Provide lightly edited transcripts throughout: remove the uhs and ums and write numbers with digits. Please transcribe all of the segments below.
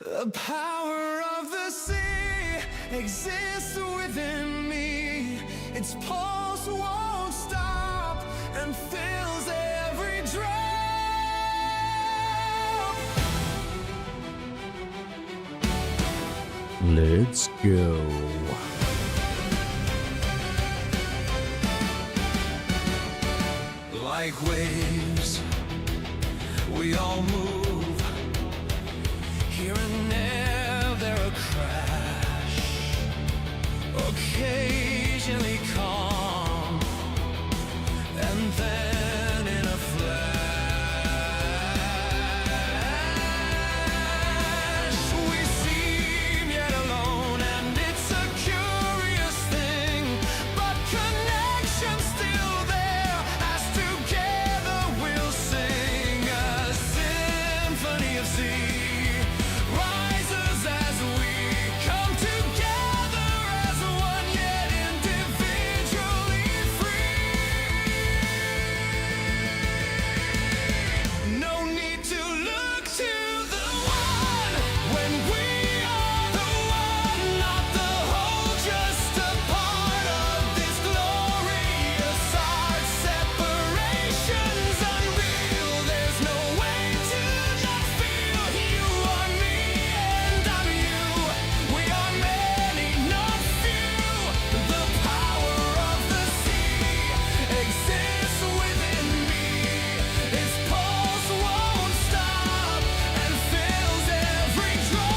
The power of the sea exists within me. Its pulse won't stop and fills every drop. Let's go. Like waves, we all move. Here and there a crash, occasionally calm, and then in a flash we seem yet alone, and it's a curious thing, but connection's still there, as together we'll sing a symphony of sea. Rises as we come together as one, yet individually free. No need to look to the one when we are the one, not the whole, just a part of this glorious art. Separation's unreal, there's no way to not feel. You are me and I'm you, we are many, not few. The power of the sea exists within me. Its pulse won't stop and fills every drop.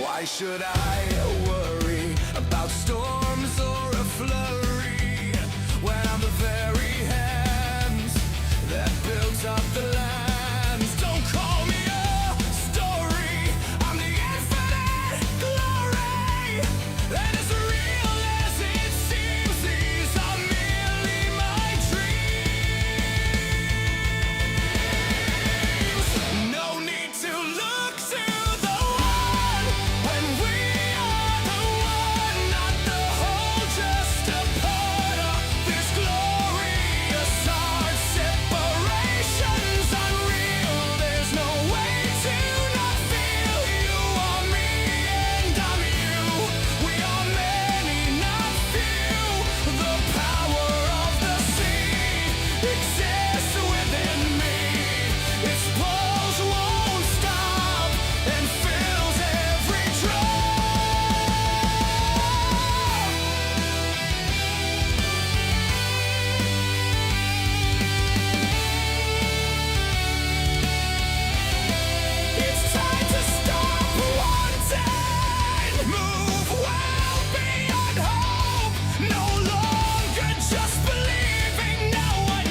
Why should I worry about storms or a flurry when I'm the very hands that built up the lands? Don't call me a story, I'm the infinite glory, and as real as it seems, these are merely my dreams. No need to look to the one when we are the one, not the whole, just a part of this glorious art. Separation's unreal, there's no way to not feel. You are me and I'm you, we are many, not few. The power of the sea exists within me. Its pulse won't stop and fills every drop. It's time to stop wanting, move well beyond hope. No longer just believing, now I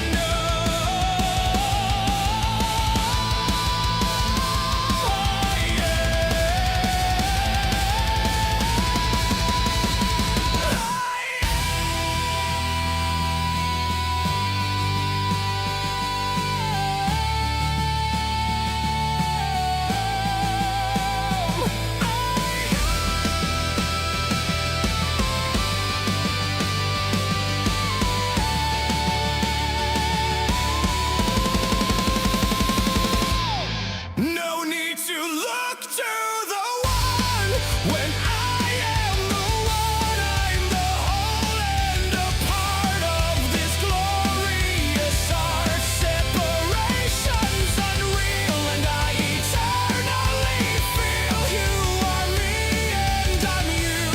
no need to look to the one when I am the one. I'm the whole and a part of this glorious art. Separation's unreal, and I eternally feel. You are me and I'm you,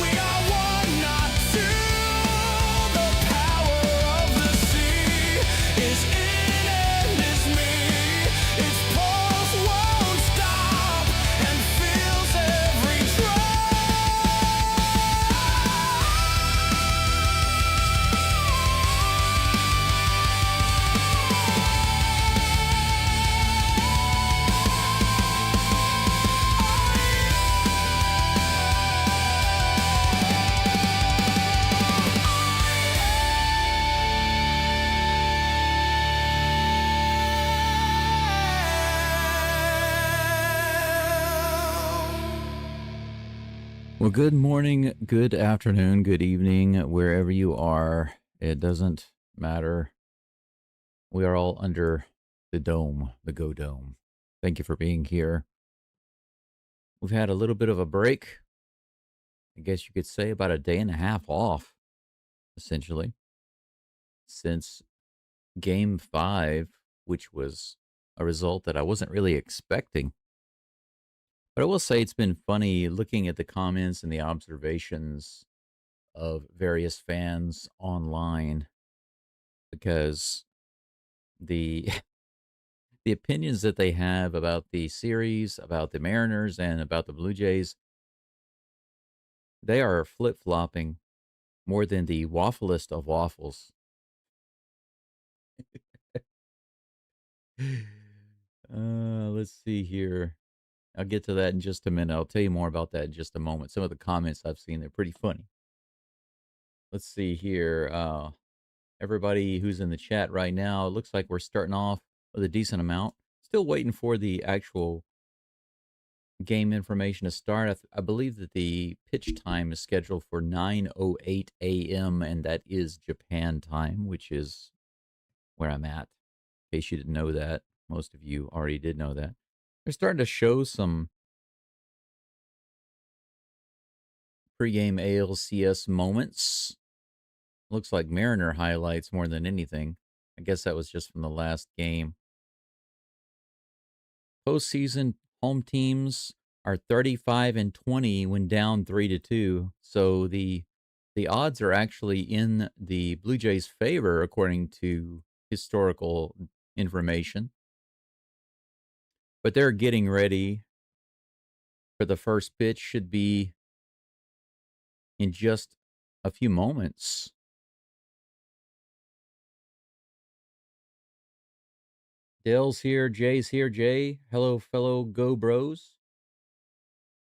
we are one, not two. The power of the sea is in and is me. Its pulse won't stop and fills every drop. Well, good morning, good afternoon, good evening, wherever you are. It doesn't matter We are all under the dome, the Go Dome. Thank you for being here. We've had a little bit of a break. I guess you could say about a day and a half off, essentially, since game 5, which was a result that I wasn't really expecting. But I will say it's been funny looking at the comments and the observations of various fans online because the the opinions that they have about the series, about the Mariners, and about the Blue Jays, they are flip flopping more than the wafflest of waffles. Let's see here. I'll get to that in just a minute. I'll tell you more about that in just a moment. Some of the comments I've seen, they're pretty funny. Let's see here. Everybody who's in the chat right now, it looks like we're starting off with a decent amount. Still waiting for the actual game information to start. I believe that the pitch time is scheduled for 9:08 a.m., and that is Japan time, which is where I'm at. In case you didn't know that, most of you already did know that. They're starting to show some pregame ALCS moments. Looks like Mariner highlights more than anything. I guess that was just from the last game. Postseason home teams are 35-20 when down 3-2. So the odds are actually in the Blue Jays' favor according to historical information. But they're getting ready for the first pitch. Should be in just a few moments. Dale's here, Jay's here. Jay, hello, fellow Go Bros.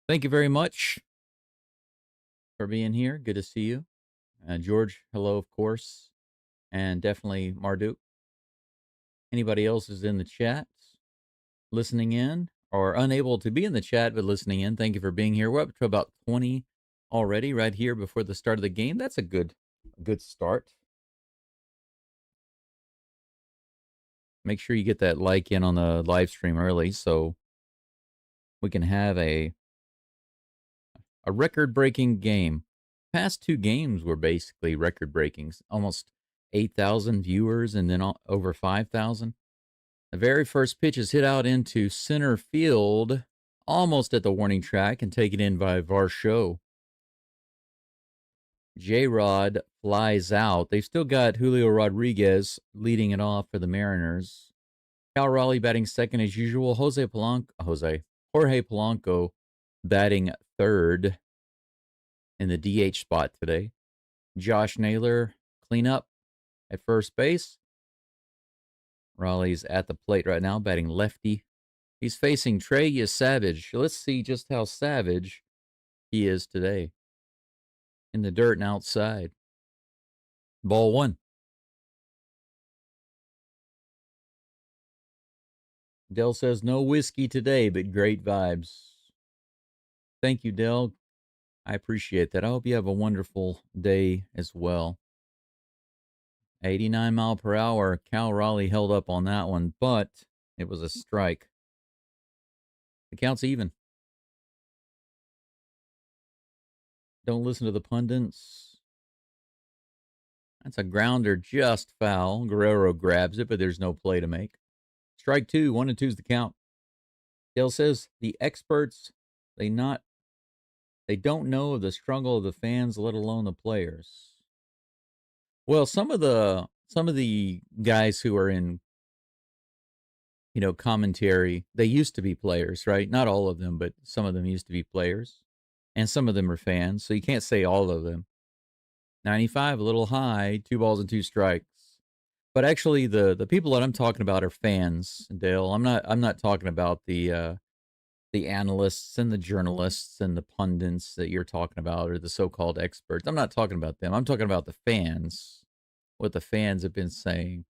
Thank you very much for being here. Good to see you. George, hello, of course. And definitely Marduk. Anybody else is in the chat listening in or unable to be in the chat but listening in, thank you for being here. We're up to about 20 already right here before the start of the game. That's a good start. Make sure you get that like in on the live stream early so we can have a record-breaking game. Past 2 games were basically record-breaking. Almost 8,000 viewers and then over 5,000. The very first pitch is hit out into center field, almost at the warning track, and taken in by Varsho. J-Rod flies out. They've still got Julio Rodriguez leading it off for the Mariners. Cal Raleigh batting second as usual. Jorge Polanco batting third in the DH spot today. Josh Naylor clean up at first base. Raleigh's at the plate right now, batting lefty. He's facing Trey Savage. Let's see just how savage he is today. In the dirt and outside. Ball 1. Dell says, no whiskey today, but great vibes. Thank you, Dell. I appreciate that. I hope you have a wonderful day as well. 89 mile per hour. Cal Raleigh held up on that one, but it was a strike. The count's even. Don't listen to the pundits. That's a grounder, just foul. Guerrero grabs it, but there's no play to make. Strike 2, 1-2 is the count. Dale says the experts, they don't know of the struggle of the fans, let alone the players. Well, some of the guys who are in, commentary, they used to be players, right? Not all of them, but some of them used to be players. And some of them are fans, so you can't say all of them. 95, a little high, 2 balls and 2 strikes. But actually, the people that I'm talking about are fans, Dale. I'm not talking about the analysts and the journalists and the pundits that you're talking about, or the so-called experts. I'm not talking about them. I'm talking about the fans, what the fans have been saying.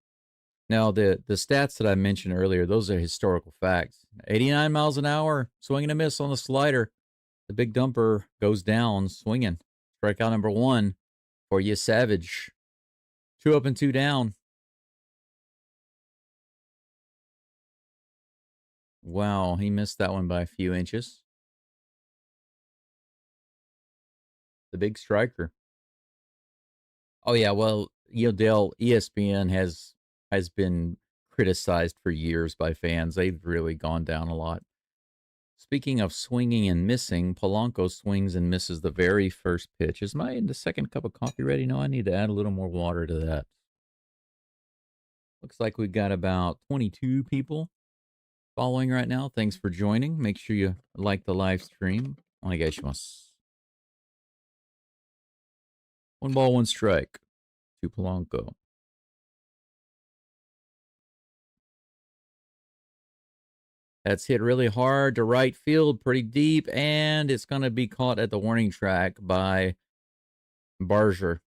Now, the stats that I mentioned earlier, those are historical facts. 89 miles an hour, swing and a miss on the slider. The big dumper goes down, swinging. Strikeout number 1 for you, Savage. 2 up and 2 down. Wow, he missed that one by a few inches. The big striker. Oh yeah, well, Dale, ESPN has been criticized for years by fans. They've really gone down a lot. Speaking of swinging and missing, Polanco swings and misses the very first pitch. Is the second cup of coffee ready? No, I need to add a little more water to that. Looks like we've got about 22 people following right now. Thanks for joining. Make sure you like the live stream. Onegaishimasu. One ball, one strike to Polanco. That's hit really hard to right field, pretty deep, and it's going to be caught at the warning track by Barger.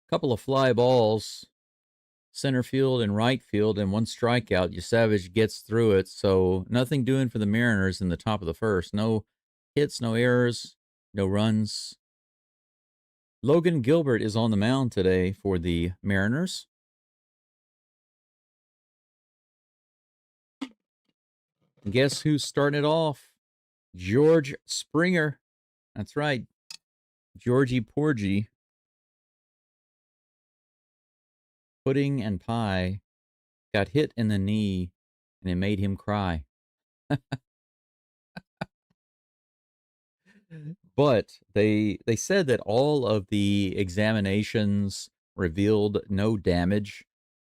Couple of fly balls, center field and right field, and one strikeout. Savage gets through it, so nothing doing for the Mariners in the top of the first. No hits, no errors, no runs. Logan Gilbert is on the mound today for the Mariners. Guess who's starting it off? George Springer. That's right. Georgie Porgy. Pudding and Pie got hit in the knee, and it made him cry. But they said that all of the examinations revealed no damage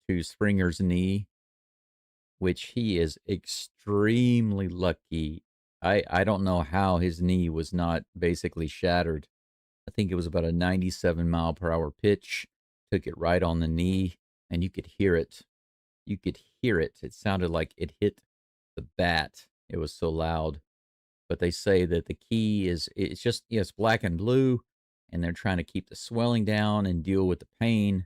to Springer's knee, which he is extremely lucky. I don't know how his knee was not basically shattered. I think it was about a 97-mile-per-hour pitch. Took it right on the knee, and you could hear it. You could hear it. It sounded like it hit the bat. It was so loud. But they say that the key is it's just it's black and blue, and they're trying to keep the swelling down and deal with the pain.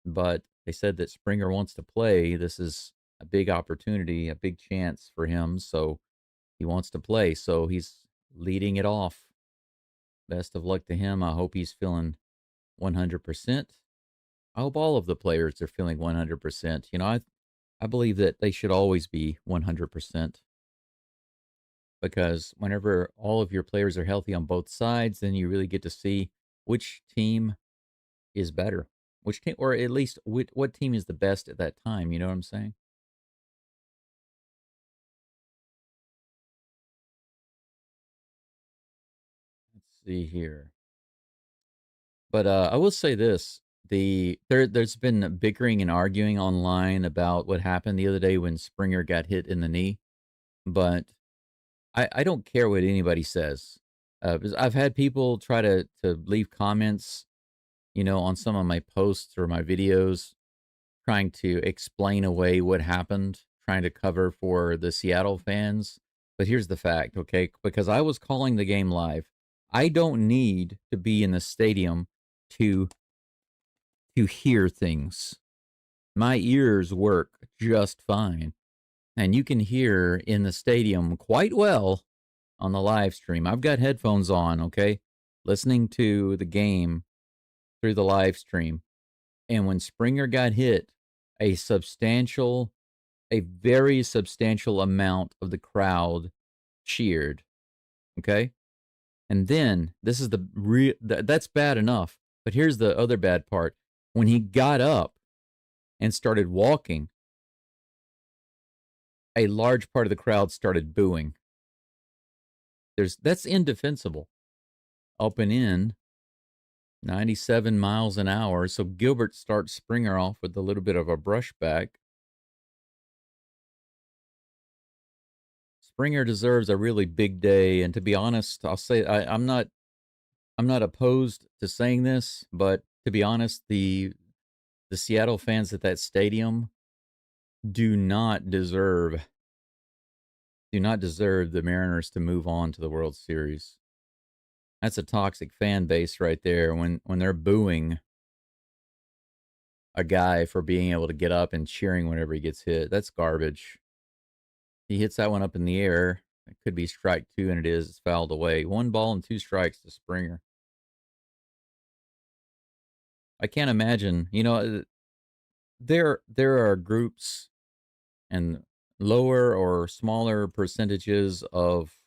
But they said that Springer wants to play. This is a big opportunity, a big chance for him. So he wants to play. So he's leading it off. Best of luck to him. I hope he's feeling 100%. I hope all of the players are feeling 100%. I believe that they should always be 100%, because whenever all of your players are healthy on both sides, then you really get to see which team is better, which team, or at least what team is the best at that time. You know what I'm saying? Let's see here. But I will say this: there's been bickering and arguing online about what happened the other day when Springer got hit in the knee. But I don't care what anybody says. 'Cause I've had people try to leave comments, on some of my posts or my videos, trying to explain away what happened, trying to cover for the Seattle fans. But here's the fact, okay? Because I was calling the game live. I don't need to be in the stadium to hear things. My ears work just fine. And you can hear in the stadium quite well on the live stream. I've got headphones on, okay? Listening to the game through the live stream. And when Springer got hit, a very substantial amount of the crowd cheered, okay? And then this is that's bad enough. But here's the other bad part. When he got up and started walking, a large part of the crowd started booing. That's indefensible. Up and in, 97 miles an hour. So Gilbert starts Springer off with a little bit of a brushback. Springer deserves a really big day, and to be honest, I'll say I'm not opposed to saying this, but to be honest, the Seattle fans at that stadium do not deserve the Mariners to move on to the World Series. That's a toxic fan base right there. When they're booing a guy for being able to get up and cheering whenever he gets hit, that's garbage. He hits that one up in the air. It could be strike two, and it is. It's fouled away. 1 ball and 2 strikes to Springer. I can't imagine. There are groups and lower or smaller percentages of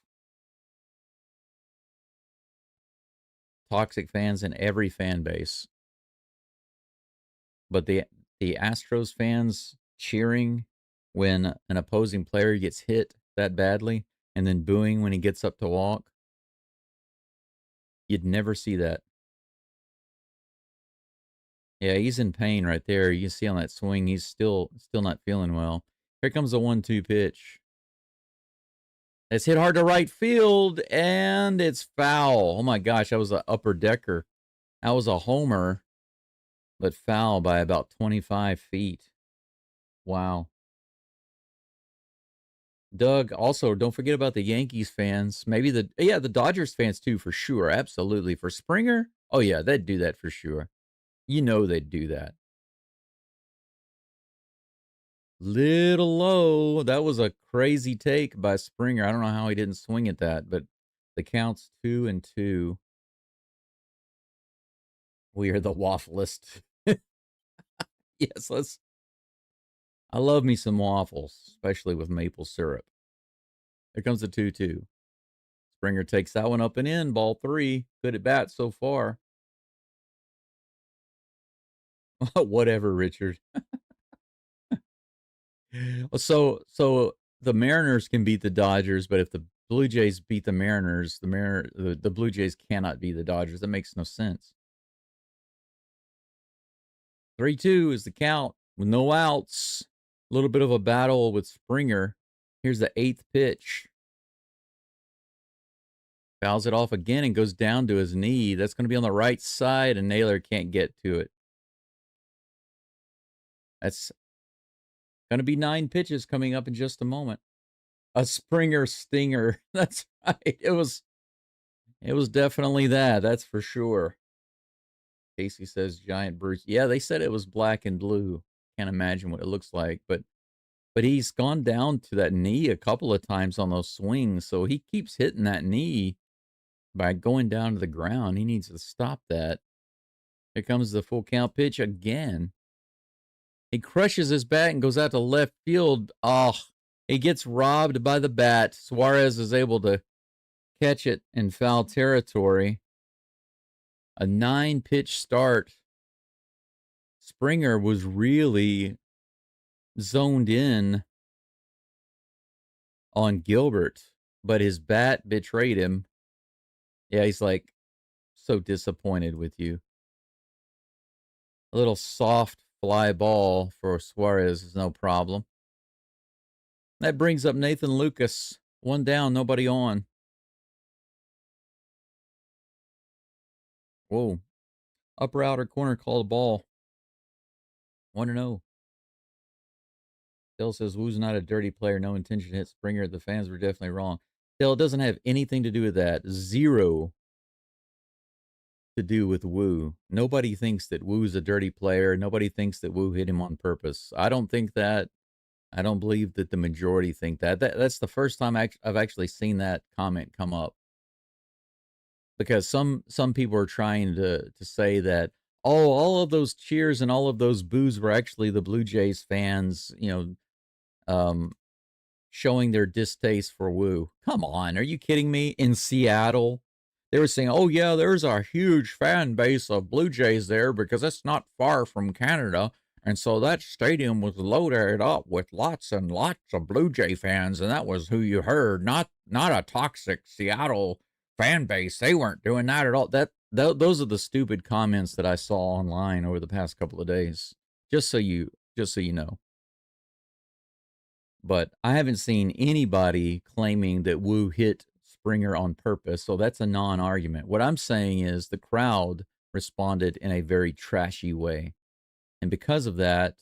toxic fans in every fan base. But the Astros fans cheering when an opposing player gets hit that badly and then booing when he gets up to walk, you'd never see that. Yeah, he's in pain right there. You can see on that swing, he's still not feeling well. Here comes the 1-2 pitch. It's hit hard to right field, and it's foul. Oh my gosh, that was an upper decker. That was a homer, but foul by about 25 feet. Wow. Doug, also, don't forget about the Yankees fans. Maybe the Dodgers fans too, for sure. Absolutely. For Springer, oh yeah, they'd do that for sure. You know they'd do that. Little low. That was a crazy take by Springer. I don't know how he didn't swing at that, but the count's 2-2. We are the waffleist. Yes, I love me some waffles, especially with maple syrup. Here comes the 2-2. Springer takes that one up and in. Ball 3. Good at bat so far. Whatever, Richard. So the Mariners can beat the Dodgers, but if the Blue Jays beat the Mariners, the Blue Jays cannot beat the Dodgers. That makes no sense. 3-2 is the count with no outs. A little bit of a battle with Springer. Here's the 8th pitch. Fouls it off again and goes down to his knee. That's going to be on the right side, and Naylor can't get to it. That's going to be 9 pitches coming up in just a moment. A Springer stinger. That's right. It was definitely that. That's for sure. Casey says giant Bruce. Yeah, they said it was black and blue. Can't imagine what it looks like, but he's gone down to that knee a couple of times on those swings, so he keeps hitting that knee by going down to the ground. He needs to stop that. Here comes the full count pitch again. He crushes his bat and goes out to left field. Oh, he gets robbed by the bat. Suarez is able to catch it in foul territory. A 9-pitch start. Springer was really zoned in on Gilbert, but his bat betrayed him. Yeah, he's like so disappointed with you. A little soft fly ball for Suarez is no problem. That brings up Nathan Lucas. 1 down, nobody on. Whoa. Upper outer corner called a ball. 1-0. Dale says Woo's not a dirty player. No intention to hit Springer. The fans were definitely wrong. Dale, it doesn't have anything to do with that. Zero to do with Woo. Nobody thinks that Woo's a dirty player. Nobody thinks that Woo hit him on purpose. I don't think that. I don't believe that the majority think that. That's the first time I've actually seen that comment come up. Because some people are trying to say that, oh, all of those cheers and all of those boos were actually the Blue Jays fans, showing their distaste for Woo. Come on, are you kidding me? In Seattle, they were saying, oh yeah, there's a huge fan base of Blue Jays there because it's not far from Canada. And so that stadium was loaded up with lots and lots of Blue Jay fans, and that was who you heard, not a toxic Seattle fan base. They weren't doing that at all. Those are the stupid comments that I saw online over the past couple of days. Just so you know. But I haven't seen anybody claiming that Woo hit Springer on purpose, so that's a non-argument. What I'm saying is the crowd responded in a very trashy way. And because of that,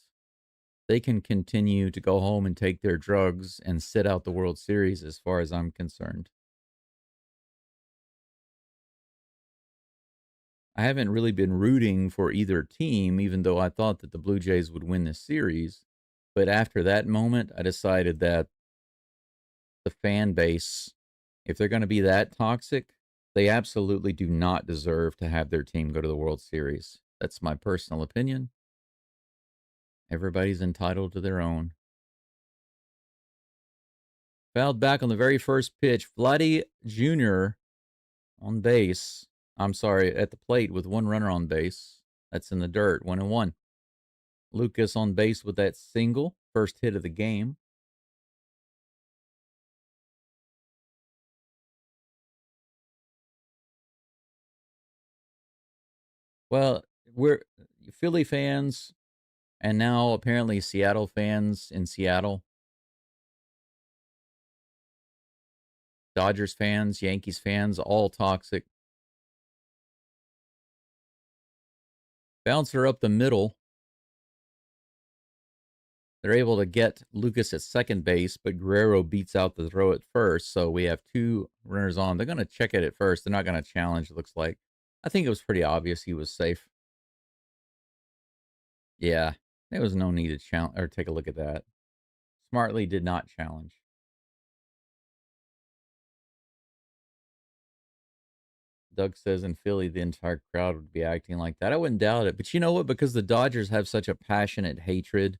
they can continue to go home and take their drugs and sit out the World Series as far as I'm concerned. I haven't really been rooting for either team, even though I thought that the Blue Jays would win this series. But after that moment, I decided that the fan base, if they're going to be that toxic, they absolutely do not deserve to have their team go to the World Series. That's my personal opinion. Everybody's entitled to their own. Fouled back on the very first pitch. Vladdy Jr. on base. I'm sorry, at the plate with one runner on base. That's in the dirt. 1-1. Lucas on base with that single. First hit of the game. Well, we're Philly fans and now apparently Seattle fans in Seattle. Dodgers fans, Yankees fans, all toxic. Bouncer up the middle. They're able to get Lucas at second base, but Guerrero beats out the throw at first. So we have two runners on. They're going to check it at first. They're not going to challenge, it looks like. I think it was pretty obvious he was safe. Yeah, there was no need to challenge or take a look at that. Smartly did not challenge. Doug says in Philly, the entire crowd would be acting like that. I wouldn't doubt it. But you know what? Because the Dodgers have such a passionate hatred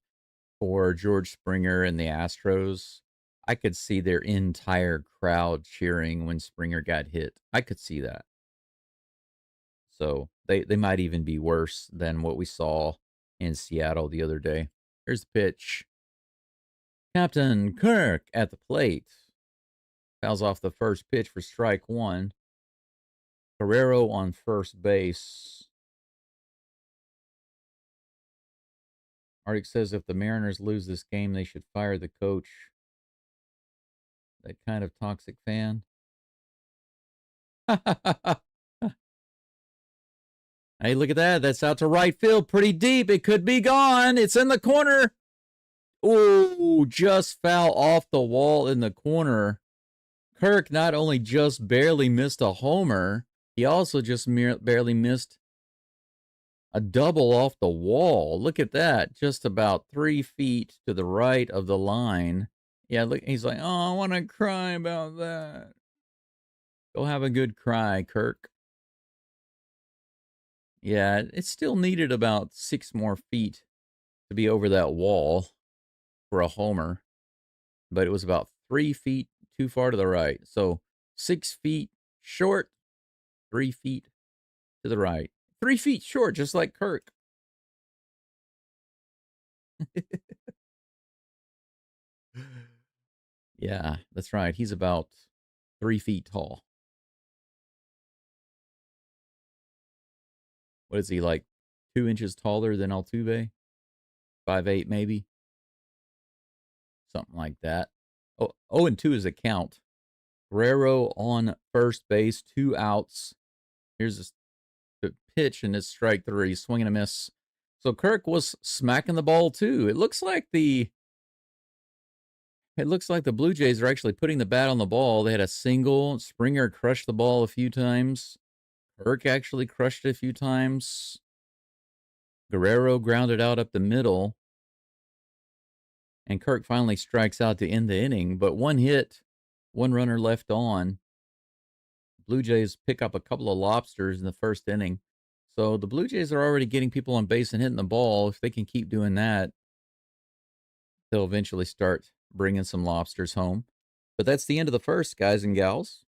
for George Springer and the Astros, I could see their entire crowd cheering when Springer got hit. I could see that. So they might even be worse than what we saw in Seattle the other day. Here's the pitch. Captain Kirk at the plate. Fouls off the first pitch for strike one. Guerrero on first base. Arctic says if the Mariners lose this game, they should fire the coach. That kind of toxic fan. Hey, look at that. That's out to right field. Pretty deep. It could be gone. It's in the corner. Ooh, just foul off the wall in the corner. Kirk not only just barely missed a homer, he also just barely missed a double off the wall. Look at that. Just about 3 feet to the right of the line. Yeah, look, he's like, oh, I want to cry about that. Go have a good cry, Kirk. Yeah, it still needed about 6 more feet to be over that wall for a homer, but it was about 3 feet too far to the right. So 6 feet short, 3 feet to the right. 3 feet short, just like Kirk. Yeah, that's right. He's about 3 feet tall. What is he, like 2 inches taller than Altuve? 5'8", maybe? Something like that. Oh, 0-2 is a count. Guerrero on first base, 2 outs. Here's the pitch, and it's strike 3, swing and a miss. So Kirk was smacking the ball too. It looks like the Blue Jays are actually putting the bat on the ball. They had a single. Springer crushed the ball a few times. Kirk actually crushed it a few times. Guerrero grounded out up the middle. And Kirk finally strikes out to end the inning. But one hit, one runner left on. Blue Jays pick up a couple of lobsters in the first inning. So the Blue Jays are already getting people on base and hitting the ball. If they can keep doing that, they'll eventually start bringing some lobsters home. But that's the end of the first, guys and gals.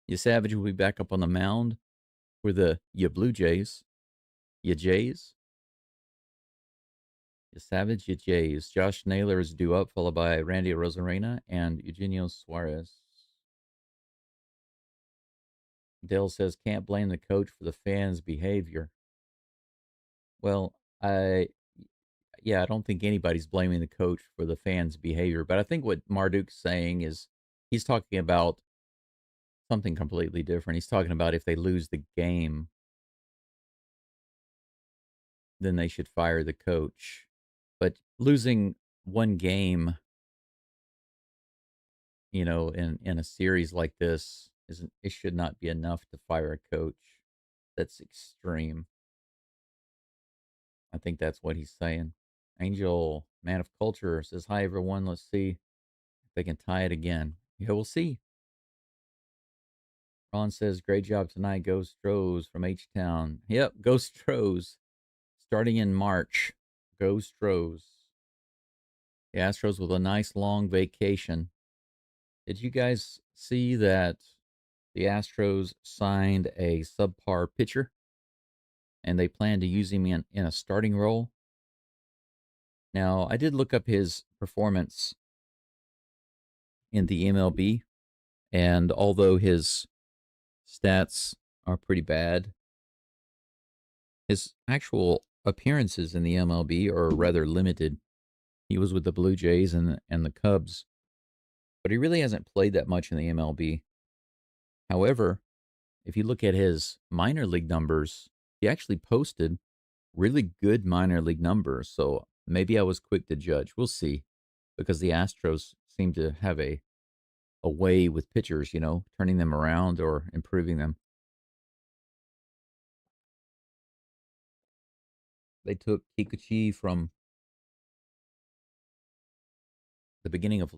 You Savage will be back up on the mound for the Blue Jays. You Jays. You Savage, you Jays. Josh Naylor is due up, followed by Randy Rosarena and Eugenio Suarez. Dale says, can't blame the coach for the fans' behavior. Well, I don't think anybody's blaming the coach for the fans' behavior. But I think what Marduk's saying is he's talking about something completely different. He's talking about if they lose the game, then they should fire the coach. But losing one game, in a series like this, it should not be enough to fire a coach. That's extreme. I think that's what he's saying. Angel, man of culture, says, hi, everyone. Let's see if they can tie it again. Yeah, we'll see. Ron says, great job tonight. Go Stros from H-Town. Yep, go Stros. Starting in March. Go Stros. The Astros with a nice long vacation. Did you guys see that the Astros signed a subpar pitcher and they plan to use him in a starting role? Now, I did look up his performance in the MLB, and although his stats are pretty bad, his actual appearances in the MLB are rather limited. He was with the Blue Jays and the Cubs, but he really hasn't played that much in the MLB. However, if you look at his minor league numbers, he actually posted really good minor league numbers. So maybe I was quick to judge. We'll see, because the Astros seem to have a way with pitchers, turning them around or improving them. They took Kikuchi from the beginning of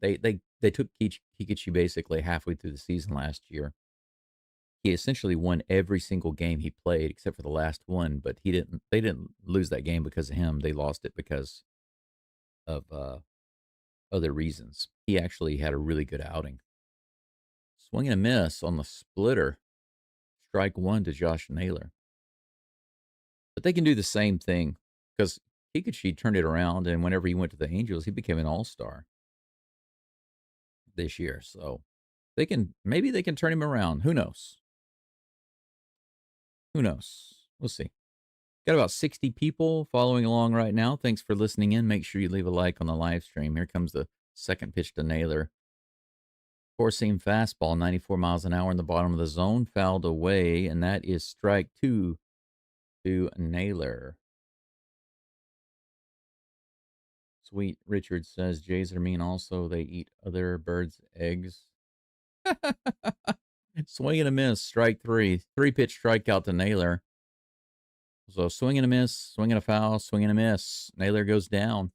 they took Kikuchi basically halfway through the season last year. He essentially won every single game he played except for the last one, but they didn't lose that game because of him. They lost it because of other reasons. He actually had a really good outing. Swing and a miss on the splitter. Strike one to Josh Naylor. But they can do the same thing because Kikuchi turned it around, and whenever he went to the Angels, he became an all-star this year. So maybe they can turn him around. Who knows? Who knows? We'll see. Got about 60 people following along right now. Thanks for listening in. Make sure you leave a like on the live stream. Here comes the second pitch to Naylor. Four-seam fastball, 94 miles an hour in the bottom of the zone, fouled away, and that is strike two to Naylor. Sweet Richard says Jays are mean also. They eat other birds' eggs. Swing and a miss, strike three. Three-pitch strikeout to Naylor. So swing and a miss, swing and a foul, swing and a miss. Naylor goes down.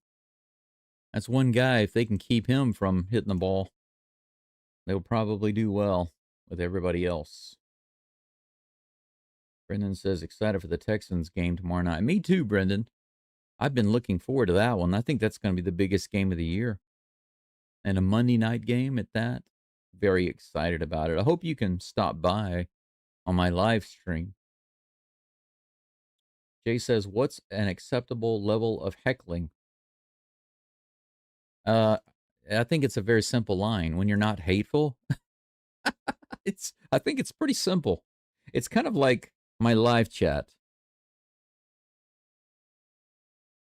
That's one guy. If they can keep him from hitting the ball, they'll probably do well with everybody else. Brendan says, excited for the Texans game tomorrow night. Me too, Brendan. I've been looking forward to that one. I think that's going to be the biggest game of the year. And a Monday night game at that. Very excited about it. I hope you can stop by on my live stream. Jay says, what's an acceptable level of heckling? I think it's a very simple line. When you're not hateful, I think it's pretty simple. It's kind of like my live chat.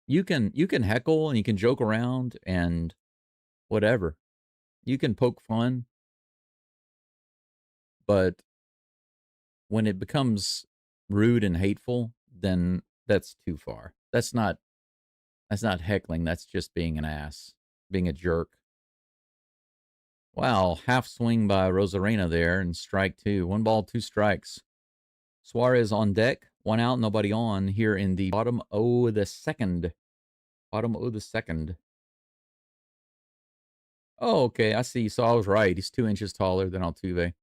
You can heckle and you can joke around and whatever. You can poke fun. But when it becomes rude and hateful, then that's too far. That's not heckling. That's just being an ass, being a jerk. Wow, half swing by Rosarena there, and strike two. 1 ball, 2 strikes. Suarez on deck, 1 out, nobody on here in the bottom of the second. Bottom of the second. Oh, okay, I see. So I was right. He's 2 inches taller than Altuve.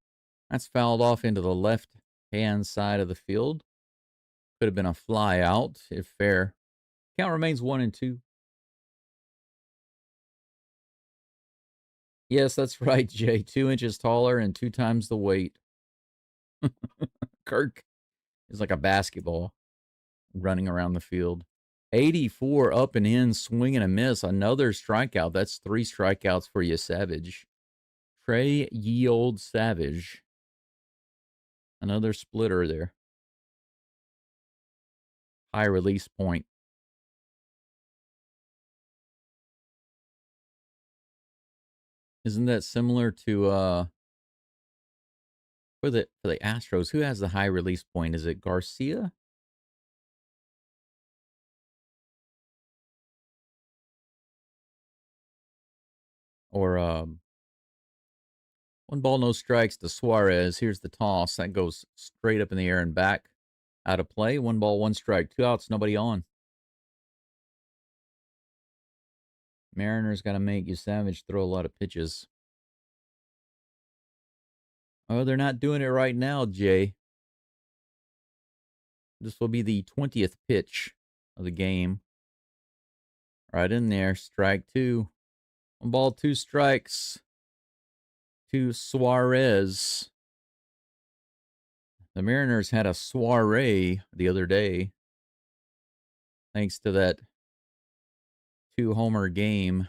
That's fouled off into the left-hand side of the field. Could have been a fly out, if fair. Count remains 1-2. Yes, that's right, Jay. 2 inches taller and 2 times the weight. Kirk is like a basketball running around the field. 84 up and in, swing and a miss. Another strikeout. That's 3 strikeouts for you, Savage. Trey Ye Old Savage. Another splitter there. High release point. Isn't that similar to for the Astros? Who has the high release point? Is it Garcia? Or 1 ball, no strikes to Suarez. Here's the toss. That goes straight up in the air and back. Out of play. 1 ball, 1 strike. 2 outs, nobody on. Mariners got to make you Savage throw a lot of pitches. Oh, they're not doing it right now, Jay. This will be the 20th pitch of the game. Right in there. Strike 2. 1 ball, 2 strikes to Suarez. The Mariners had a soiree the other day thanks to that 2-homer game,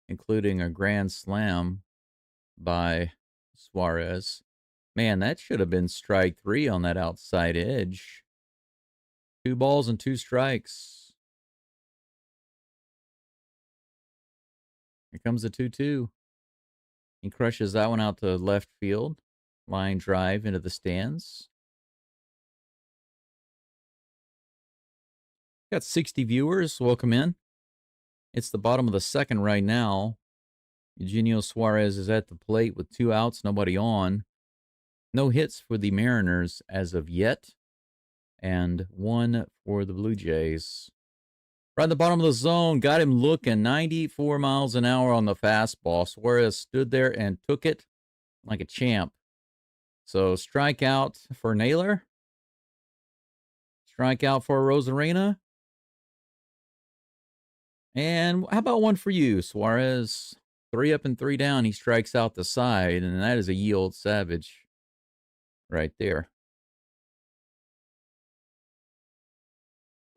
including a grand slam by Suarez. Man, that should have been strike 3 on that outside edge. 2 balls and 2 strikes. Here comes the 2-2. He crushes that one out to left field. Line drive into the stands. Got 60 viewers. Welcome in. It's the bottom of the second right now. Eugenio Suarez is at the plate with 2 outs, nobody on. No hits for the Mariners as of yet, and 1 for the Blue Jays. Right in the bottom of the zone, got him looking. 94 miles an hour on the fastball. Suarez stood there and took it like a champ. So strikeout for Naylor. Strikeout for Rosarena. And how about one for you, Suarez? 3 up and 3 down. He strikes out the side, and that is a ye old savage right there.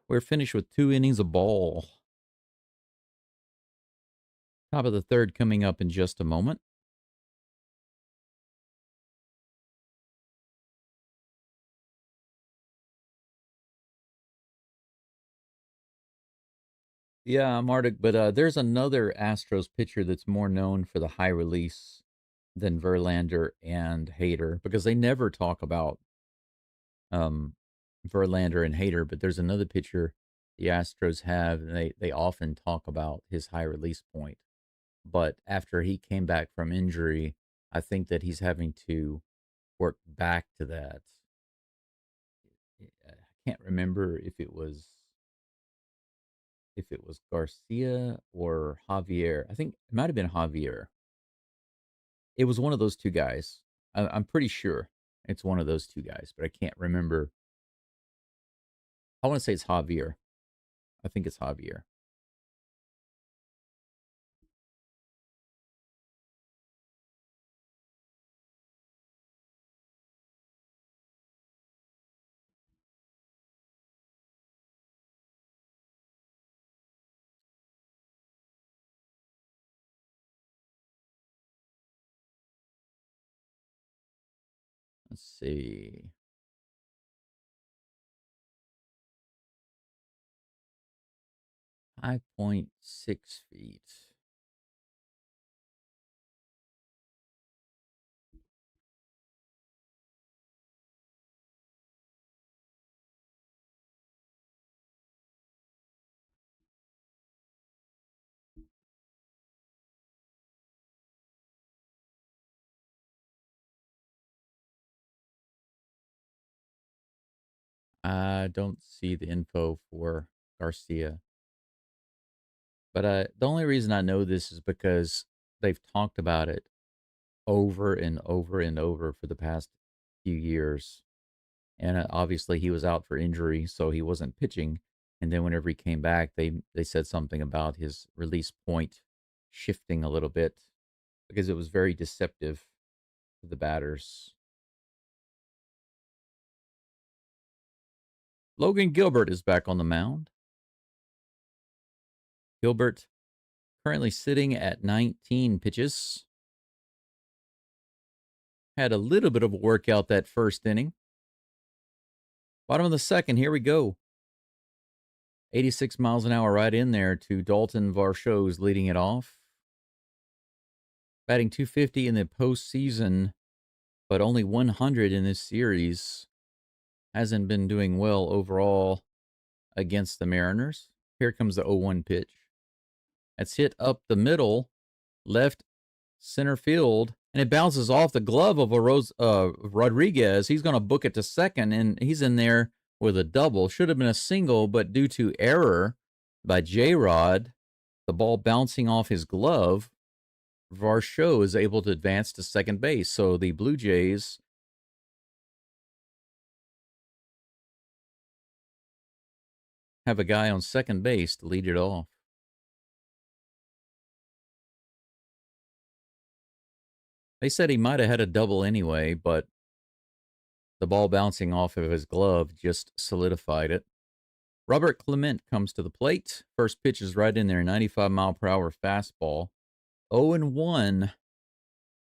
We're finished with 2 innings of ball. Top of the third coming up in just a moment. Yeah, Marduk, but there's another Astros pitcher that's more known for the high release than Verlander and Hader, because they never talk about um, Verlander and Hader, but there's another pitcher the Astros have, and they often talk about his high release point. But after he came back from injury, I think that he's having to work back to that. I can't remember if it was Garcia or Javier. I think it might have been Javier. It was one of those 2 guys. I'm pretty sure it's one of those 2 guys, but I can't remember. I want to say it's Javier. I think it's Javier. Let's see. .6 feet. I don't see the info for Garcia. But the only reason I know this is because they've talked about it over and over and over for the past few years. And obviously he was out for injury, so he wasn't pitching. And then whenever he came back, they said something about his release point shifting a little bit because it was very deceptive to the batters. Logan Gilbert is back on the mound. Gilbert currently sitting at 19 pitches. Had a little bit of a workout that first inning. Bottom of the second, here we go. 86 miles an hour right in there to Dalton Varsho's leading it off. Batting .250 in the postseason, but only 100 in this series. Hasn't been doing well overall against the Mariners. Here comes the 0-1 pitch. That's hit up the middle, left center field, and it bounces off the glove of Rodriguez. He's going to book it to second, and he's in there with a double. Should have been a single, but due to error by J-Rod, the ball bouncing off his glove, Varsho is able to advance to second base. So the Blue Jays have a guy on second base to lead it off. They said he might have had a double anyway, but the ball bouncing off of his glove just solidified it. Robert Clement comes to the plate. First pitch is right in there, 95-mile-per-hour fastball. 0-1,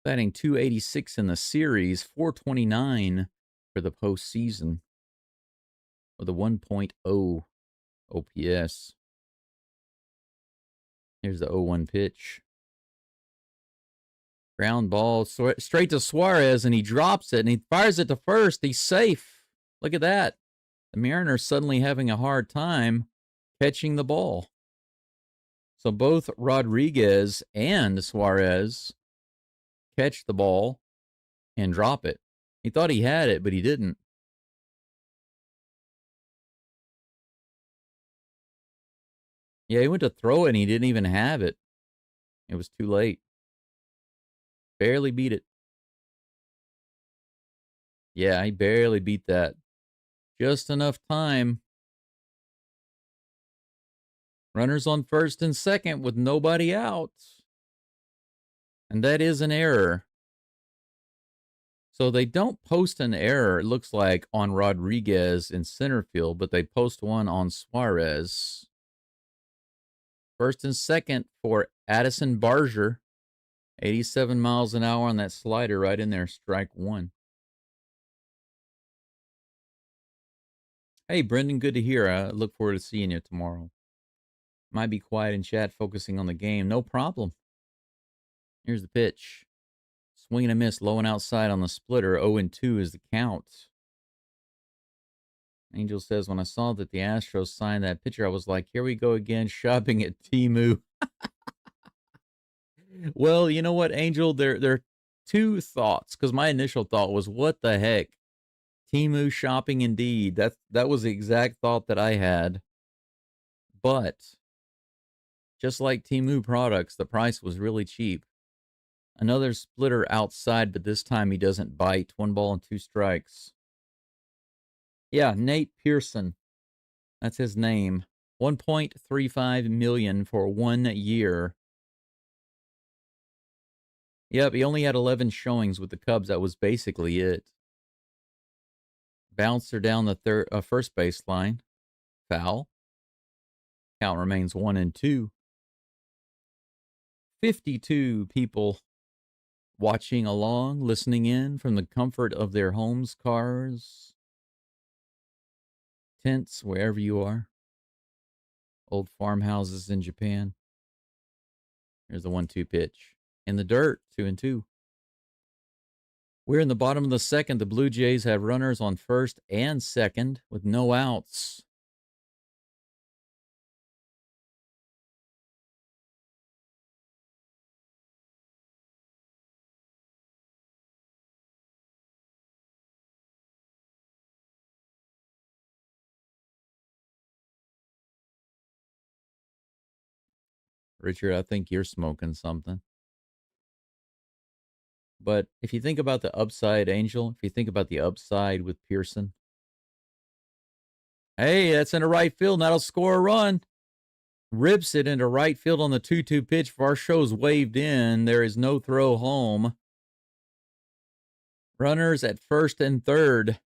batting .286 in the series, .429 for the postseason with a 1.0 OPS. Here's the 0-1 pitch. Ground ball straight to Suarez, and he drops it, and he fires it to first. He's safe. Look at that. The Mariners suddenly having a hard time catching the ball. So both Rodriguez and Suarez catch the ball and drop it. He thought he had it, but he didn't. Yeah, he went to throw it, and he didn't even have it. It was too late. Barely beat it. Yeah, he barely beat that. Just enough time. Runners on first and second with nobody out. And that is an error. So they don't post an error, it looks like, on Rodriguez in center field, but they post one on Suarez. First and second for Addison Barger. 87 miles an hour on that slider right in there, strike one. Hey, Brendan, good to hear. I look forward to seeing you tomorrow. Might be quiet in chat, focusing on the game. No problem. Here's the pitch. Swing and a miss, low and outside on the splitter. 0-2 is the count. Angel says, when I saw that the Astros signed that pitcher, I was like, here we go again, shopping at Temu. Well, you know what, Angel? There are two thoughts, because my initial thought was, what the heck? Temu shopping indeed. That was the exact thought that I had. But just like Temu products, the price was really cheap. Another splitter outside, but this time he doesn't bite. 1 ball and 2 strikes. Yeah, Nate Pearson. That's his name. $1.35 million for 1 year. Yep, he only had 11 showings with the Cubs. That was basically it. Bouncer down the first baseline. Foul. Count remains 1-2. 52 people watching along, listening in from the comfort of their homes, cars, tents, wherever you are. Old farmhouses in Japan. Here's the 1-2 pitch. In the dirt, 2-2. We're in the bottom of the second. The Blue Jays have runners on first and second with no outs. Richard, I think you're smoking something. But if you think about the upside, Angel, if you think about the upside with Pearson, hey, that's into right field, and that'll score a run. Rips it into right field on the 2-2 pitch. Varsho's waved in. There is no throw home. Runners at first and third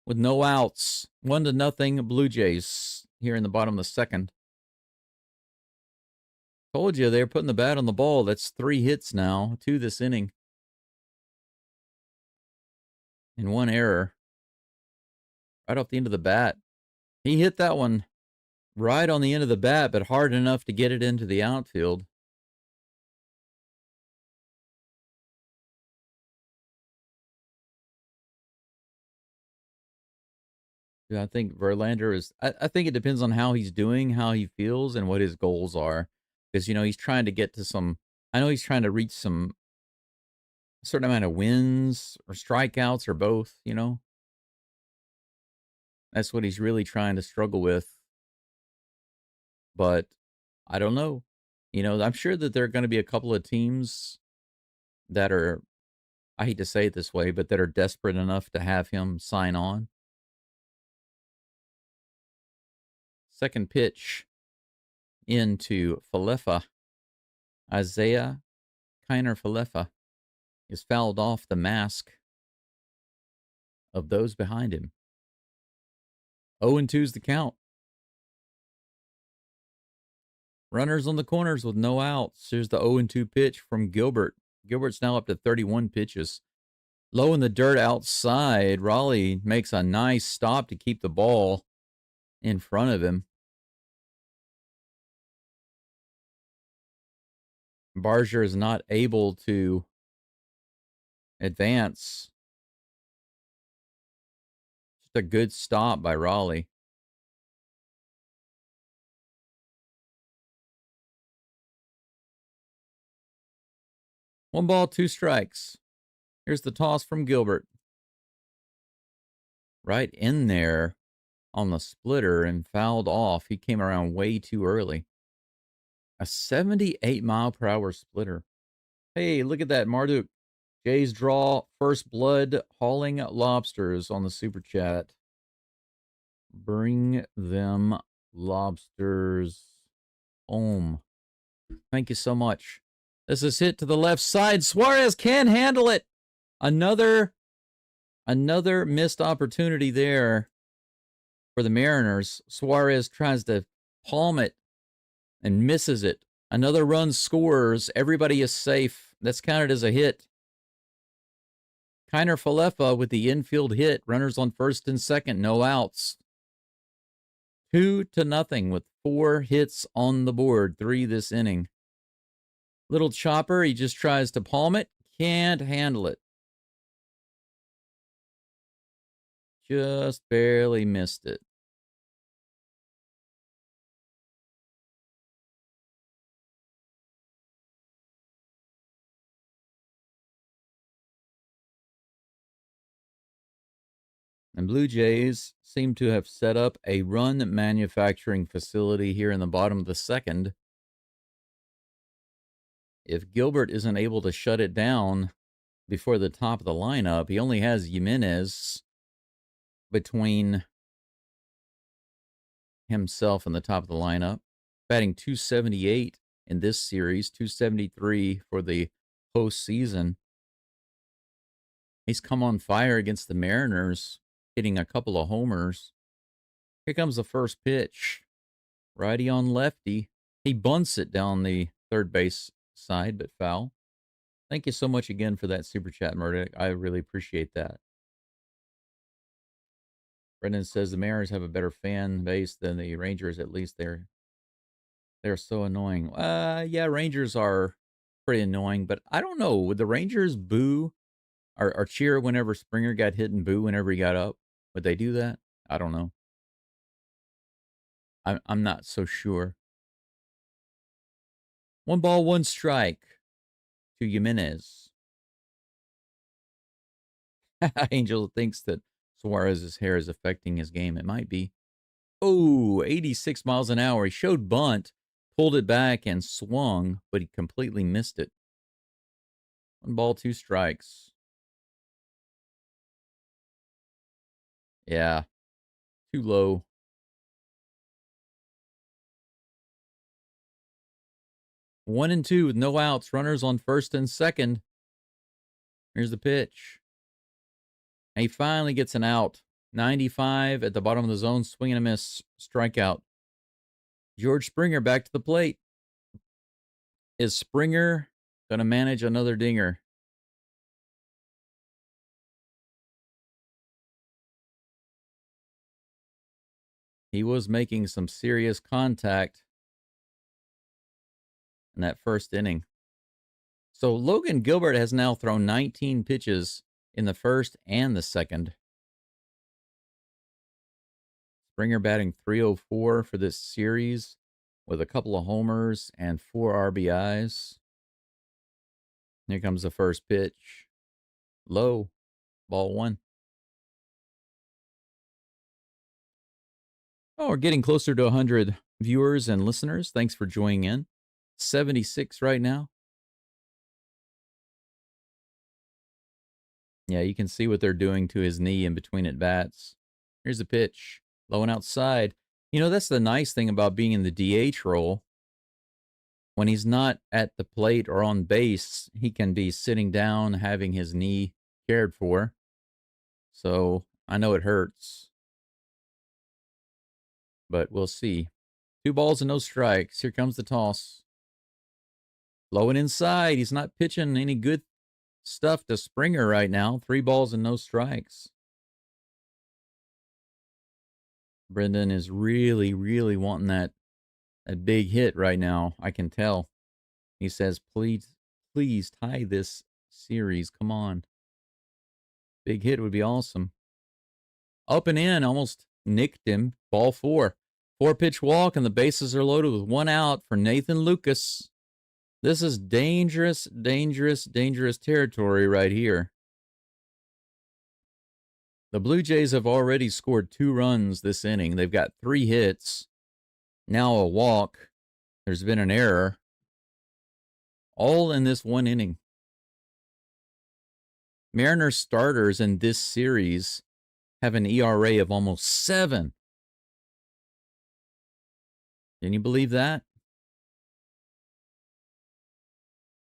with no outs. 1-0 Blue Jays here in the bottom of the second. Told you they're putting the bat on the ball. That's 3 hits now, 2 this inning. And 1 error. Right off the end of the bat. He hit that one right on the end of the bat, but hard enough to get it into the outfield. Yeah, I think Verlander is, I think it depends on how he's doing, how he feels, and what his goals are. Because, he's trying to get to I know he's trying to reach a certain amount of wins or strikeouts or both, That's what he's really trying to struggle with. But I don't know. I'm sure that there are going to be a couple of teams that are, I hate to say it this way, but that are desperate enough to have him sign on. Second pitch into Falefa. Isaiah Kiner Falefa. is fouled off the mask of those behind him. 0-2's the count. Runners on the corners with no outs. Here's the 0-2 pitch from Gilbert. Gilbert's now up to 31 pitches. Low in the dirt outside. Raleigh makes a nice stop to keep the ball in front of him. Barger is not able to advance. Just a good stop by Raleigh. One ball, 2 strikes. Here's the toss from Gilbert. Right in there on the splitter and fouled off. He came around way too early. A 78-mile-per-hour splitter. Hey, look at that, Marduk. Jay's draw, first blood, hauling lobsters on the super chat. Bring them lobsters home. Thank you so much. This is hit to the left side. Suarez can handle it. Another missed opportunity there for the Mariners. Suarez tries to palm it and misses it. Another run scores. Everybody is safe. That's counted as a hit. Kiner Falefa with the infield hit. Runners on first and second. No outs. 2-0 with 4 hits on the board. 3 this inning. Little chopper. He just tries to palm it. Can't handle it. Just barely missed it. And Blue Jays seem to have set up a run manufacturing facility here in the bottom of the second. If Gilbert isn't able to shut it down before the top of the lineup, he only has Jimenez between himself and the top of the lineup. Batting .278 in this series, .273 for the postseason. He's come on fire against the Mariners, hitting a couple of homers. Here comes the first pitch. Righty on lefty. He bunts it down the third base side, but foul. Thank you so much again for that super chat, Murdoch. I really appreciate that. Brendan says the Mariners have a better fan base than the Rangers. At least they're so annoying. Yeah, Rangers are pretty annoying, but I don't know. Would the Rangers boo or cheer whenever Springer got hit and boo whenever he got up? Would they do that? I don't know. I'm not so sure. 1 ball, 1 strike to Jimenez. Angel thinks that Suarez's hair is affecting his game. It might be. Oh, 86 miles an hour. He showed bunt, pulled it back, and swung, but he completely missed it. 1 ball, 2 strikes. Yeah, too low. 1-2 with no outs. Runners on first and second. Here's the pitch. And he finally gets an out. 95 at the bottom of the zone. Swing and a miss. Strikeout. George Springer back to the plate. Is Springer going to manage another dinger? He was making some serious contact in that first inning. So Logan Gilbert has now thrown 19 pitches in the first and the second. Springer batting .304 for this series with a couple of homers and 4 RBIs. Here comes the first pitch. Low. Ball 1. Oh, we're getting closer to 100 viewers and listeners. Thanks for joining in. 76 right now. Yeah, you can see what they're doing to his knee in between at bats. Here's the pitch. Low and outside. You know, that's the nice thing about being in the DH role. when he's not at the plate or on base, he can be sitting down having his knee cared for. So I know it hurts, but we'll see. 2 balls and no strikes. Here comes the toss. Low and inside. He's not pitching any good stuff to Springer right now. 3 balls and no strikes. Brendan is really, really wanting that big hit right now. I can tell. He says, please, please tie this series. Come on. Big hit would be awesome. Up and in, almost nicked him. Ball 4. 4-pitch walk, and the bases are loaded with 1 out for Nathan Lucas. This is dangerous, dangerous, dangerous territory right here. The Blue Jays have already scored 2 runs this inning. They've got 3 hits. Now a walk. There's been an error. All in this 1 inning. Mariners starters in this series have an ERA of almost 7. Can you believe that?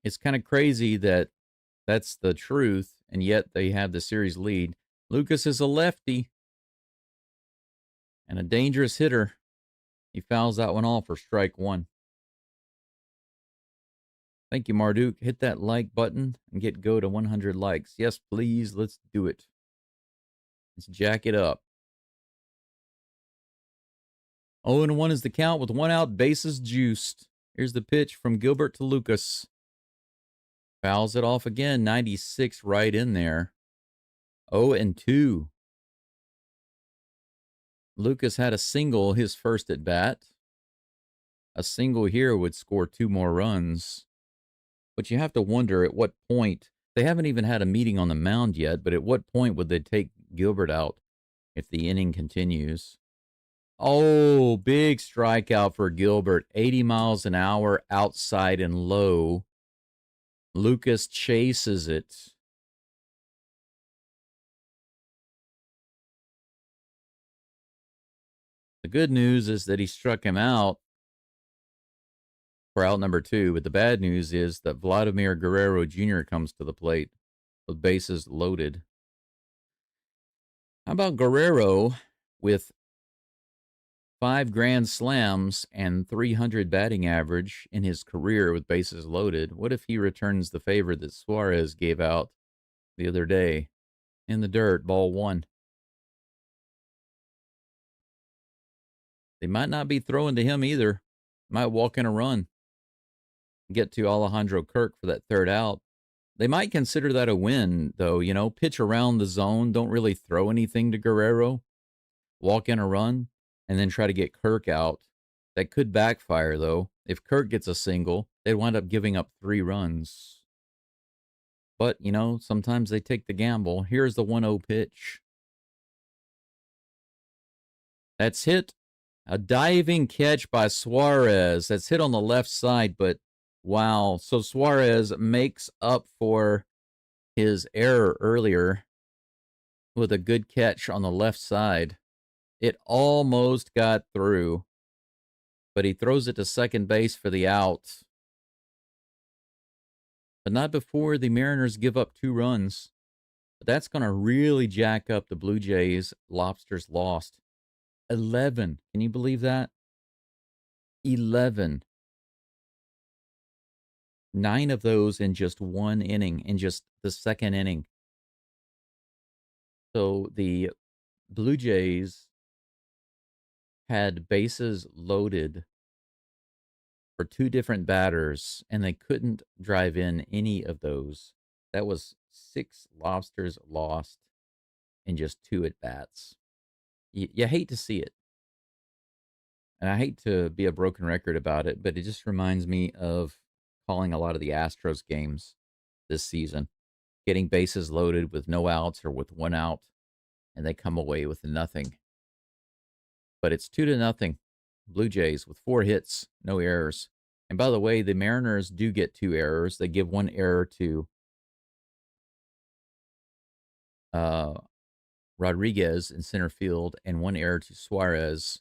It's kind of crazy that that's the truth, and yet they have the series lead. Lucas is a lefty and a dangerous hitter. He fouls that one off for strike 1. Thank you, Marduk. Hit that like button and get Go to 100 likes. Yes, please. Let's do it. Let's jack it up. 0-1 is the count with 1 out, bases juiced. Here's the pitch from Gilbert to Lucas. Fouls it off again. 96 right in there. 0-2. Lucas had a single his first at bat. A single here would score 2 more runs. But you have to wonder at what point. They haven't even had a meeting on the mound yet, but at what point would they take Gilbert out if the inning continues? Oh, big strikeout for Gilbert. 80 miles an hour outside and low. Lucas chases it. The good news is that he struck him out for out number 2, but the bad news is that Vladimir Guerrero Jr. comes to the plate with bases loaded. How about Guerrero with 5 grand slams and 300 batting average in his career with bases loaded? What if he returns the favor that Suarez gave out the other day? In the dirt, ball 1. They might not be throwing to him either. Might walk in a run. Get to Alejandro Kirk for that 3rd out. They might consider that a win, though. You know, pitch around the zone. Don't really throw anything to Guerrero. Walk in a run, and then try to get Kirk out. That could backfire, though. If Kirk gets a single, they'd wind up giving up 3 runs. But, you know, sometimes they take the gamble. Here's the 1-0 pitch. That's hit. A diving catch by Suarez. That's hit on the left side, but wow. So Suarez makes up for his error earlier with a good catch on the left side. It almost got through, but he throws it to second base for the out. But not before the Mariners give up 2 runs. But that's going to really jack up the Blue Jays. Lobsters lost 11. Can you believe that? 11. 9 of those in just 1 inning, in just the 2nd inning. So the Blue Jays had bases loaded for 2 different batters, and they couldn't drive in any of those. That was 6 Lobsters lost in just 2 at-bats. You hate to see it. And I hate to be a broken record about it, but it just reminds me of calling a lot of the Astros games this season. Getting bases loaded with no outs or with 1 out, and they come away with nothing. But it's 2-0. Blue Jays with 4 hits, no errors. And by the way, the Mariners do get 2 errors. They give 1 error to Rodriguez in center field and 1 error to Suarez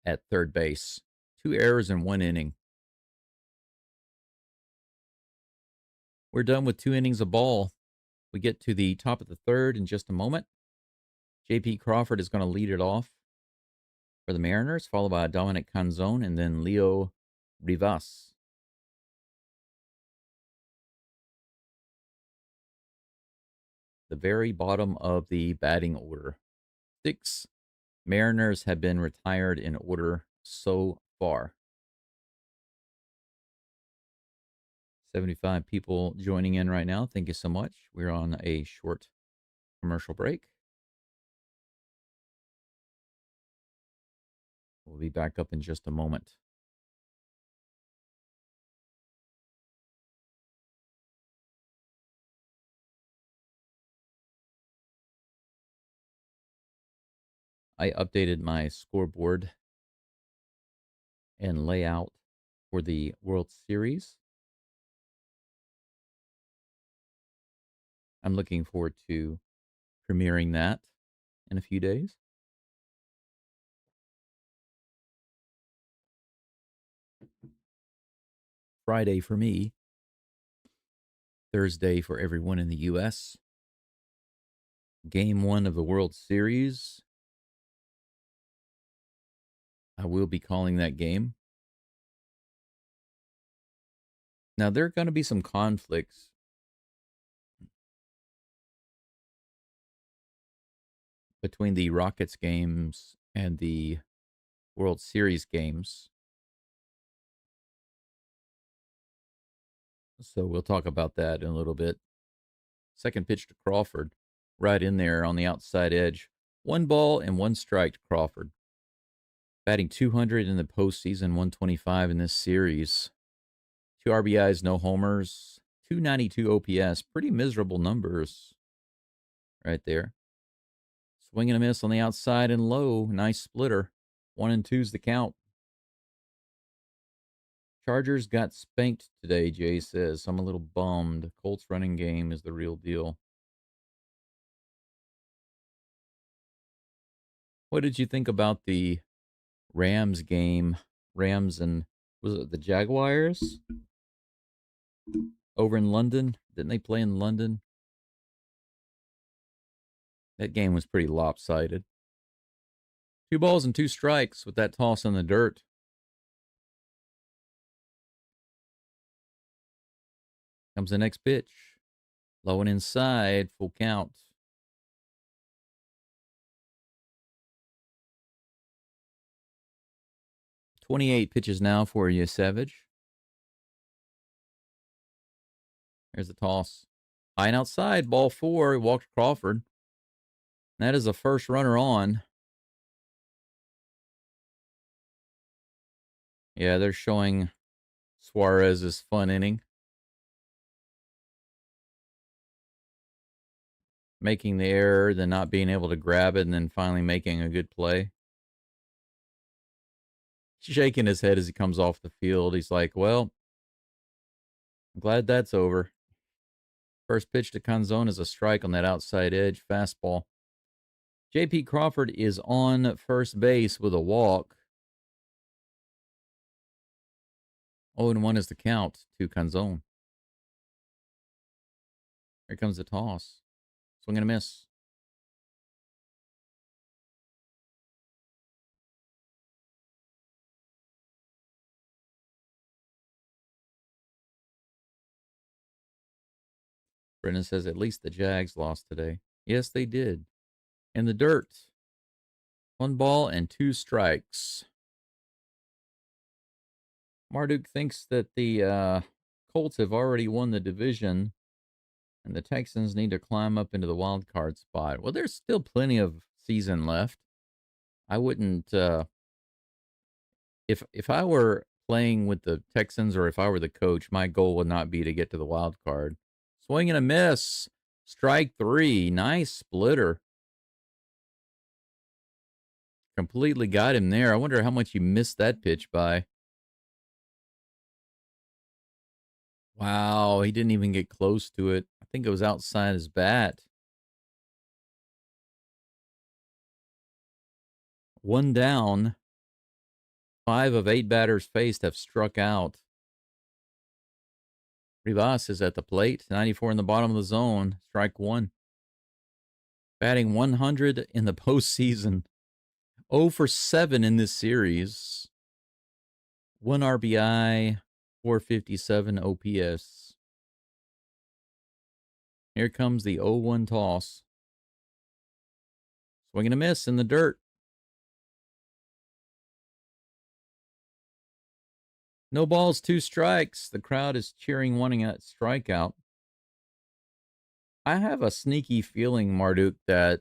at third base. 2 errors in 1 inning. We're done with 2 innings of ball. We get to the top of the third in just a moment. J.P. Crawford is going to lead it off for the Mariners, followed by Dominic Canzone and then Leo Rivas. The very bottom of the batting order. 6 Mariners have been retired in order so far. 75 people joining in right now. Thank you so much. We're on a short commercial break. We'll be back up in just a moment. I updated my scoreboard and layout for the World Series. I'm looking forward to premiering that in a few days. Friday for me, Thursday for everyone in the U.S. Game 1 of the World Series. I will be calling that game. Now, there are going to be some conflicts between the Rockets games and the World Series games. So we'll talk about that in a little bit. Second pitch to Crawford, right in there on the outside edge. 1 ball and 1 strike to Crawford. Batting 200 in the postseason, 125 in this series. 2 RBIs, no homers, 292 OPS. Pretty miserable numbers right there. Swing and a miss on the outside and low. Nice splitter. 1-2's the count. Chargers got spanked today, Jay says. I'm a little bummed. Colts running game is the real deal. What did you think about the Rams game? Rams and, was it the Jaguars? Over in London? Didn't they play in London? That game was pretty lopsided. 2 balls and 2 strikes with that toss in the dirt. Comes the next pitch. Low and inside, full count. "28 pitches now for you, Savage." There's the toss. High and outside, ball 4. He walked Crawford. That is the first runner on. Yeah, they're showing Suarez's fun inning. Making the error, then not being able to grab it, and then finally making a good play. Shaking his head as he comes off the field. He's like, well, I'm glad that's over. First pitch to Canzone is a strike on that outside edge fastball. J.P. Crawford is on first base with a walk. 0-1 is the count to Canzone. Here comes the toss. Swing and a miss. Brennan says at least the Jags lost today. Yes, they did. In the dirt. 1 ball and 2 strikes. Marduk thinks that the Colts have already won the division and the Texans need to climb up into the wild card spot. Well, there's still plenty of season left. I wouldn't if I were playing with the Texans or if I were the coach, my goal would not be to get to the wild card. Swing and a miss. Strike 3. Nice splitter. Completely got him there. I wonder how much you missed that pitch by. Wow, he didn't even get close to it. I think it was outside his bat. 1 down. 5 of 8 batters faced have struck out. Rivas is at the plate. 94 in the bottom of the zone. Strike one. Batting 100 in the postseason. 0 for 7 in this series. 1 RBI, 457 OPS. Here comes the 0-1 toss. Swing and a miss in the dirt. No balls, 2 strikes. The crowd is cheering, wanting a strikeout. I have a sneaky feeling, Marduk, that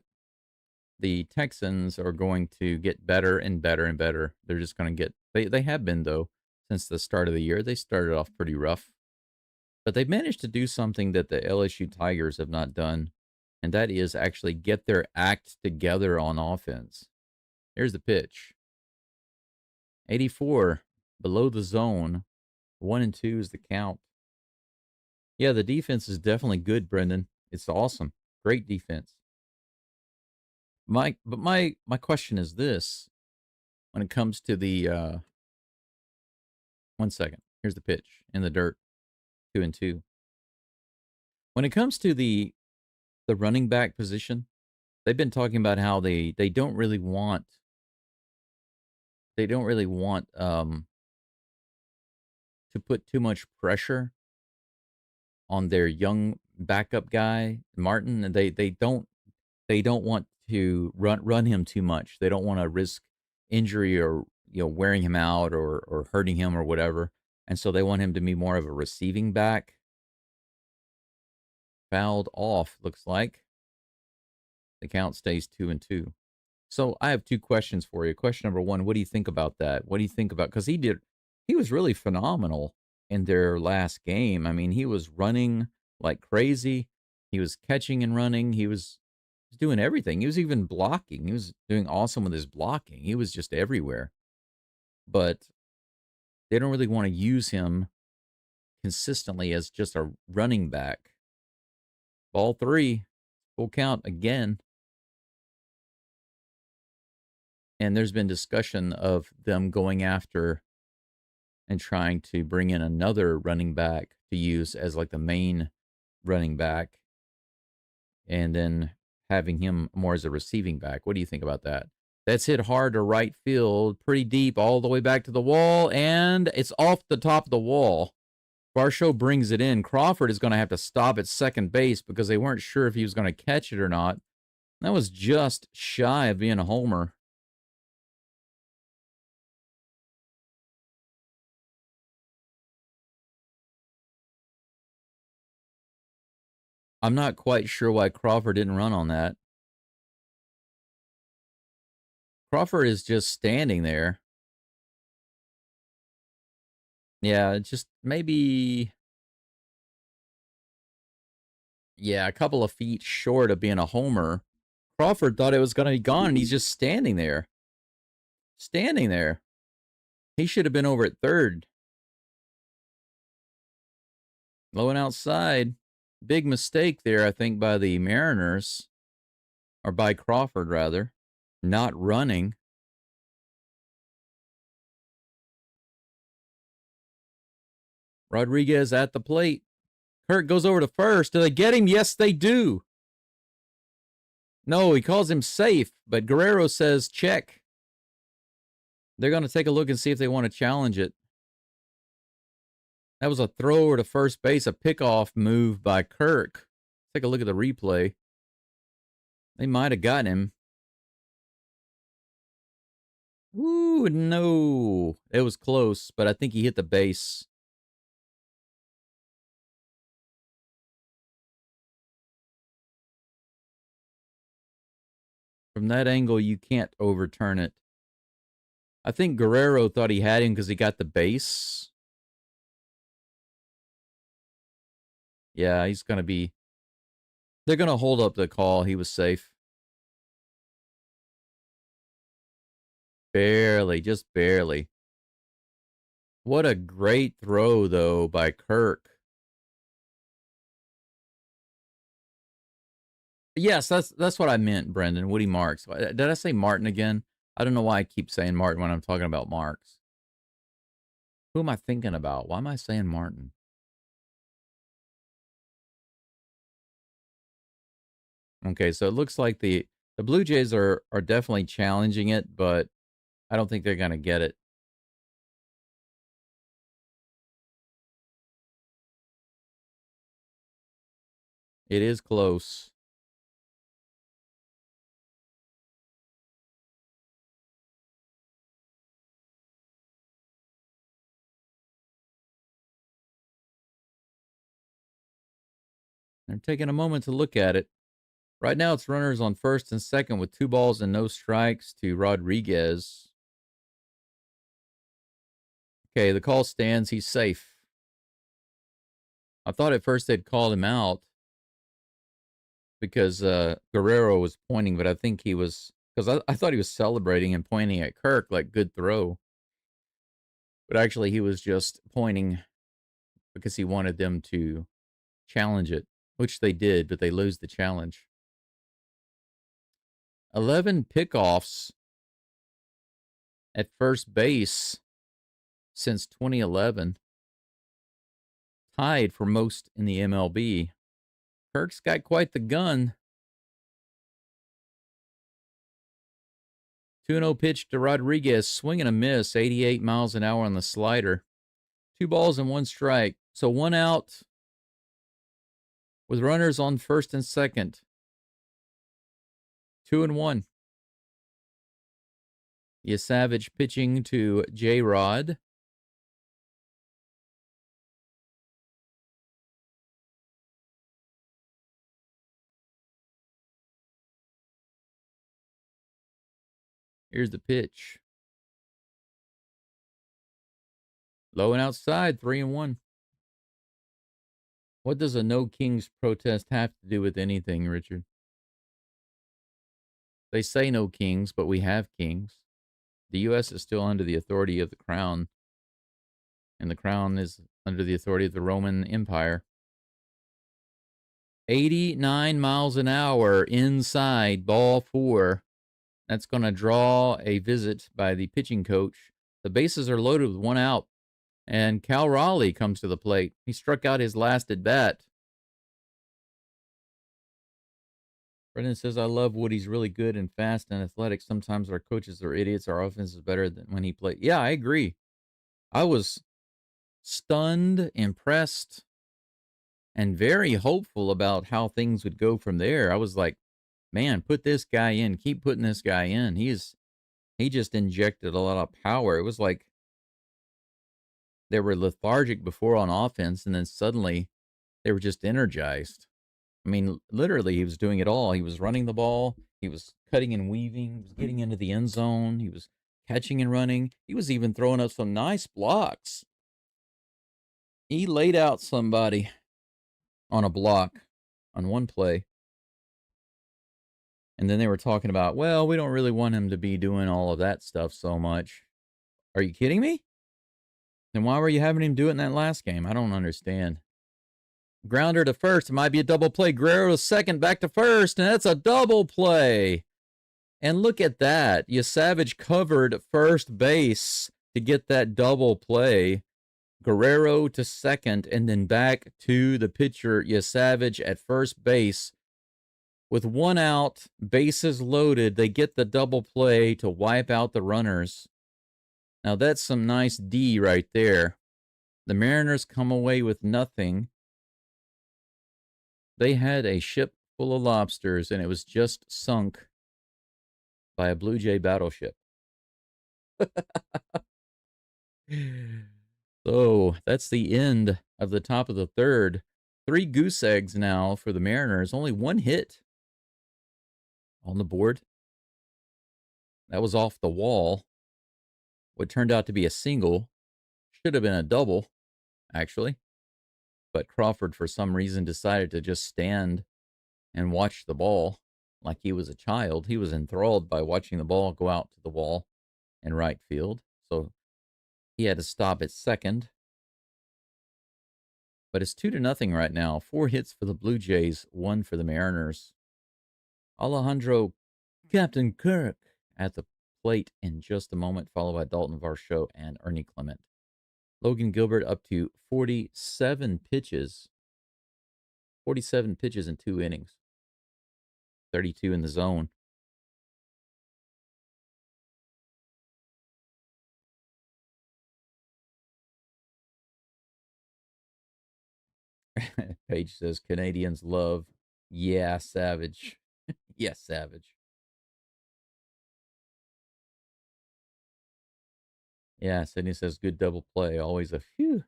the Texans are going to get better and better and better. They're just going to get... They have been, though, since the start of the year. They started off pretty rough. But they've managed to do something that the LSU Tigers have not done, and that is actually get their act together on offense. Here's the pitch. 84, below the zone. 1-2 is the count. Yeah, the defense is definitely good, Brendan. It's awesome. Great defense. My question is this. When it comes to the... 1 second. Here's the pitch in the dirt. 2-2. When it comes to the running back position, they've been talking about how they don't really want to put too much pressure on their young backup guy Martin, and they don't want to run him too much. They don't want to risk injury or wearing him out or hurting him or whatever, and so they want him to be more of a receiving back. Fouled off, looks like. The count stays 2-2. So I have 2 questions for you. Question number 1, what do you think about that? What do you think about, because he was really phenomenal in their last game. I mean, he was running like crazy. He was catching and running. He was doing everything. He was even blocking. He was doing awesome with his blocking. He was just everywhere. But they don't really want to use him consistently as just a running back. Ball 3, full count again. And there's been discussion of them going after and trying to bring in another running back to use as like the main running back, and then having him more as a receiving back. What do you think about that? That's hit hard to right field, pretty deep, all the way back to the wall, and it's off the top of the wall. Varsho brings it in. Crawford is going to have to stop at second base because they weren't sure if he was going to catch it or not. That was just shy of being a homer. I'm not quite sure why Crawford didn't run on that. Crawford is just standing there. Yeah, just maybe... Yeah, a couple of feet short of being a homer. Crawford thought it was going to be gone, and he's just standing there. Standing there. He should have been over at third. Low and outside. Big mistake there, I think, by the Mariners. Or by Crawford, rather. Not running. Rodriguez at the plate. Kirk goes over to first. Do they get him? Yes, they do. No, he calls him safe, but Guerrero says check. They're going to take a look and see if they want to challenge it. That was a throw to first base, a pickoff move by Kirk. Take a look at the replay. They might have gotten him. Ooh, no. It was close, but I think he hit the base. From that angle, you can't overturn it. I think Guerrero thought he had him because he got the base. Yeah, he's going to be... They're going to hold up the call. He was safe. Barely, just barely. What a great throw, though, by Kirk. Yes, that's what I meant, Brendan. Woody Marks. Did I say Martin again? I don't know why I keep saying Martin when I'm talking about Marks. Who am I thinking about? Why am I saying Martin? Okay, so it looks like the Blue Jays are definitely challenging it, but I don't think they're going to get it. It is close. They're taking a moment to look at it. Right now, it's runners on first and second with 2 balls and no strikes to Rodriguez. Okay, the call stands. He's safe. I thought at first they'd called him out because Guerrero was pointing, but I think he was, because I thought he was celebrating and pointing at Kirk like good throw. But actually, he was just pointing because he wanted them to challenge it, which they did, but they lose the challenge. 11 pickoffs at first base since 2011, tied for most in the MLB. Kirk's got quite the gun. 2-0 pitch to Rodriguez, swing and a miss, 88 miles an hour on the slider. 2 balls and 1 strike. So 1 out with runners on first and second. 2-1. Savage pitching to J-Rod. Here's the pitch. Low and outside, 3-1. What does a no kings protest have to do with anything, Richard? They say no kings, but we have kings. The U.S. is still under the authority of the crown, and the crown is under the authority of the Roman Empire. 89 miles an hour inside, ball 4. That's going to draw a visit by the pitching coach. The bases are loaded with 1 out, and Cal Raleigh comes to the plate. He struck out his last at bat. Brendan says, I love Woody's really good and fast and athletic. Sometimes our coaches are idiots. Our offense is better than when he played. Yeah, I agree. I was stunned, impressed, and very hopeful about how things would go from there. I was like, man, put this guy in. Keep putting this guy in. He just injected a lot of power. It was like they were lethargic before on offense, and then suddenly they were just energized. I mean, literally, he was doing it all. He was running the ball. He was cutting and weaving. He was getting into the end zone. He was catching and running. He was even throwing up some nice blocks. He laid out somebody on a block on one play. And then they were talking about, well, we don't really want him to be doing all of that stuff so much. Are you kidding me? Then why were you having him do it in that last game? I don't understand. Grounder to first. It might be a double play. Guerrero to second, back to first, and that's a double play. And look at that. Savage covered first base to get that double play. Guerrero to second, and then back to the pitcher, Savage at first base. With 1 out, bases loaded, they get the double play to wipe out the runners. Now that's some nice D right there. The Mariners come away with nothing. They had a ship full of lobsters, and it was just sunk by a Blue Jay battleship. So that's the end of the top of the third. 3 goose eggs now for the Mariners. Only 1 hit on the board. That was off the wall. What turned out to be a single. Should have been a double, actually. But Crawford, for some reason, decided to just stand and watch the ball like he was a child. He was enthralled by watching the ball go out to the wall in right field. So he had to stop at second. But it's 2-0 right now. 4 hits for the Blue Jays, 1 for the Mariners. Alejandro Captain Kirk at the plate in just a moment, followed by Dalton Varsho and Ernie Clement. Logan Gilbert up to 47 pitches. 47 pitches in 2 innings. 32 in the zone. Paige says Canadians love. Yeah, Savage. Yes, Savage. Yeah, Sydney says good double play. Always a phew.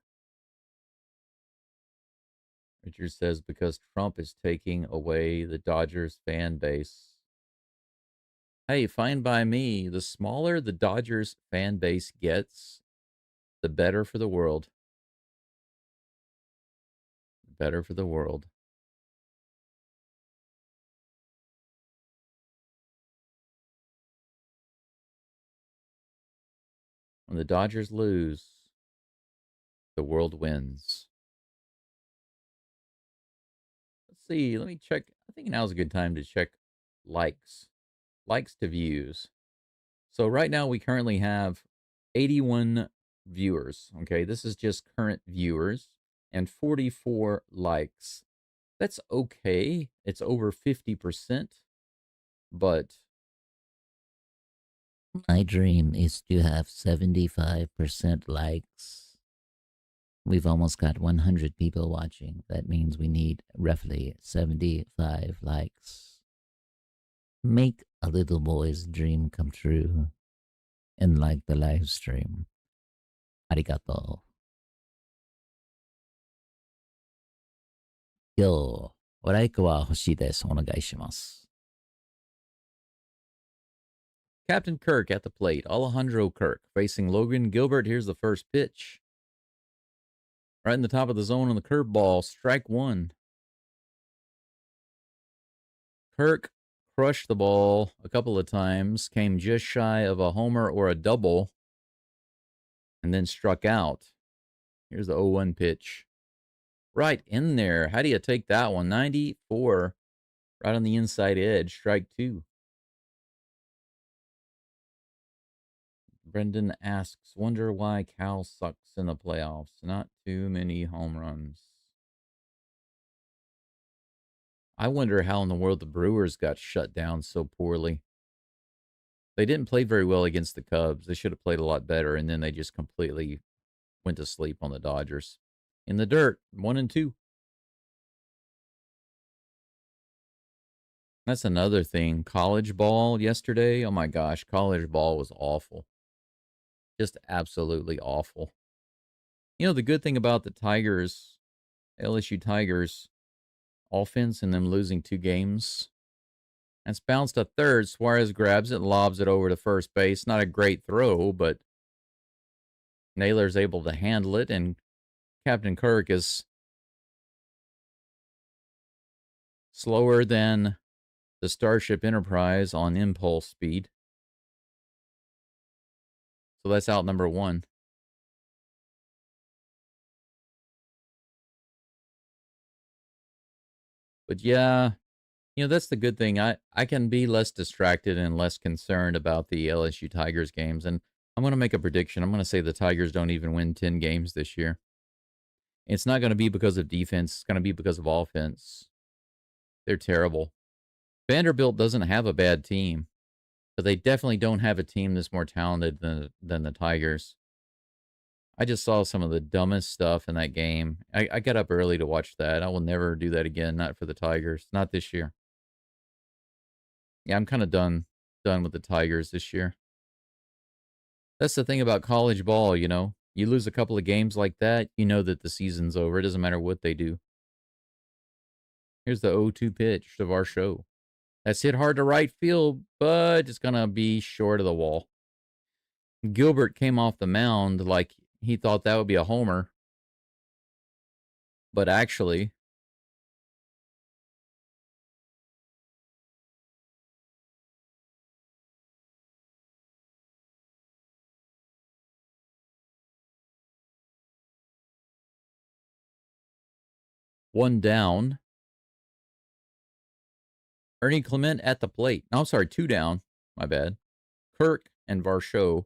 Richard says because Trump is taking away the Dodgers fan base. Hey, fine by me. The smaller the Dodgers fan base gets, the better for the world. Better for the world. When the Dodgers lose, the world wins. Let's see. Let me check. I think now's a good time to check likes. Likes to views. So right now we currently have 81 viewers. Okay, this is just current viewers and 44 likes. That's okay. It's over 50%, but my dream is to have 75% likes. We've almost got 100 people watching. That means we need roughly 75 likes. Make a little boy's dream come true and like the live stream. Arigato. Yo, ライクは欲しいです。お願いします。Captain Kirk at the plate. Alejandro Kirk facing Logan Gilbert. Here's the first pitch. Right in the top of the zone on the curveball. Strike one. Kirk crushed the ball a couple of times, came just shy of a homer or a double, and then struck out. Here's the 0-1 pitch. Right in there. How do you take that one? 94. Right on the inside edge. Strike two. Brendan asks, wonder why Cal sucks in the playoffs. Not too many home runs. I wonder how in the world the Brewers got shut down so poorly. They didn't play very well against the Cubs. They should have played a lot better, and then they just completely went to sleep on the Dodgers. In the dirt, 1-2. That's another thing. College ball yesterday. Oh my gosh, college ball was awful. Just absolutely awful. You know, the good thing about the Tigers, LSU Tigers offense and them losing 2 games, it's bounced to third. Suarez grabs it and lobs it over to first base. Not a great throw, but Naylor's able to handle it, and Captain Kirk is slower than the Starship Enterprise on impulse speed. So that's out number 1. But yeah, you know, that's the good thing. I can be less distracted and less concerned about the LSU Tigers games. And I'm going to make a prediction. I'm going to say the Tigers don't even win 10 games this year. It's not going to be because of defense. It's going to be because of offense. They're terrible. Vanderbilt doesn't have a bad team, but they definitely don't have a team that's more talented than the Tigers. I just saw some of the dumbest stuff in that game. I got up early to watch that. I will never do that again, not for the Tigers, not this year. Yeah, I'm kind of done with the Tigers this year. That's the thing about college ball, you know. You lose a couple of games like that, you know that the season's over. It doesn't matter what they do. Here's the 0-2 pitch of our show. That's hit hard to right field, but it's going to be short of the wall. Gilbert came off the mound like he thought that would be a homer. But actually, one down. Ernie Clement at the plate. No, I'm sorry, 2 down. My bad. Kirk and Varsho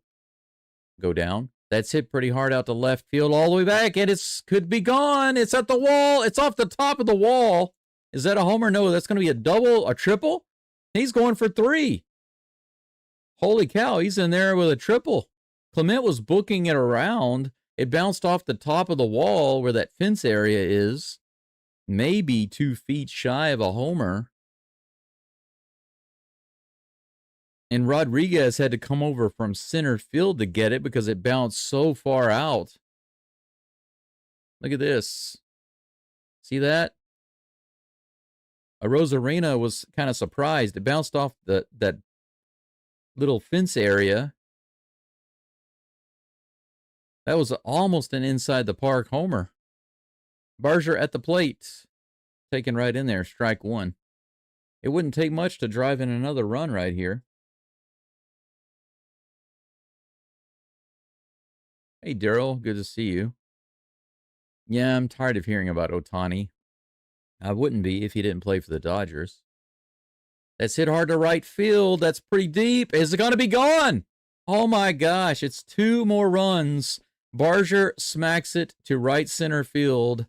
go down. That's hit pretty hard out to left field all the way back, and it's could be gone. It's at the wall. It's off the top of the wall. Is that a homer? No, that's going to be a double, a triple. He's going for 3. Holy cow, he's in there with a triple. Clement was booking it around. It bounced off the top of the wall where that fence area is. Maybe 2 feet shy of a homer. And Rodriguez had to come over from center field to get it because it bounced so far out. Look at this. See that? Rosarena was kind of surprised. It bounced off that little fence area. That was almost an inside the park homer. Barger at the plate. Taken right in there, strike 1. It wouldn't take much to drive in another run right here. Hey, Daryl, good to see you. Yeah, I'm tired of hearing about Ohtani. I wouldn't be if he didn't play for the Dodgers. That's hit hard to right field. That's pretty deep. Is it going to be gone? Oh, my gosh. It's 2 more runs. Barger smacks it to right center field.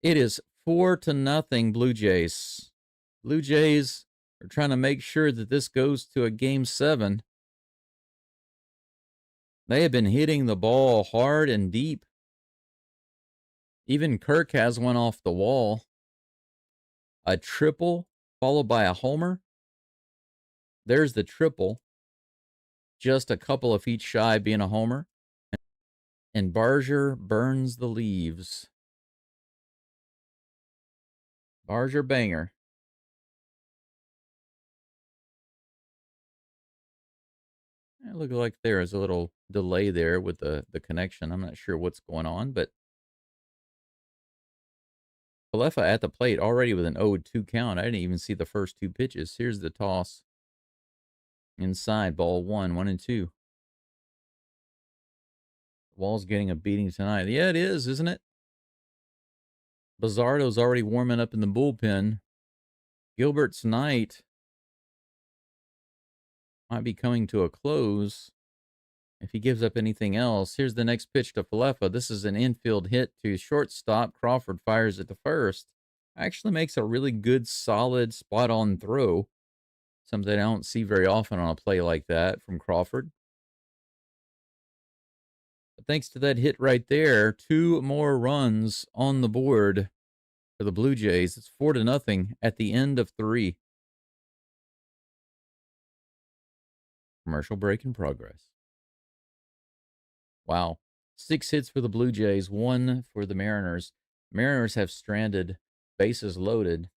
It is 4-0 Blue Jays. Blue Jays are trying to make sure that this goes to a Game 7. They have been hitting the ball hard and deep. Even Kirk has one off the wall. A triple followed by a homer. There's the triple. Just a couple of feet shy being a homer. And Barger burns the leaves. Barger banger. It looked like there is a little delay there with the connection. I'm not sure what's going on, but Falefa at the plate already with an 0-2 count. I didn't even see the first 2 pitches. Here's the toss. Inside, ball 1, 1-2. The wall's getting a beating tonight. Yeah, it is, isn't it? Bizzardo's already warming up in the bullpen. Gilbert's night might be coming to a close if he gives up anything else. Here's the next pitch to Falefa. This is an infield hit to shortstop. Crawford fires it to first. Actually makes a really good, solid, spot-on throw. Something I don't see very often on a play like that from Crawford. But thanks to that hit right there, 2 more runs on the board for the Blue Jays. It's 4-0 at the end of 3. Commercial break in progress. Wow. 6 hits for the Blue Jays, 1 for the Mariners. Mariners have stranded, bases loaded.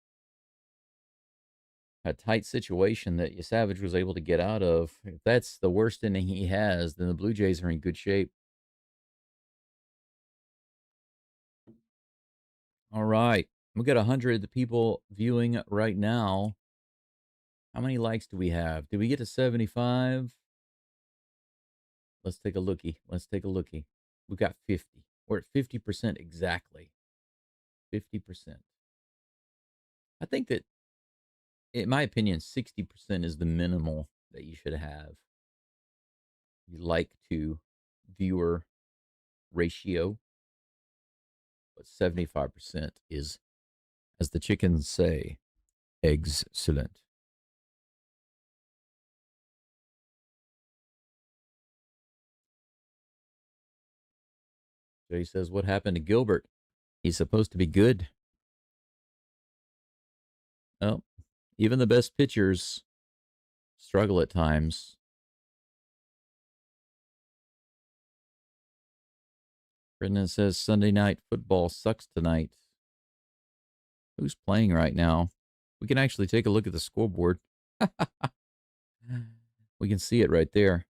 A tight situation that Savage was able to get out of. If that's the worst inning he has, then the Blue Jays are in good shape. All right. We got 100 people viewing right now. How many likes do we have? Did we get to 75? Let's take a lookie. We've got 50. We're at 50% exactly. 50%. I think that, in my opinion, 60% is the minimal that you should have. You like to viewer ratio, but 75% is, as the chickens say, excellent. Jay says, what happened to Gilbert? He's supposed to be good. Well, even the best pitchers struggle at times. Brendan says, Sunday night football sucks tonight. Who's playing right now? We can actually take a look at the scoreboard. We can see it right there.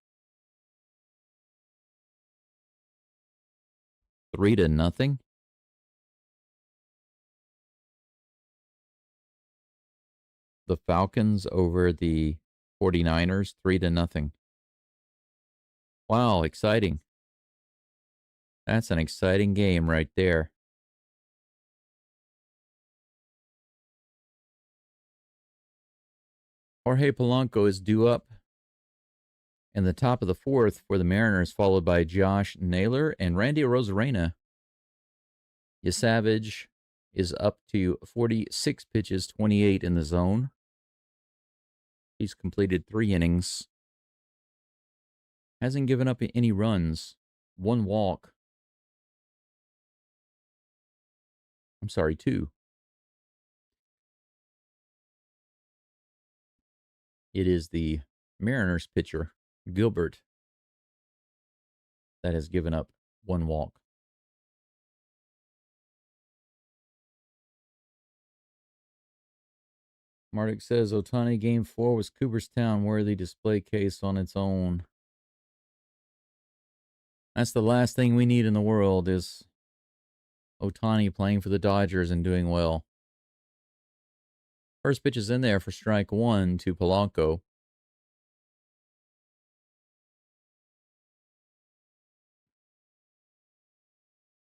3-0. The Falcons over the 49ers, 3-0. Wow, exciting. That's an exciting game right there. Jorge Polanco is due up in the top of the 4th for the Mariners, followed by Josh Naylor and Randy Arozarena. Savage is up to 46 pitches, 28 in the zone. He's completed 3 innings. Hasn't given up any runs. 1 walk. I'm sorry, 2. It is the Mariners pitcher, Gilbert, that has given up 1 walk. Marduk says Otani Game 4 was Cooperstown worthy display case on its own. That's the last thing we need in the world is Otani playing for the Dodgers and doing well. First pitch is in there for strike 1 to Polanco.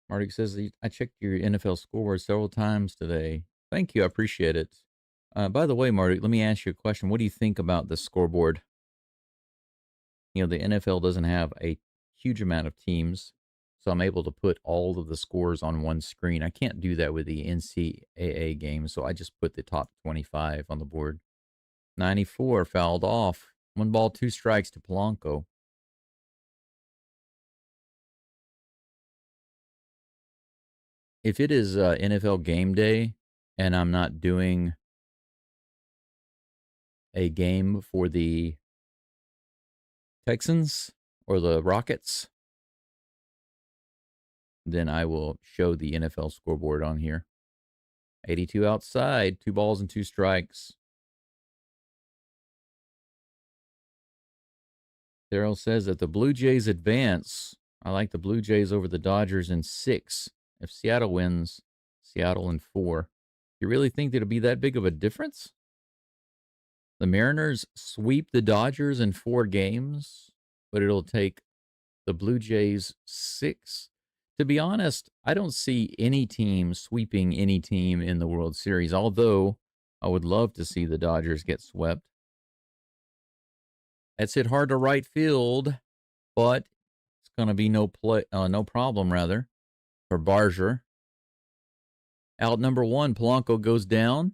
Marduk says, I checked your NFL scoreboard several times today. Thank you. I appreciate it. By the way, Marduk, let me ask you a question. What do you think about the scoreboard? You know, the NFL doesn't have a huge amount of teams, so I'm able to put all of the scores on one screen. I can't do that with the NCAA game, so I just put the top 25 on the board. 94 fouled off. 1 ball, 2 strikes to Polanco. If it is NFL game day and I'm not doing a game for the Texans or the Rockets, then I will show the NFL scoreboard on here. 82 outside, 2 balls and 2 strikes. Daryl says that the Blue Jays advance. I like the Blue Jays over the Dodgers in 6. If Seattle wins, Seattle in 4. You really think that it'll be that big of a difference? The Mariners sweep the Dodgers in 4 games, but it'll take the Blue Jays 6. To be honest, I don't see any team sweeping any team in the World Series, although I would love to see the Dodgers get swept. That's hit hard to right field, but it's going to be no problem, rather, for Barger. Out number 1, Polanco goes down.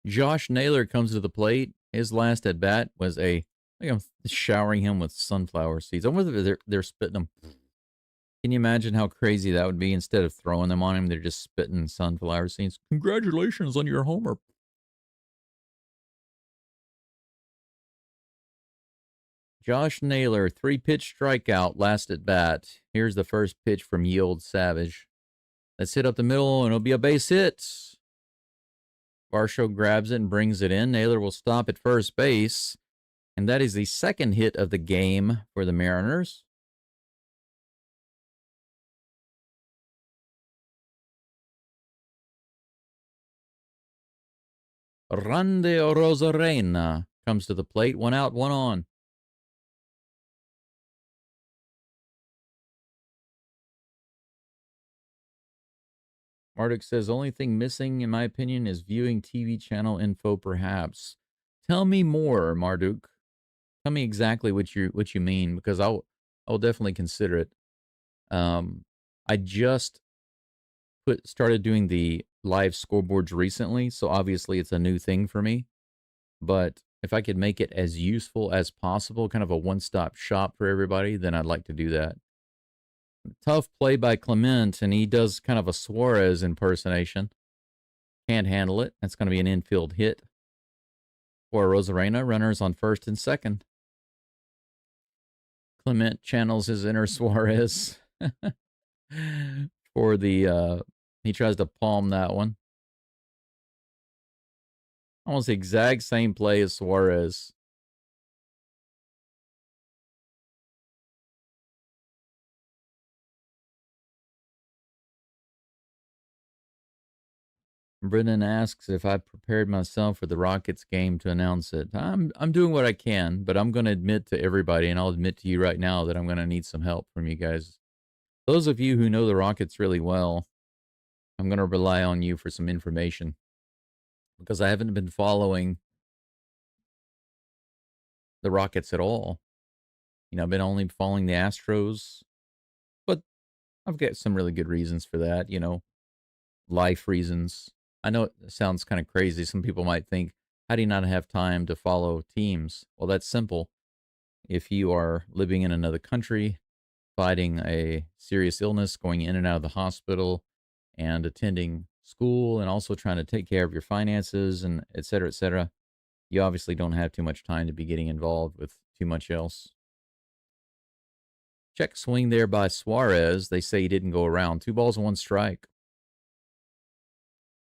Josh Naylor comes to the plate. His last at bat was look at him showering him with sunflower seeds. I wonder if they're spitting them. Can you imagine how crazy that would be? Instead of throwing them on him, they're just spitting sunflower seeds. Congratulations on your homer. Josh Naylor, 3-pitch strikeout, last at bat. Here's the first pitch from Yield Savage. Let's hit up the middle, and it'll be a base hit. Varsho grabs it and brings it in. Naylor will stop at first base. And that is the second hit of the game for the Mariners. Randy Rosarena comes to the plate. 1 out, 1 on. Marduk says, only thing missing, in my opinion, is viewing TV channel info, perhaps. Tell me more, Marduk. Tell me exactly what you mean, because I'll definitely consider it. I just started doing the live scoreboards recently, so obviously it's a new thing for me. But if I could make it as useful as possible, kind of a one-stop shop for everybody, then I'd like to do that. Tough play by Clement, and he does kind of a Suarez impersonation. Can't handle it. That's going to be an infield hit for Rosarena. Runners on first and second. Clement channels his inner Suarez for the, he tries to palm that one. Almost the exact same play as Suarez. Brennan asks if I prepared myself for the Rockets game to announce it. I'm doing what I can, but I'm going to admit to everybody, and I'll admit to you right now, that I'm going to need some help from you guys. Those of you who know the Rockets really well, I'm going to rely on you for some information, because I haven't been following the Rockets at all. You know, I've been only following the Astros, but I've got some really good reasons for that, you know, life reasons. I know it sounds kind of crazy. Some people might think, How do you not have time to follow teams? Well, that's simple. If you are living in another country, fighting a serious illness, going in and out of the hospital, and attending school, and also trying to take care of your finances, and et cetera, you obviously don't have too much time to be getting involved with too much else. Check swing there by Suarez. They say he didn't go around. 2 balls and 1 strike.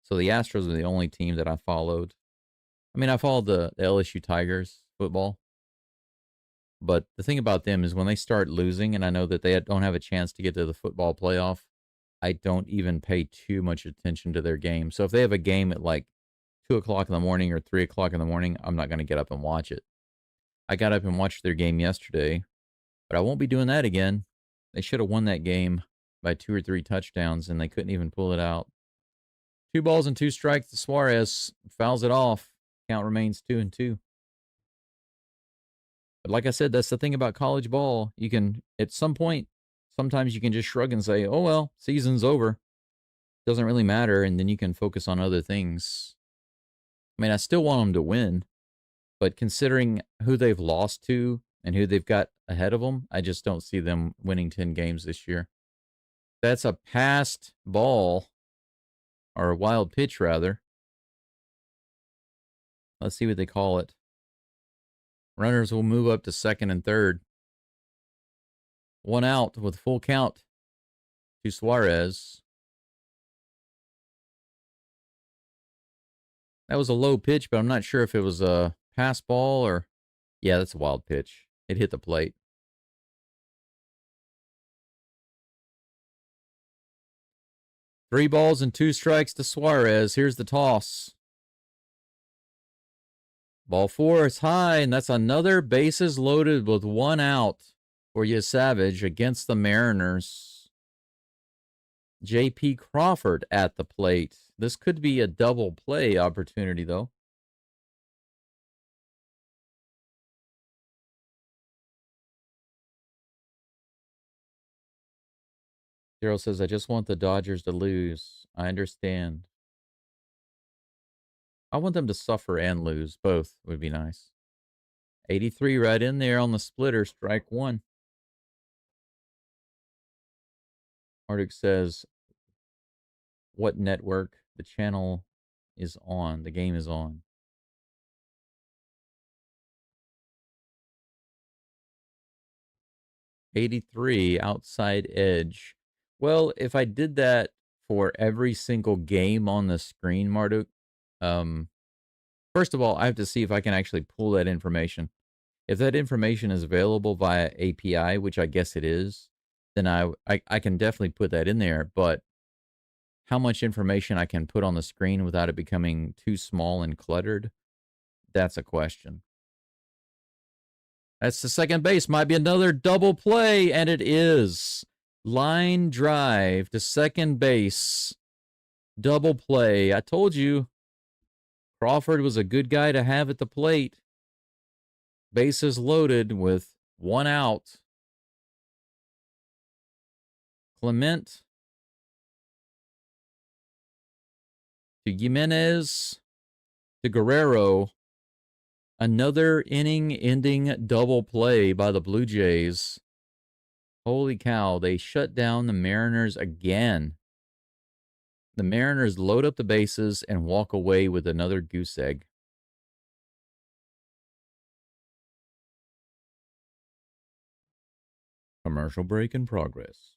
So the Astros are the only team that I followed. I mean, I followed the LSU Tigers football. But the thing about them is when they start losing, and I know that they don't have a chance to get to the football playoff, I don't even pay too much attention to their game. So if they have a game at like 2 o'clock in the morning or 3 o'clock in the morning, I'm not going to get up and watch it. I got up and watched their game yesterday, but I won't be doing that again. They should have won that game by 2 or 3 touchdowns, and they couldn't even pull it out. 2 balls and 2 strikes to Suarez. Fouls it off. Count remains 2-2. But like I said, that's the thing about college ball. You can, at some point, sometimes you can just shrug and say, oh, well, season's over. Doesn't really matter. And then you can focus on other things. I mean, I still want them to win. But considering who they've lost to and who they've got ahead of them, I just don't see them winning 10 games this year. That's a passed ball, or a wild pitch, rather. Let's see what they call it. Runners will move up to second and third. 1 out with full count to Suarez. That was a low pitch, but I'm not sure if it was a pass ball or... Yeah, that's a wild pitch. It hit the plate. Three balls and 2 strikes to Suarez. Here's the toss. Ball 4 is high, and that's another bases loaded with 1 out for you, Savage, against the Mariners. J.P. Crawford at the plate. This could be a double play opportunity, though. Daryl says, I just want the Dodgers to lose. I understand. I want them to suffer and lose. Both would be nice. 83 right in there on the splitter. Strike 1. Marduk says, what network the channel is on? The game is on. '83 outside edge. Well, if I did that for every single game on the screen, Marduk, first of all, I have to see if I can actually pull that information. If that information is available via API, which I guess it is, then I can definitely put that in there. But how much information I can put on the screen without it becoming too small and cluttered, that's a question. That's the second base. Might be another double play, and it is. Line drive to second base. Double play. I told you Crawford was a good guy to have at the plate. Bases loaded with 1 out. Clement to Jimenez to Guerrero. Another inning-ending double play by the Blue Jays. Holy cow, they shut down the Mariners again. The Mariners load up the bases and walk away with another goose egg. Commercial break in progress.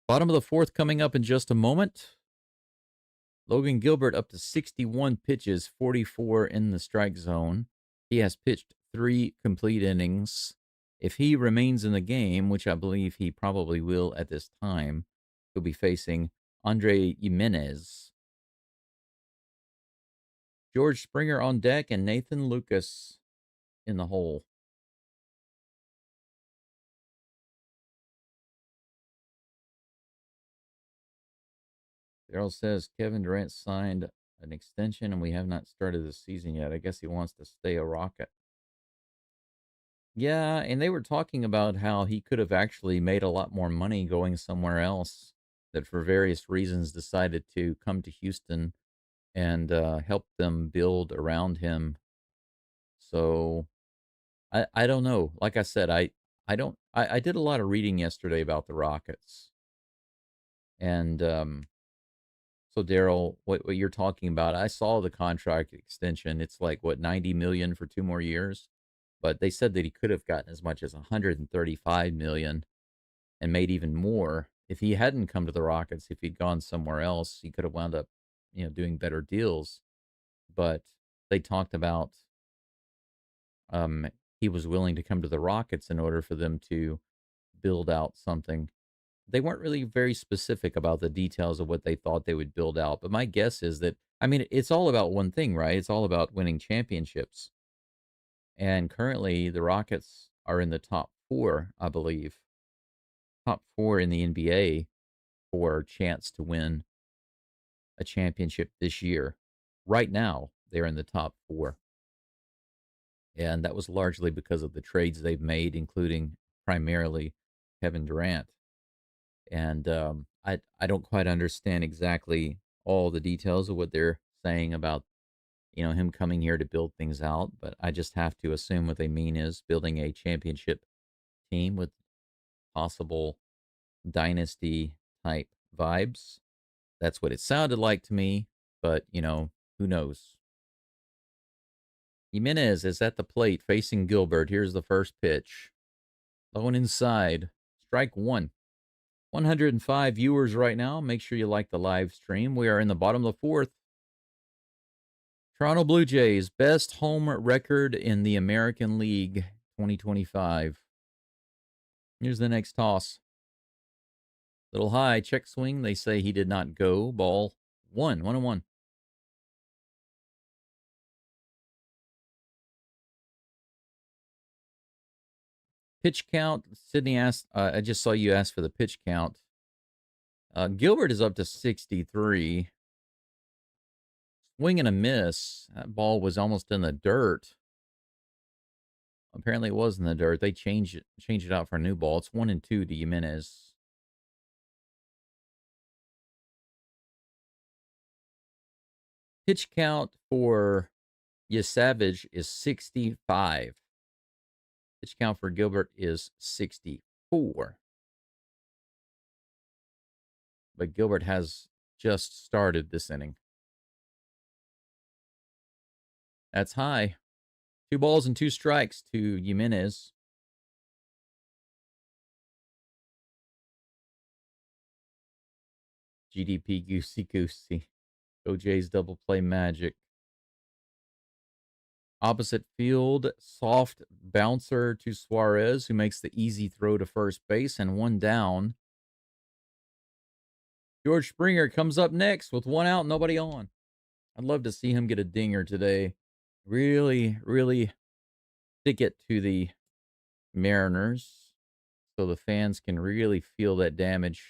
Bottom of the 4th coming up in just a moment. Logan Gilbert up to 61 pitches, 44 in the strike zone. He has pitched 3 complete innings. If he remains in the game, which I believe he probably will at this time, he'll be facing Andre Jimenez. George Springer on deck and Nathan Lucas in the hole. Daryl says Kevin Durant signed an extension and we have not started the season yet. I guess he wants to stay a Rocket. Yeah, and they were talking about how he could have actually made a lot more money going somewhere else, that for various reasons decided to come to Houston and help them build around him. So I don't know. Like I said, I don't I did a lot of reading yesterday about the Rockets. And so Daryl, what you're talking about, I saw the contract extension. It's like what, 90 million for 2 more years, but they said that he could have gotten as much as 135 million and made even more if he hadn't come to the Rockets. If he'd gone somewhere else, he could have wound up, doing better deals. But they talked about um, he was willing to come to the Rockets in order for them to build out something. They weren't really very specific about the details of what they thought they would build out. But my guess is that, I mean, it's all about one thing, right? It's all about winning championships. And currently, the Rockets are in the top four, I believe, top four in the NBA for a chance to win a championship this year. Right now, they're in the top four. And that was largely because of the trades they've made, including primarily Kevin Durant. And I don't quite understand exactly all the details of what they're saying about him coming here to build things out, but I just have to assume what they mean is building a championship team with possible dynasty type vibes. That's what it sounded like to me, but who knows? Jimenez is at the plate facing Gilbert. Here's the first pitch. Low and inside. Strike one. 105 viewers right now. Make sure you like the live stream. We are in the bottom of the fourth. Toronto Blue Jays, best home record in the American League 2025. Here's the next toss. Little high, check swing. They say he did not go. Ball one, 1-1. Pitch count. Sydney asked, I just saw you ask for the pitch count. Gilbert is up to 63. Swing and a miss. That ball was almost in the dirt. Apparently it was in the dirt. They changed it out for a new ball. It's 1-2 to Jimenez. Pitch count for Savage is 65. Pitch count for Gilbert is 64. But Gilbert has just started this inning. That's high. 2 balls and 2 strikes to Jimenez. GDP goosey goosey. Go Jays double play magic. Opposite field, soft bouncer to Suarez, who makes the easy throw to first base, and 1 down. George Springer comes up next with 1 out, nobody on. I'd love to see him get a dinger today. Really, really stick it to the Mariners so the fans can really feel that damage.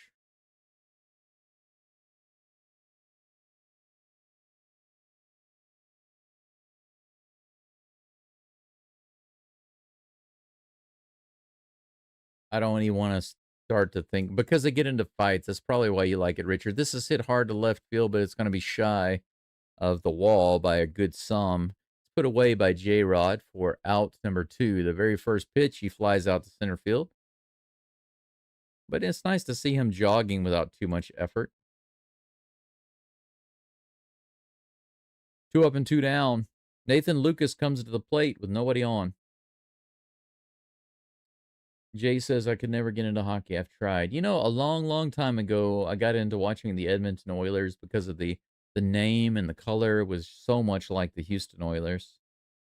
I don't even want to start to think because they get into fights. That's probably why you like it, Richard. This is hit hard to left field, but it's going to be shy of the wall by a good sum. It's put away by J-Rod for out number 2. The very first pitch, he flies out to center field. But it's nice to see him jogging without too much effort. 2 up and 2 down. Nathan Lucas comes to the plate with nobody on. Jay says, I could never get into hockey. I've tried. A long, long time ago, I got into watching the Edmonton Oilers because of the name and the color was so much like the Houston Oilers.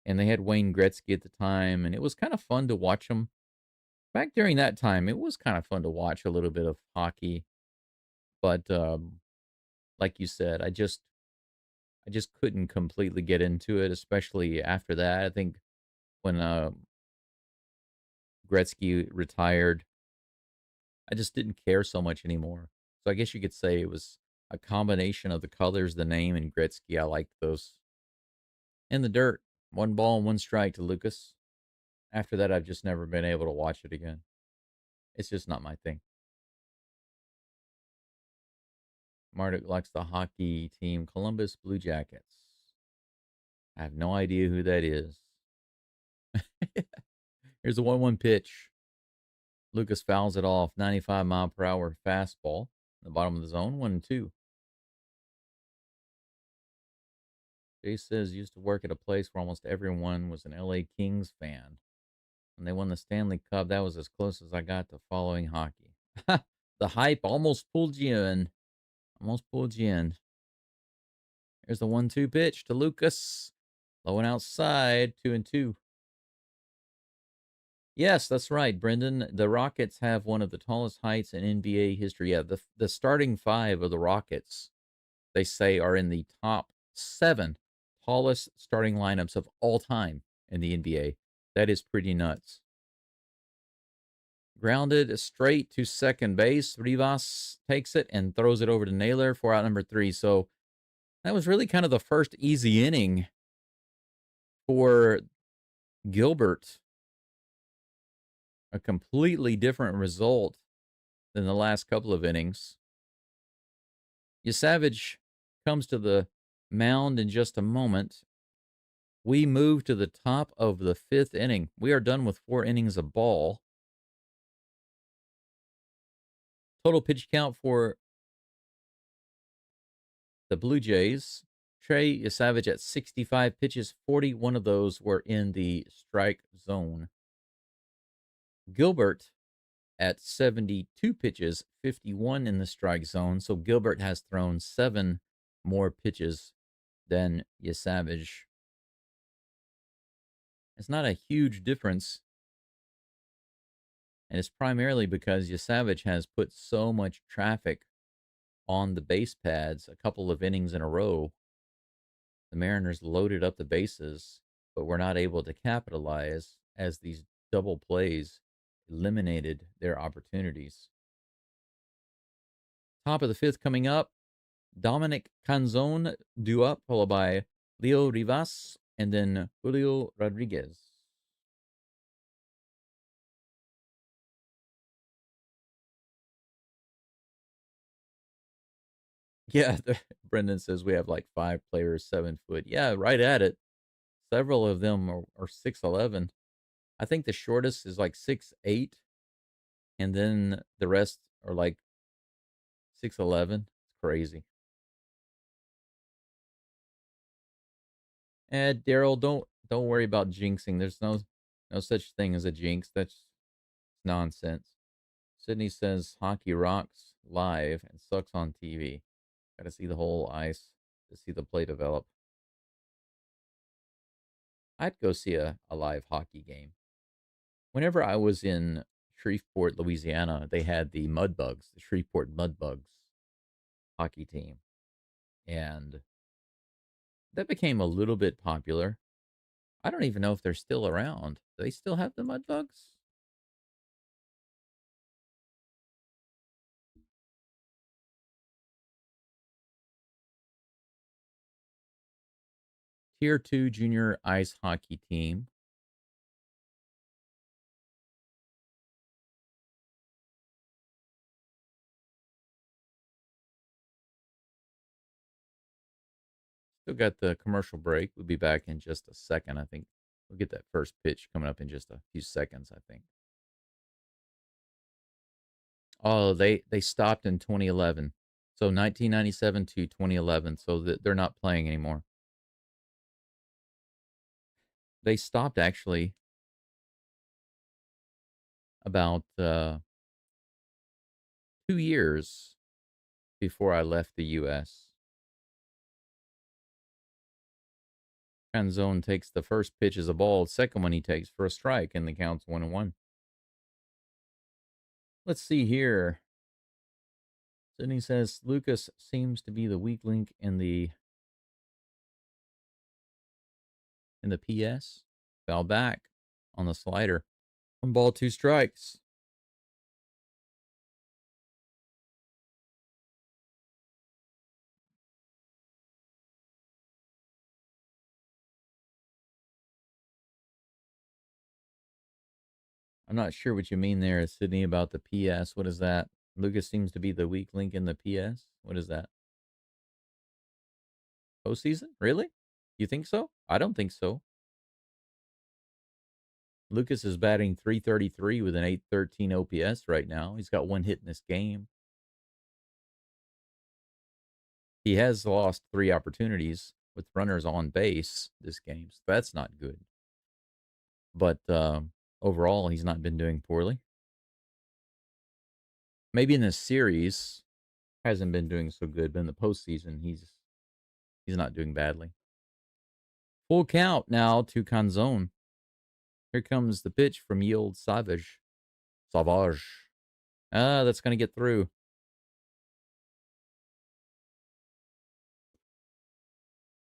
And they had Wayne Gretzky at the time, and it was kind of fun to watch them. Back during that time, it was kind of fun to watch a little bit of hockey. But like you said, I just couldn't completely get into it, especially after that. I think when Gretzky retired, I just didn't care so much anymore. So I guess you could say it was a combination of the colors, the name, and Gretzky. I liked those. In the dirt, 1 ball and 1 strike to Lucas. After that, I've just never been able to watch it again. It's just not my thing. Marduk likes the hockey team, Columbus Blue Jackets. I have no idea who that is. Here's a 1-1 pitch. Lucas fouls it off. 95-mile-per-hour fastball. In the bottom of the zone. 1-2. Jay says used to work at a place where almost everyone was an LA Kings fan. When they won the Stanley Cup, that was as close as I got to following hockey. The hype almost pulled you in. Almost pulled you in. Here's the 1-2 pitch to Lucas. Low and outside. 2-2. Yes, that's right, Brendan. The Rockets have one of the tallest heights in NBA history. Yeah, the starting five of the Rockets, they say, are in the top 7 tallest starting lineups of all time in the NBA. That is pretty nuts. Grounded straight to second base. Rivas takes it and throws it over to Naylor for out number 3. So that was really kind of the first easy inning for Gilbert. A completely different result than the last couple of innings. Savage comes to the mound in just a moment. We move to the top of the 5th inning. We are done with 4 innings of ball. Total pitch count for the Blue Jays. Trey Savage at 65 pitches. 41 of those were in the strike zone. Gilbert at 72 pitches, 51 in the strike zone. So Gilbert has thrown 7 more pitches than Savage. It's not a huge difference. And it's primarily because Savage has put so much traffic on the base pads a couple of innings in a row. The Mariners loaded up the bases, but were not able to capitalize as these double plays eliminated their opportunities. Top of the 5th coming up. Dominic Canzone due up, followed by Leo Rivas, and then Julio Rodriguez. Yeah, Brendan says we have like 5 players 7 foot. Yeah, right at it. Several of them are 6'11". I think the shortest is like 6'8", and then the rest are like 6'11". It's crazy. And Daryl, don't worry about jinxing. There's no such thing as a jinx. That's nonsense. Sydney says hockey rocks live and sucks on TV. Got to see the whole ice to see the play develop. I'd go see a live hockey game. Whenever I was in Shreveport, Louisiana, they had the Mudbugs, the Shreveport Mudbugs hockey team. And that became a little bit popular. I don't even know if they're still around. Do they still have the Mudbugs? Tier 2 junior ice hockey team. Still got the commercial break. We'll be back in just a second. I think we'll get that first pitch coming up in just a few seconds, I think. Oh, they stopped in 2011. So 1997 to 2011. So they're not playing anymore. They stopped actually about 2 years before I left the U.S. Canzone takes the first pitch as a ball. Second one he takes for a strike, and the count's 1-1. Let's see here. Sydney says Lucas seems to be the weak link in the PS. Fell back on the slider. 1 ball, 2 strikes. I'm not sure what you mean there, Sydney, about the PS. What is that? Lucas seems to be the weak link in the PS. What is that? Postseason? Really? You think so? I don't think so. Lucas is batting 333 with an 813 OPS right now. He's got one hit in this game. He has lost 3 opportunities with runners on base this game, so that's not good. But overall, he's not been doing poorly. Maybe in this series, hasn't been doing so good, but in the postseason, he's not doing badly. Full count now to Canzone. Here comes the pitch from Yield Savage. Savage. That's going to get through.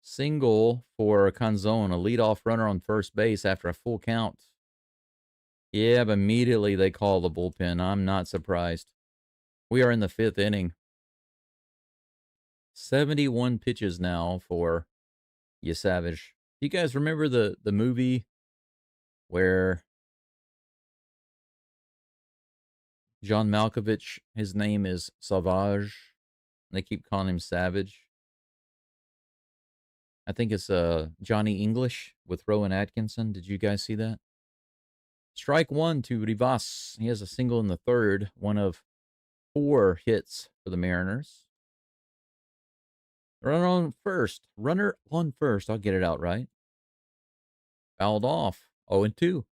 Single for Canzone, a leadoff runner on first base after a full count. Yeah, but immediately they call the bullpen. I'm not surprised. We are in the 5th inning. 71 pitches now for Savage. Do you guys remember the movie where John Malkovich, his name is Savage, and they keep calling him Savage? I think it's Johnny English with Rowan Atkinson. Did you guys see that? Strike 1 to Rivas. He has a single in the 3rd, one of 4 hits for the Mariners. Runner on first. Runner on first. I'll get it out right. Fouled off. 0-2.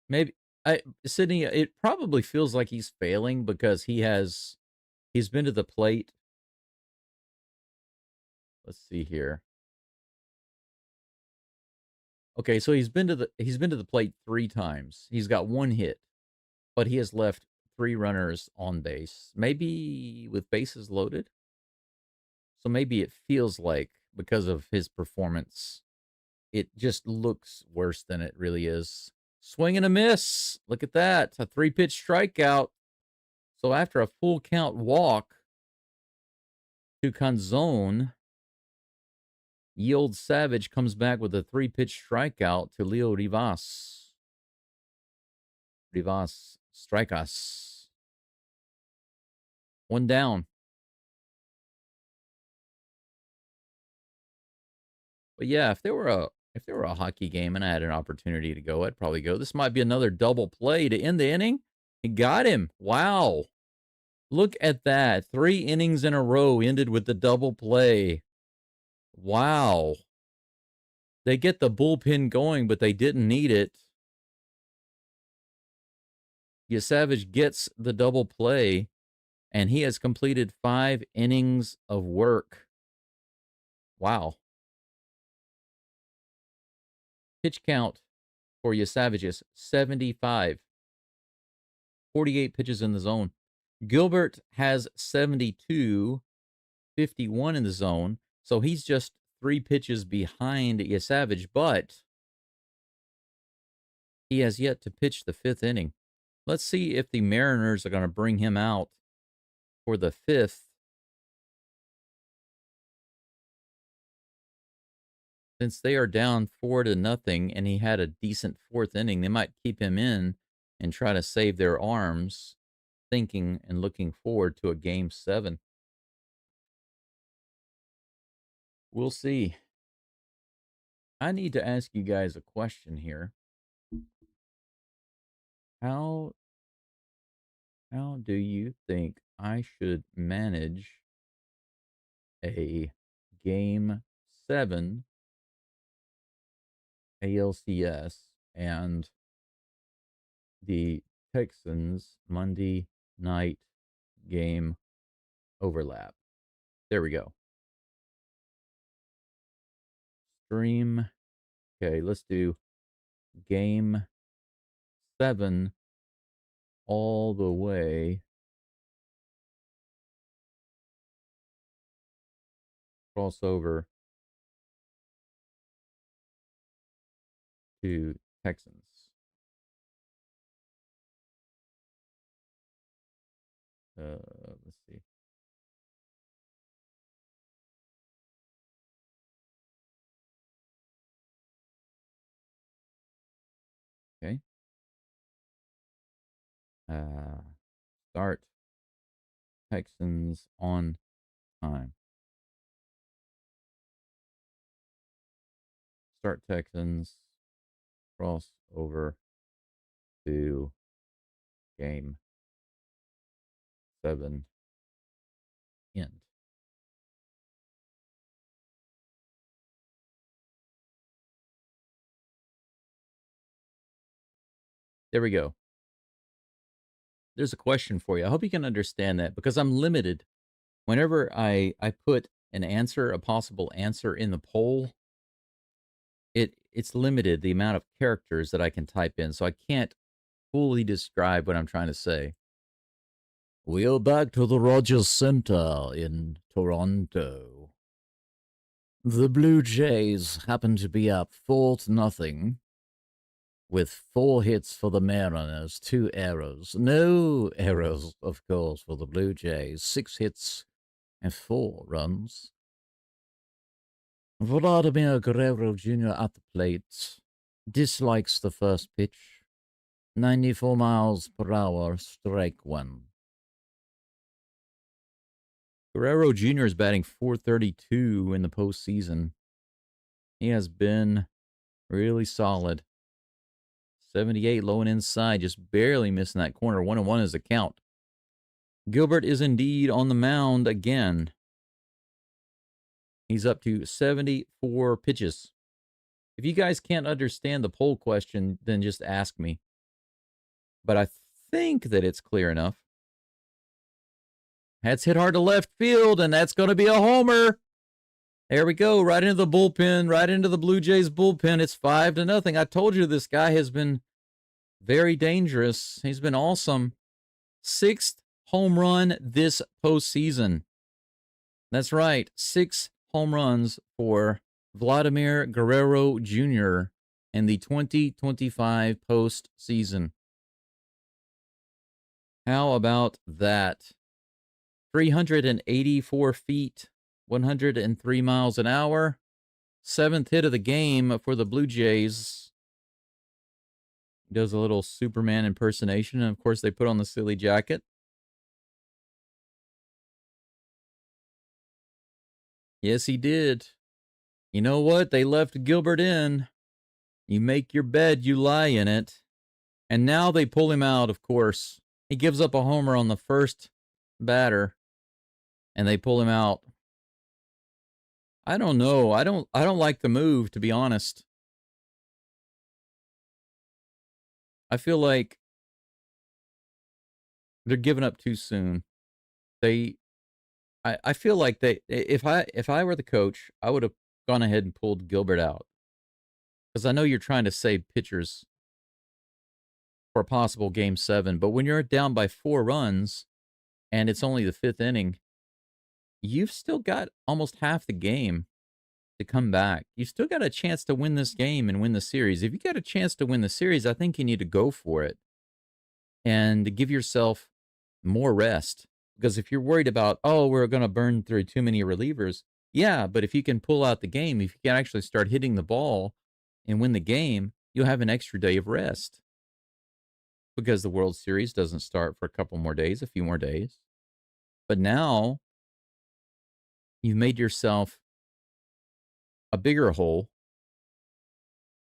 Maybe Sydney, it probably feels like he's failing because he's been to the plate. Let's see here. Okay, so he's been to the plate 3 times. He's got 1 hit, but he has left 3 runners on base. Maybe with bases loaded. So maybe it feels like because of his performance, it just looks worse than it really is. Swing and a miss. Look at that. A 3-pitch strikeout. So after a full count walk to Canzone, Yield Savage comes back with a 3-pitch strikeout to Leo Rivas. Rivas, strike us. 1 down. But yeah, if there were a hockey game and I had an opportunity to go, I'd probably go. This might be another double play to end the inning. He got him. Wow. Look at that. 3 innings in a row ended with the double play. Wow. They get the bullpen going, but they didn't need it. Savage gets the double play, and he has completed 5 innings of work. Wow. Pitch count for Savage is 75. 48 pitches in the zone. Gilbert has 72, 51 in the zone, so he's just 3 pitches behind Savage, but he has yet to pitch the 5th inning. Let's see if the Mariners are going to bring him out for the 5th. Since they are down 4-0 and he had a decent 4th inning, they might keep him in and try to save their arms, thinking and looking forward to a Game 7. We'll see. I need to ask you guys a question here. How do you think I should manage a Game 7 ALCS and the Texans Monday night game overlap? There we go. Stream. Okay, let's do Game 7 all the way. Crossover to Texans. Let's see. Okay. Start. Texans on time. Start Texans. Cross over to game 7. End. There we go. There's a question for you. I hope you can understand that because I'm limited. Whenever I put an answer, a possible answer in the poll, it's limited the amount of characters that I can type in, so I can't fully describe what I'm trying to say. We are back to the Rogers Center in Toronto. The Blue Jays happen to be up 4-0 with 4 hits for the Mariners, 2 errors. No errors, of course, for the Blue Jays. 6 hits and 4 runs. Vladimir Guerrero Jr. at the plate. Dislikes the first pitch. 94 miles per hour, strike 1. Guerrero Jr. is batting .432 in the postseason. He has been really solid. 78 low and inside, just barely missing that corner. 1-1 is the count. Gilbert is indeed on the mound again. He's up to 74 pitches. If you guys can't understand the poll question, then just ask me. But I think that it's clear enough. That's hit hard to left field, and that's going to be a homer. There we go, right into the bullpen, right into the Blue Jays bullpen. It's 5-0. I told you this guy has been very dangerous. He's been awesome. 6th home run this postseason. That's right, 6 home runs for Vladimir Guerrero Jr. in the 2025 postseason. How about that? 384 feet, 103 miles an hour. 7th hit of the game for the Blue Jays. He does a little Superman impersonation, and of course they put on the silly jacket. Yes, he did. You know what? They left Gilbert in. You make your bed, you lie in it. And now they pull him out, of course. He gives up a homer on the first batter, and they pull him out. I don't know. I don't like the move, to be honest. I feel like they're giving up too soon. I feel like if I were the coach, I would have gone ahead and pulled Gilbert out. Because I know you're trying to save pitchers for a possible game 7, but when you're down by 4 runs and it's only the 5th inning, you've still got almost half the game to come back. You've still got a chance to win this game and win the series. If you got a chance to win the series, I think you need to go for it and give yourself more rest. Because if you're worried about, oh, we're going to burn through too many relievers, yeah, but if you can pull out the game, if you can actually start hitting the ball and win the game, you'll have an extra day of rest. Because the World Series doesn't start for a couple more days, a few more days. But now you've made yourself a bigger hole.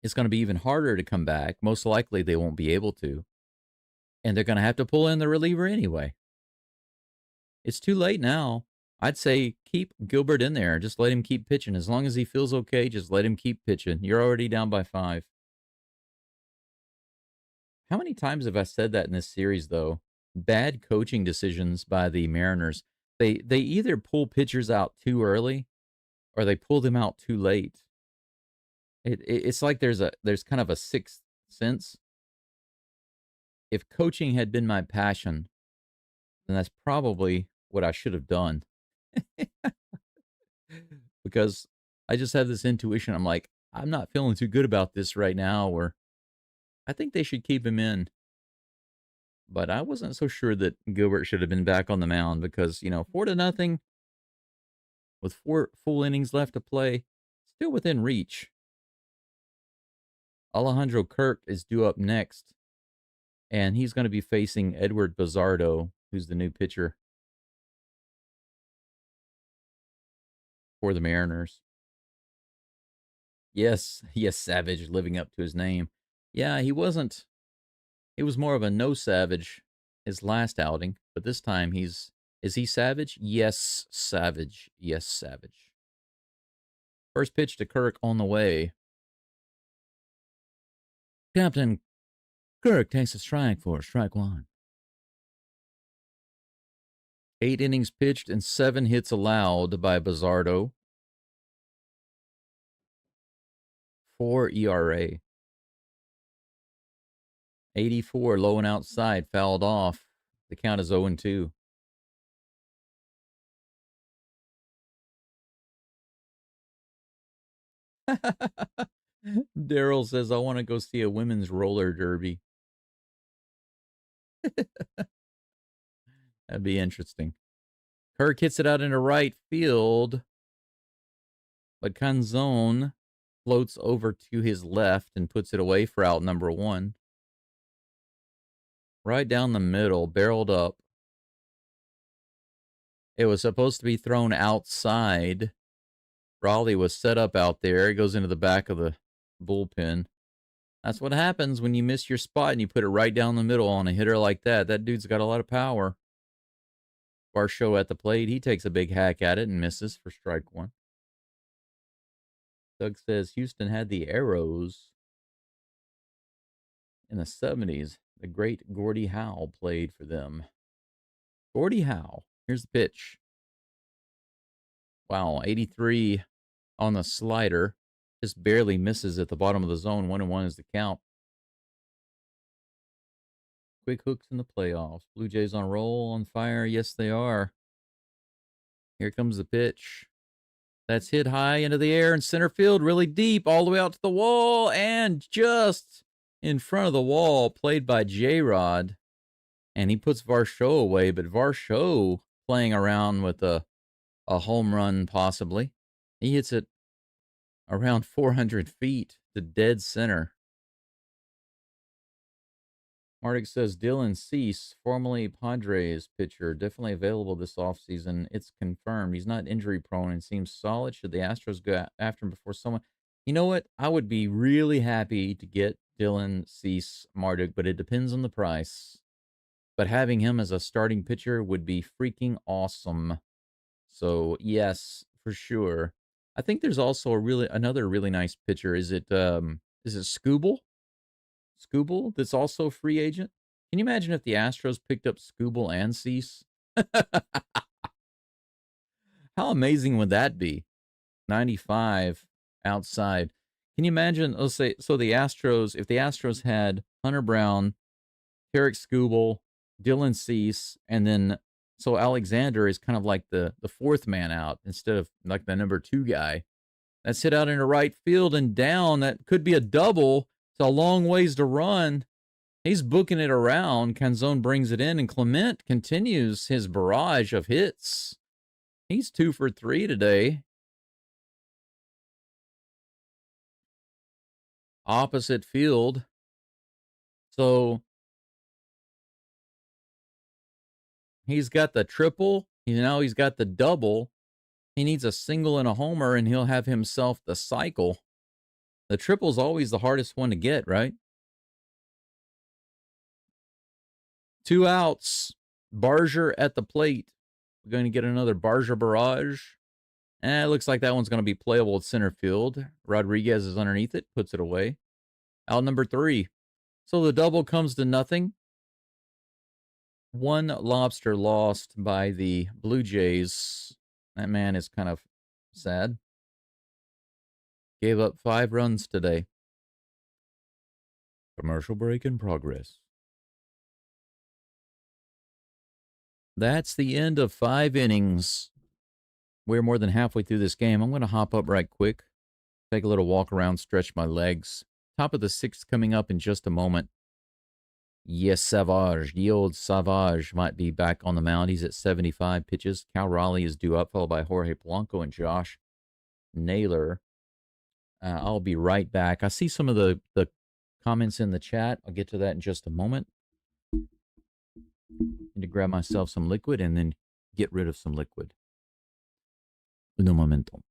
It's going to be even harder to come back. Most likely they won't be able to. And they're going to have to pull in the reliever anyway. It's too late now. I'd say keep Gilbert in there. Just let him keep pitching. As long as he feels okay, just let him keep pitching. You're already down by 5. How many times have I said that in this series, though? Bad coaching decisions by the Mariners. They either pull pitchers out too early or they pull them out too late. It's like there's kind of a sixth sense. If coaching had been my passion, then that's probably what I should have done. Because I just have this intuition. I'm like, I'm not feeling too good about this right now, or I think they should keep him in. But I wasn't so sure that Gilbert should have been back on the mound because, 4-0 with 4 full innings left to play, still within reach. Alejandro Kirk is due up next, and he's going to be facing Edward Bizardo, who's the new pitcher. for the Mariners. Yes, yes, Savage, living up to his name. Yeah, he wasn't. He was more of a no Savage his last outing, but this time he's. Is he Savage? Yes, Savage. Yes, Savage. First pitch to Kirk on the way. Captain Kirk takes a strike for strike one. 8 innings pitched and 7 hits allowed by Bizzardo. 4 ERA. 84 low and outside, fouled off. The count is 0-2. Daryl says, I want to go see a women's roller derby. That'd be interesting. Kirk hits it out into right field, but Canzone floats over to his left and puts it away for out number 1. Right down the middle, barreled up. It was supposed to be thrown outside. Raleigh was set up out there. It goes into the back of the bullpen. That's what happens when you miss your spot and you put it right down the middle on a hitter like that. That dude's got a lot of power. Varsho at the plate. He takes a big hack at it and misses for strike 1. Doug says Houston had the Arrows in the 70s. The great Gordie Howe played for them. Gordie Howe. Here's the pitch. Wow, 83 on the slider. Just barely misses at the bottom of the zone. 1-1 is the count. Quick hooks in the playoffs. Blue Jays on roll, on fire. Yes, they are. Here comes the pitch. That's hit high into the air in center field, really deep, all the way out to the wall, and just in front of the wall, played by J-Rod. And he puts Varsho away, but Varsho playing around with a home run, possibly. He hits it around 400 feet to dead center. Mardik says Dylan Cease, formerly Padres pitcher, definitely available this offseason. It's confirmed. He's not injury prone and seems solid. Should the Astros go after him before someone? You know what? I would be really happy to get Dylan Cease, Mardik, but it depends on the price. But having him as a starting pitcher would be freaking awesome. So, yes, for sure. I think there's also another really nice pitcher. Is it Scooble? Scooble that's also a free agent? Can you imagine if the Astros picked up Scooble and Cease? How amazing would that be? 95 outside. Can you imagine, let's say, so the Astros, if the Astros had Hunter Brown, Tarek Scooble, Dylan Cease, and then, so Alexander is kind of like the fourth man out instead of like the number 2 guy. That's hit out into right field and down. That could be a double. It's a long ways to run. He's booking it around. Canzone brings it in, and Clement continues his barrage of hits. He's 2 for 3 today. Opposite field. So he's got the triple. Now he's got the double. He needs a single and a homer, and he'll have himself the cycle. The triple's always the hardest one to get, right? 2 outs. Barger at the plate. We're going to get another Barger barrage. And it looks like that one's going to be playable at center field. Rodriguez is underneath it, puts it away. Out number 3. So the double comes to nothing. 1 lobster lost by the Blue Jays. That man is kind of sad. Gave up 5 runs today. Commercial break in progress. That's the end of 5 innings. We're more than halfway through this game. I'm going to hop up right quick. Take a little walk around, stretch my legs. Top of the 6th coming up in just a moment. Yes, Savage. The old Savage might be back on the mound. He's at 75 pitches. Cal Raleigh is due up, followed by Jorge Polanco and Josh Naylor. I'll be right back. I see some of the comments in the chat. I'll get to that in just a moment. Need to grab myself some liquid and then get rid of some liquid. Un momento.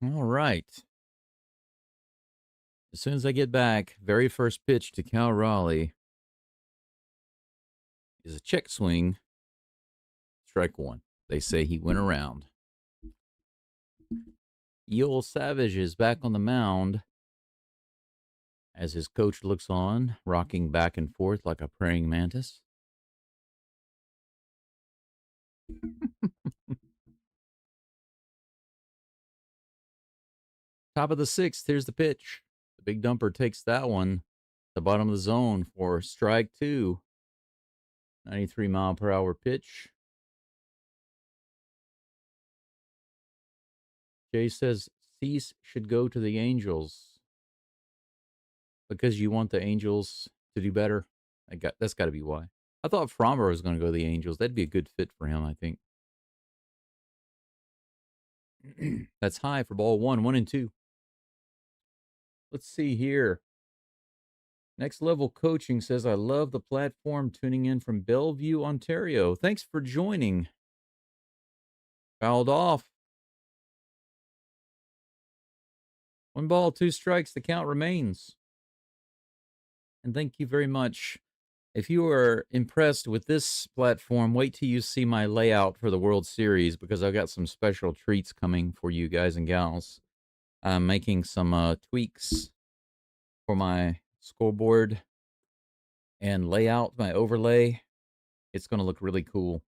All right. As soon as I get back, very first pitch to Cal Raleigh is a check swing, strike one. They say he went around. Yoel Savage is back on the mound as his coach looks on, rocking back and forth like a praying mantis. Top of the sixth, here's the pitch. The big dumper takes that one. The bottom of the zone for strike two. 93-mile-per-hour pitch. Jay says Cease should go to the Angels because you want the Angels to do better. That's got to be why. I thought Frommer was going to go to the Angels. That'd be a good fit for him, I think. That's high for ball one, 1-2. Let's see here. Next Level Coaching says, I love the platform, tuning in from Bellevue, Ontario. Thanks for joining. Fouled off. 1 ball, 2 strikes. The count remains. And thank you very much. If you are impressed with this platform, wait till you see my layout for the World Series because I've got some special treats coming for you guys and gals. I'm making some tweaks for my scoreboard and layout, my overlay. It's going to look really cool.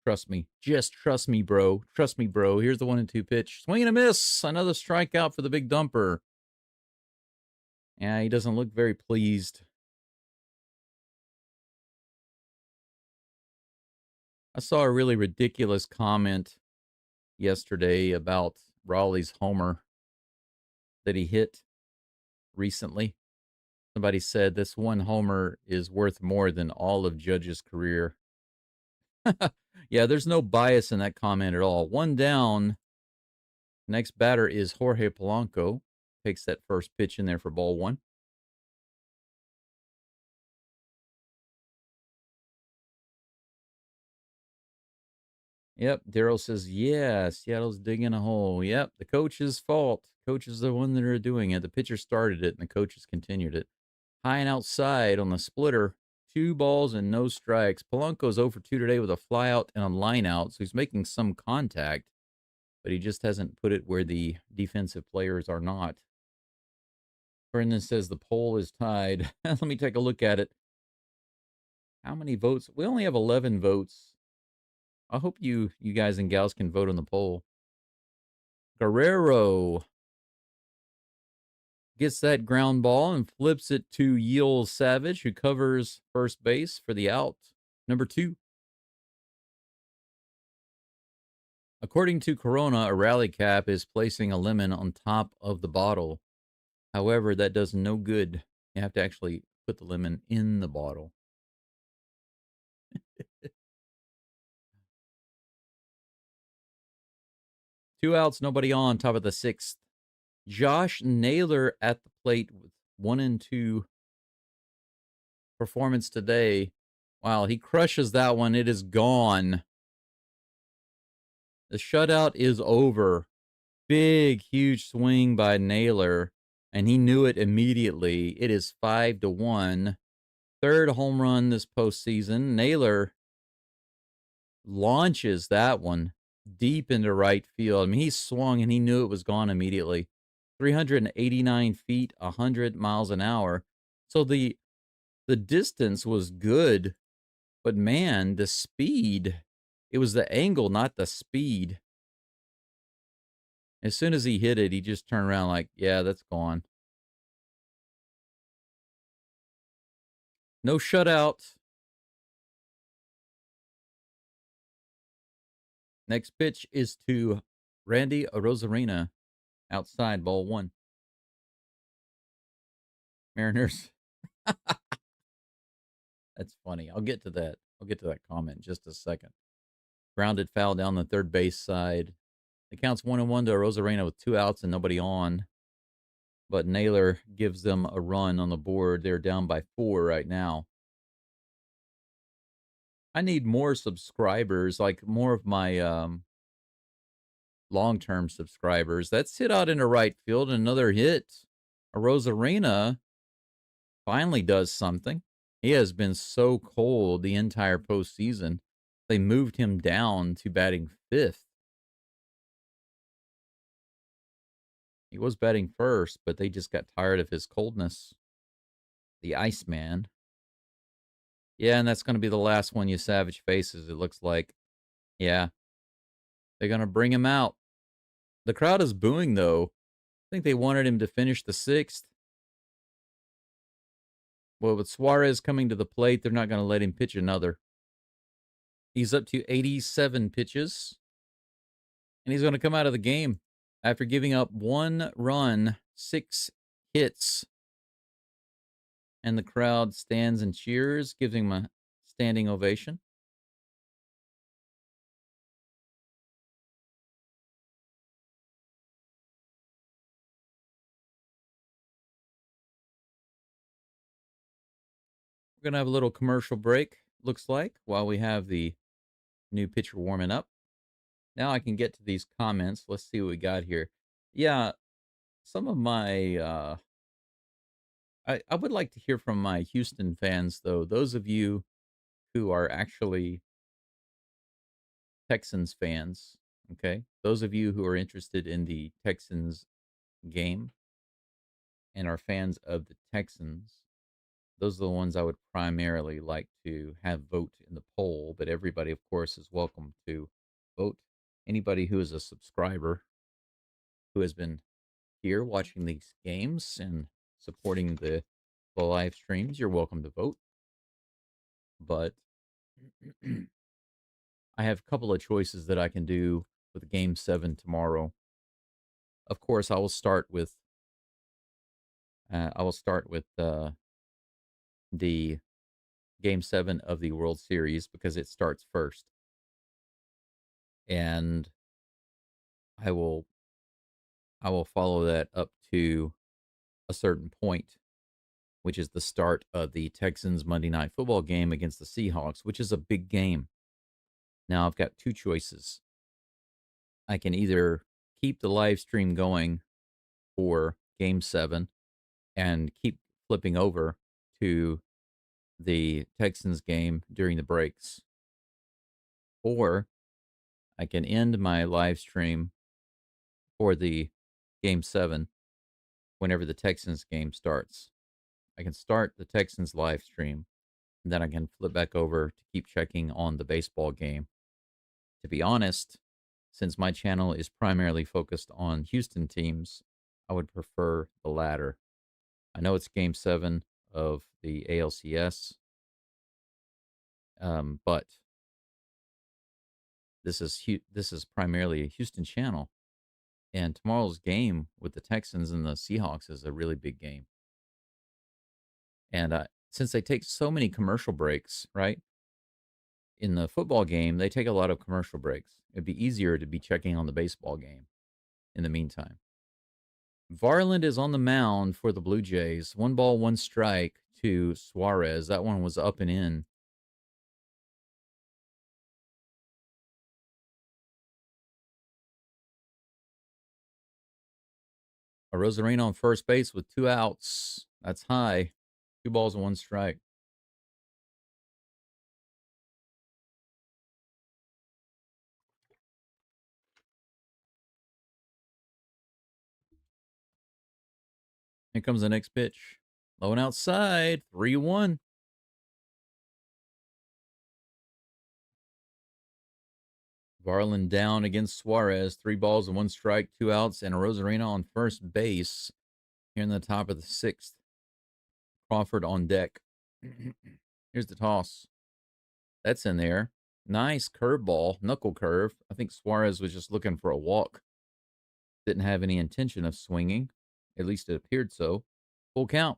Trust me. Just trust me, bro. Trust me, bro. Here's the 1-2 pitch. Swing and a miss. Another strikeout for the big dumper. Yeah, he doesn't look very pleased. I saw a really ridiculous comment yesterday about Raleigh's homer that he hit recently. Somebody said this one homer is worth more than all of Judge's career. Yeah, there's no bias in that comment at all. 1 down. Next batter is Jorge Polanco. Takes that first pitch in there for ball 1. Yep, Daryl says, yeah, Seattle's digging a hole. Yep, the coach's fault. Coach is the one that are doing it. The pitcher started it, and the coaches continued it. High and outside on the splitter. 2 balls and no strikes. Polanco's 0 for 2 today with a flyout and a line out, so he's making some contact, but he just hasn't put it where the defensive players are not. Brendan says the poll is tied. Let me take a look at it. How many votes? We only have 11 votes. I hope you guys and gals can vote on the poll. Guerrero gets that ground ball and flips it to Yoel Savage, who covers first base for the out. Number 2. According to Corona, a rally cap is placing a lemon on top of the bottle. However, that does no good. You have to actually put the lemon in the bottle. 2 outs, nobody on, top of the 6th. Josh Naylor at the plate with 1-2 performance today. Wow, he crushes that one. It is gone. The shutout is over. Big, huge swing by Naylor, and he knew it immediately. It is 5-1. 3rd home run this postseason. Naylor launches that one deep into right field. I mean, he swung and he knew it was gone immediately. 389 feet, 100 miles an hour. So the distance was good, but man, the speed, it was the angle, not the speed. As soon as he hit it, he just turned around like, yeah, that's gone. No shutout. Next pitch is to Randy Arozarena. Outside, ball 1. Mariners. That's funny. I'll get to that. I'll get to that comment in just a second. Grounded foul down the third base side. It counts 1-1 to Arozarena with 2 outs and nobody on. But Naylor gives them a run on the board. They're down by 4 right now. I need more subscribers, like more of my long-term subscribers. That's hit out into right field. Another hit. Arozarena finally does something. He has been so cold the entire postseason. They moved him down to batting 5th. He was batting 1st, but they just got tired of his coldness. The Iceman. Yeah, and that's going to be the last one you Savage faces, it looks like. Yeah. They're going to bring him out. The crowd is booing, though. I think they wanted him to finish the 6th. Well, with Suarez coming to the plate, they're not going to let him pitch another. He's up to 87 pitches. And he's going to come out of the game after giving up 1 run, 6 hits. And the crowd stands and cheers, giving him a standing ovation. We're going to have a little commercial break, looks like, while we have the new pitcher warming up. Now I can get to these comments. Let's see what we got here. Yeah, some of my... I would like to hear from my Houston fans, though. Those of you who are actually Texans fans, okay? Those of you who are interested in the Texans game and are fans of the Texans, those are the ones I would primarily like to have vote in the poll. But everybody, of course, is welcome to vote. Anybody who is a subscriber who has been here watching these games and supporting the live streams, you're welcome to vote. But I have a couple of choices that I can do with Game 7 tomorrow. Of course, I will start with the Game 7 of the World Series because it starts first. And I will follow that up to a certain point, which is the start of the Texans Monday Night Football game against the Seahawks, which is a big game. Now, I've got 2 choices. I can either keep the live stream going for Game 7 and keep flipping over to the Texans game during the breaks, or I can end my live stream for the Game 7 whenever the Texans game starts. I can start the Texans live stream, and then I can flip back over to keep checking on the baseball game. To be honest, since my channel is primarily focused on Houston teams, I would prefer the latter. I know it's Game 7 of the ALCS, but this is primarily a Houston channel, and tomorrow's game with the Texans and the Seahawks is a really big game. And since they take so many commercial breaks, right? In the football game, they take a lot of commercial breaks. It'd be easier to be checking on the baseball game in the meantime. Varland is on the mound for the Blue Jays. 1 ball, 1 strike to Suarez. That one was up and in. Arozarena on first base with 2 outs. That's high. 2 balls and 1 strike. Here comes the next pitch. Low and outside. 3-1. Varland down against Suarez. 3 balls and 1 strike, 2 outs, and Arozarena on first base here in the top of the 6th. Crawford on deck. Here's the toss. That's in there. Nice curveball, knuckle curve. I think Suarez was just looking for a walk. Didn't have any intention of swinging. At least it appeared so. Full count.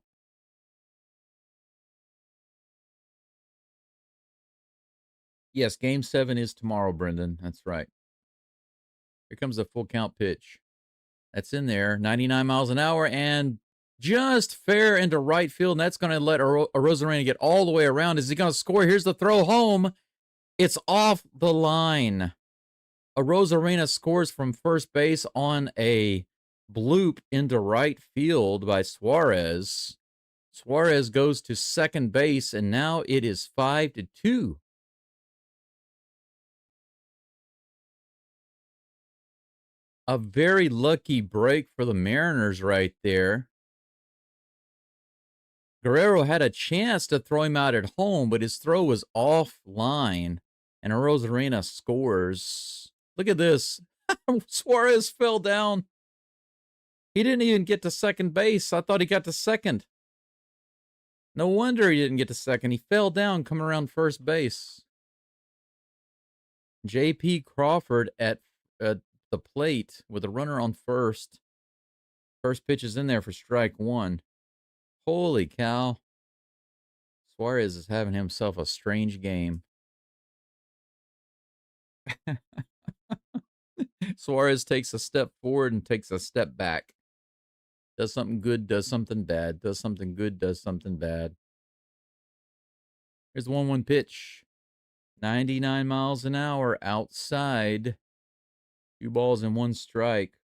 Yes, Game 7 is tomorrow, Brendan. That's right. Here comes the full count pitch. That's in there. 99 miles an hour and just fair into right field. And that's going to let Arozarena get all the way around. Is he going to score? Here's the throw home. It's off the line. Rosarena scores from first base on a bloop into right field by Suarez. Suarez goes to second base, and now it is 5-2. A very lucky break for the Mariners right there. Guerrero had a chance to throw him out at home, but his throw was offline, and Rosarena scores. Look at this. Suarez fell down. He didn't even get to second base. I thought he got to second. No wonder he didn't get to second. He fell down coming around first base. J.P. Crawford at the plate with a runner on first. First pitch is in there for strike one. Holy cow. Suarez is having himself a strange game. Suarez takes a step forward and takes a step back. Does something good, does something bad. Does something good, does something bad. Here's the 1-1 pitch. 99 miles an hour outside. 2 balls and 1 strike.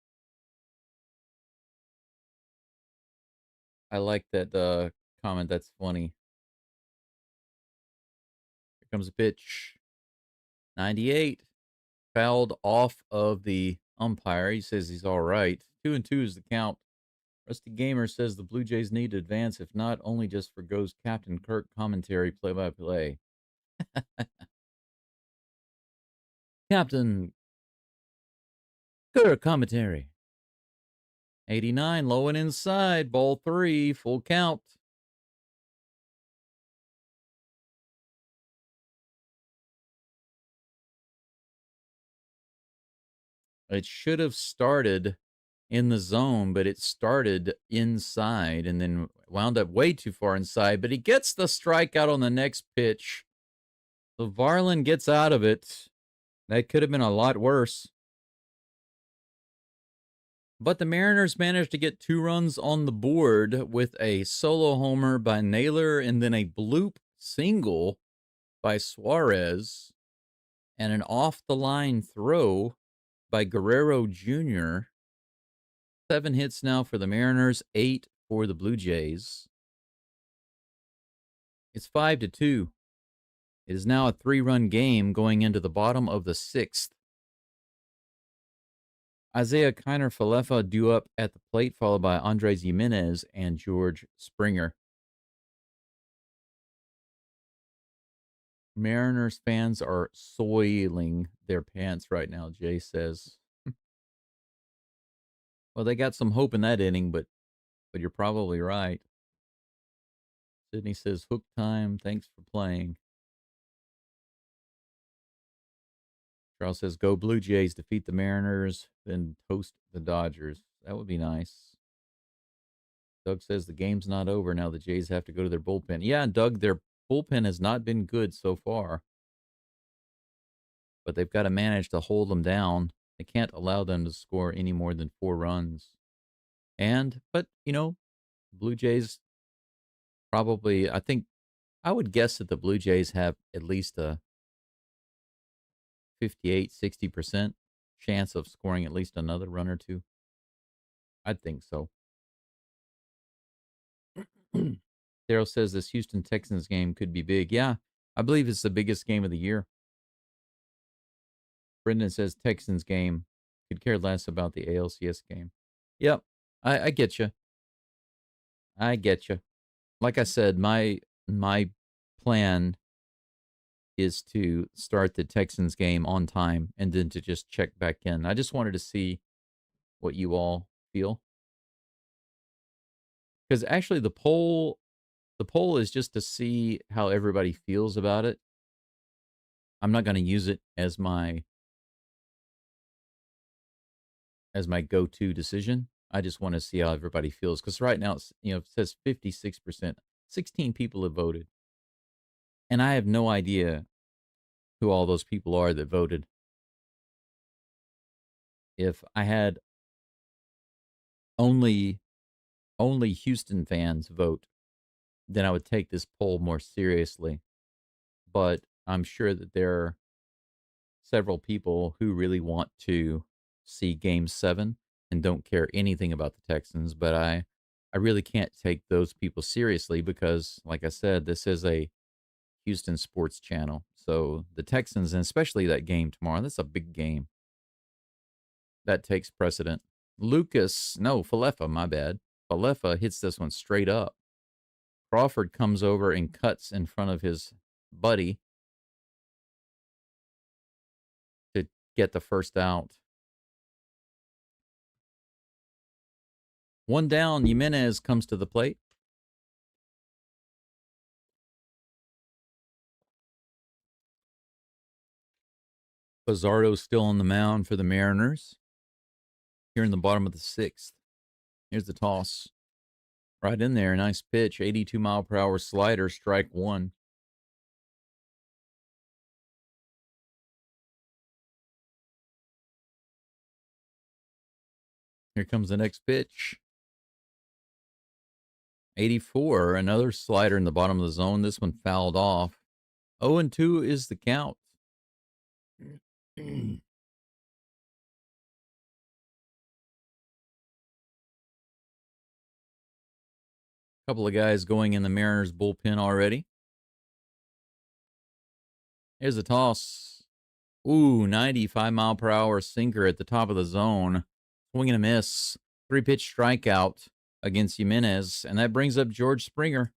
I like that comment. That's funny. Here comes a pitch. 98. Fouled off of the umpire. He says he's all right. 2-2 is the count. Rusty Gamer says the Blue Jays need to advance, if not only just for Geaux's Captain Kirk commentary play-by-play. Captain Kirk commentary. 89, low and inside, ball 3, full count. It should have started in the zone, but it started inside and then wound up way too far inside. But he gets the strikeout on the next pitch. So Varlin gets out of it. That could have been a lot worse. But the Mariners managed to get 2 runs on the board with a solo homer by Naylor and then a bloop single by Suarez and an off-the-line throw by Guerrero Jr. 7 hits now for the Mariners, 8 for the Blue Jays. It's 5-2. It is now a 3-run game going into the bottom of the 6th. Isaiah Kiner-Falefa due up at the plate, followed by Andres Jimenez and George Springer. Mariners fans are soiling their pants right now, Jay says. Well, they got some hope in that inning, but you're probably right. Sydney says, hook time, thanks for playing. Charles says, go Blue Jays, defeat the Mariners, then toast the Dodgers. That would be nice. Doug says the game's not over. Now the Jays have to go to their bullpen. Yeah, Doug, their bullpen has not been good so far. But they've got to manage to hold them down. They can't allow them to score any more than 4 runs. But, Blue Jays probably, I would guess that the Blue Jays have at least a 58, 60% chance of scoring at least another run or 2. I'd think so. Daryl says this Houston Texans game could be big. Yeah, I believe it's the biggest game of the year. Brendan says Texans game. Could care less about the ALCS game. Yep, I get you. I get you. Like I said, my plan is to start the Texans game on time and then to just check back in. I just wanted to see what you all feel. Because actually the poll is just to see how everybody feels about it. I'm not going to use it as my go-to decision. I just want to see how everybody feels. Because right now, it says 56%. 16 people have voted. And I have no idea who all those people are that voted. If I had only Houston fans vote, then I would take this poll more seriously. But I'm sure that there are several people who really want to see Game 7 and don't care anything about the Texans, but I really can't take those people seriously because, like I said, this is a Houston sports channel. So the Texans, and especially that game tomorrow, that's a big game. That takes precedent. Falefa, my bad. Falefa hits this one straight up. Crawford comes over and cuts in front of his buddy to get the first out. One down, Jimenez comes to the plate. Pizarro's still on the mound for the Mariners. Here in the bottom of the sixth. Here's the toss. Right in there. Nice pitch. 82-mile-per-hour slider. Strike one. Here comes the next pitch. 84. Another slider in the bottom of the zone. This one fouled off. 0-2 is the count. Couple of guys going in the Mariners bullpen already. Here's a toss. Ooh, 95-mile-per-hour sinker at the top of the zone. Swing and a miss. 3-pitch strikeout against Jimenez. And that brings up George Springer.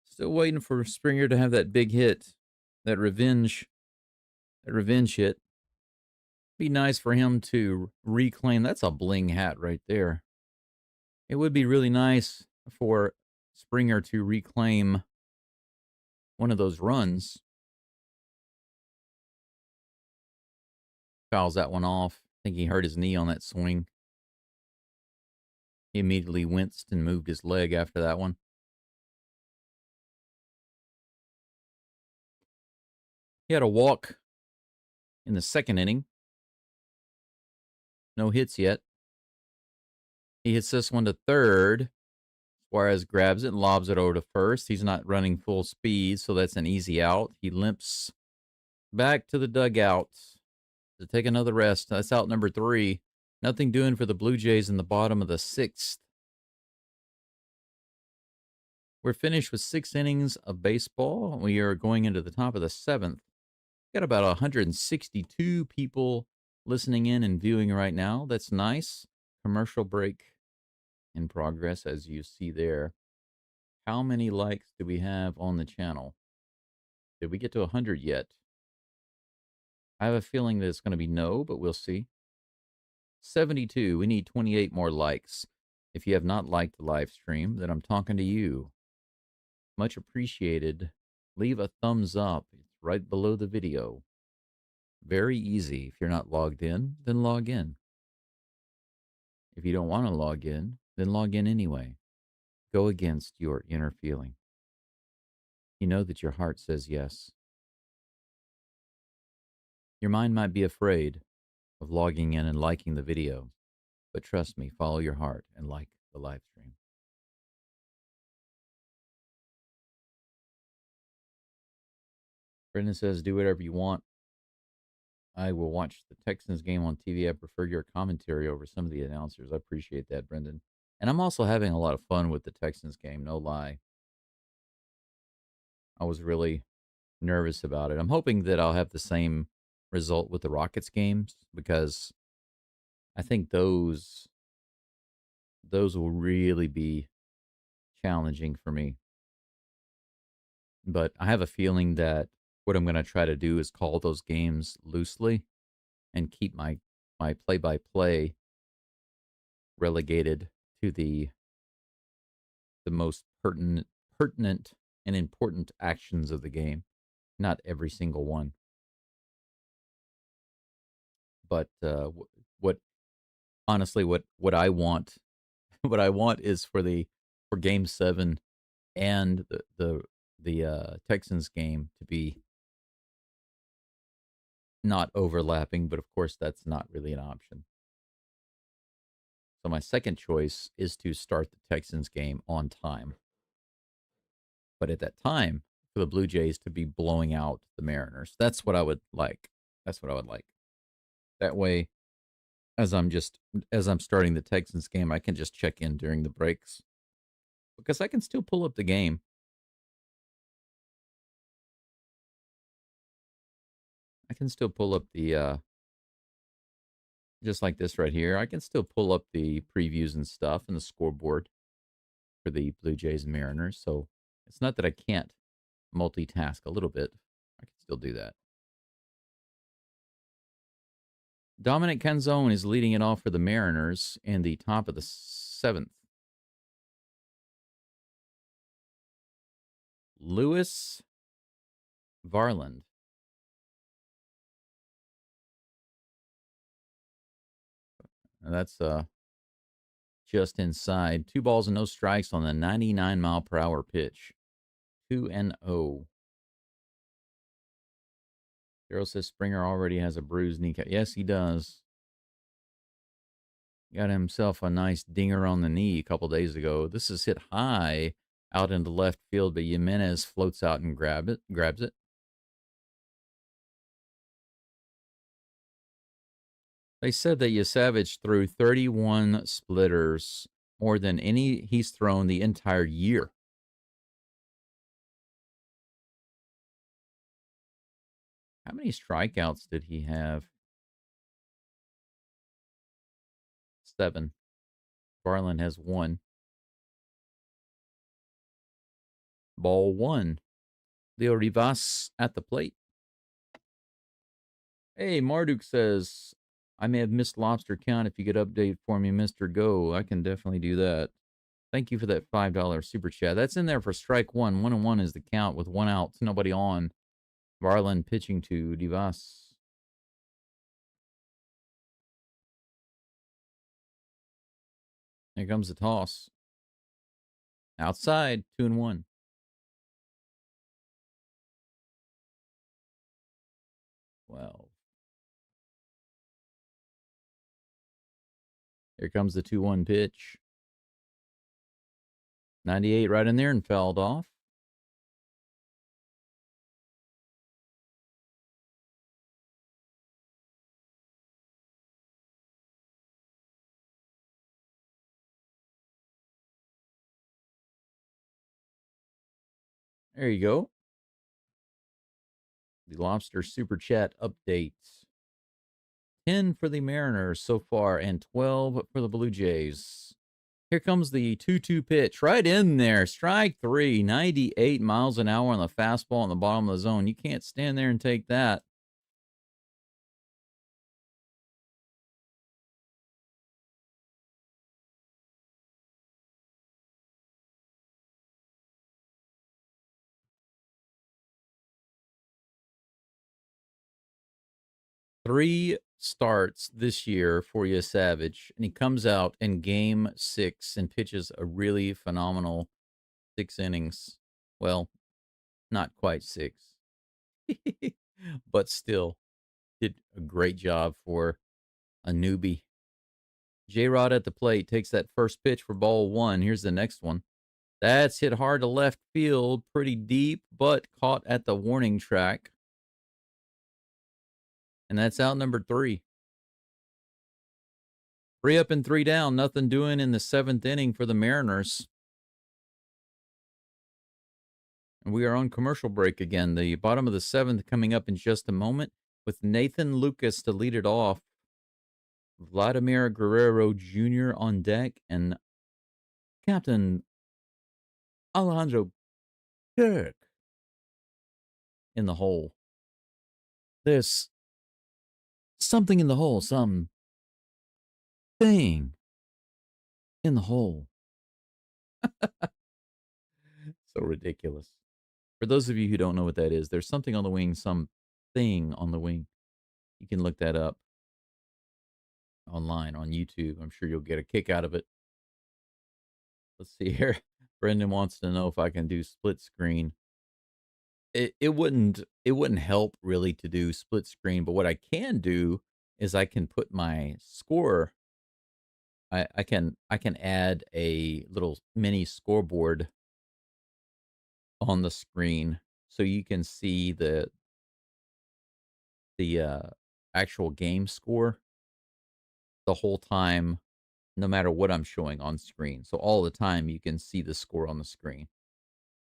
Still waiting for Springer to have that big hit. That revenge hit. Be nice for him to reclaim. That's a bling hat right there. It would be really nice for Springer to reclaim one of those runs. Fouls that one off. I think he hurt his knee on that swing. He immediately winced and moved his leg after that one. He had a walk in the second inning. No hits yet. He hits this one to third. Suarez grabs it and lobs it over to first. He's not running full speed, so that's an easy out. He limps back to the dugout to take another rest. That's out number 3. Nothing doing for the Blue Jays in the bottom of the 6th. We're finished with 6 innings of baseball. We are going into the top of the 7th. Got about 162 people listening in and viewing right now. That's nice. Commercial break in progress, as you see there. How many likes do we have on the channel? Did we get to 100 yet? I have a feeling that it's going to be no, but we'll see. 72. We need 28 more likes. If you have not liked the live stream, then I'm talking to you. Much appreciated. Leave a thumbs up. It's right below the video. Very easy. If you're not logged in, then log in. If you don't want to log in, then log in anyway. Go against your inner feeling. You know that your heart says yes. Your mind might be afraid of logging in and liking the video, but trust me, follow your heart and like the live stream. Brendan says, do whatever you want. I will watch the Texans game on TV. I prefer your commentary over some of the announcers. I appreciate that, Brendan. And I'm also having a lot of fun with the Texans game, no lie. I was really nervous about it. I'm hoping that I'll have the same result with the Rockets games because I think those will really be challenging for me. But I have a feeling that what I'm going to try to do is call those games loosely and keep my play-by-play relegated to the most pertinent and important actions of the game, not every single one. But what honestly what I want what I want is for Game 7 and the Texans game to be not overlapping, but of course that's not really an option. So my second choice is to start the Texans game on time. But at that time, for the Blue Jays to be blowing out the Mariners. That's what I would like. That's what I would like. That way, as I'm starting the Texans game, I can just check in during the breaks because I can still pull up the game. I can still pull up the just like this right here. I can still pull up the previews and stuff and the scoreboard for the Blue Jays and Mariners. So it's not that I can't multitask a little bit. I can still do that. Dominic Canzone is leading it off for the Mariners in the top of the 7th. Lewis Varland. And that's just inside. 2 balls and no strikes on the 99-mile-per-hour pitch. 2-0. Daryl says Springer already has a bruised kneecap. Yes, he does. Got himself a nice dinger on the knee a couple days ago. This is hit high out into left field, but Jimenez floats out and grabs it. They said that Yasavage threw 31 splitters, more than any he's thrown the entire year. How many strikeouts did he have? 7. Garland has 1. Ball 1. Leo Rivas at the plate. Hey, Marduk says, I may have missed lobster count. If you could update for me, Mr. Go, I can definitely do that. Thank you for that $5 super chat. That's in there for strike 1. 1-1 is the count with 1 out. Nobody on. Varland pitching to Rivas. Here comes the toss. Outside, 2-1. Well, here comes the 2-1 pitch. 98 right in there and fouled off. There you go. The Lobster Super Chat updates. 10 for the Mariners so far and 12 for the Blue Jays. Here comes the 2-2 pitch right in there. Strike 3, 98 miles an hour on the fastball in the bottom of the zone. You can't stand there and take that. Three starts this year for Savage, and he comes out in game 6 and pitches a really phenomenal 6 innings. Well, not quite 6, but still did a great job for a newbie. J-Rod at the plate takes that first pitch for ball 1. Here's the next one. That's hit hard to left field, pretty deep, but caught at the warning track. And that's out number 3. 3 up and 3 down. Nothing doing in the 7th inning for the Mariners. And we are on commercial break again. The bottom of the 7th coming up in just a moment with Nathan Lucas to lead it off. Vladimir Guerrero Jr. on deck and Captain Alejandro Kirk in the hole. There's something in the hole, some thing in the hole. So ridiculous. For those of you who don't know what that is, there's something on the wing, some thing on the wing. You can look that up online on YouTube. I'm sure you'll get a kick out of it. Let's see here. Brendan wants to know if I can do split screen. It wouldn't help really to do split screen, but what I can do is I can put my score. I can add a little mini scoreboard on the screen so you can see the actual game score the whole time, no matter what I'm showing on screen. So all the time you can see the score on the screen.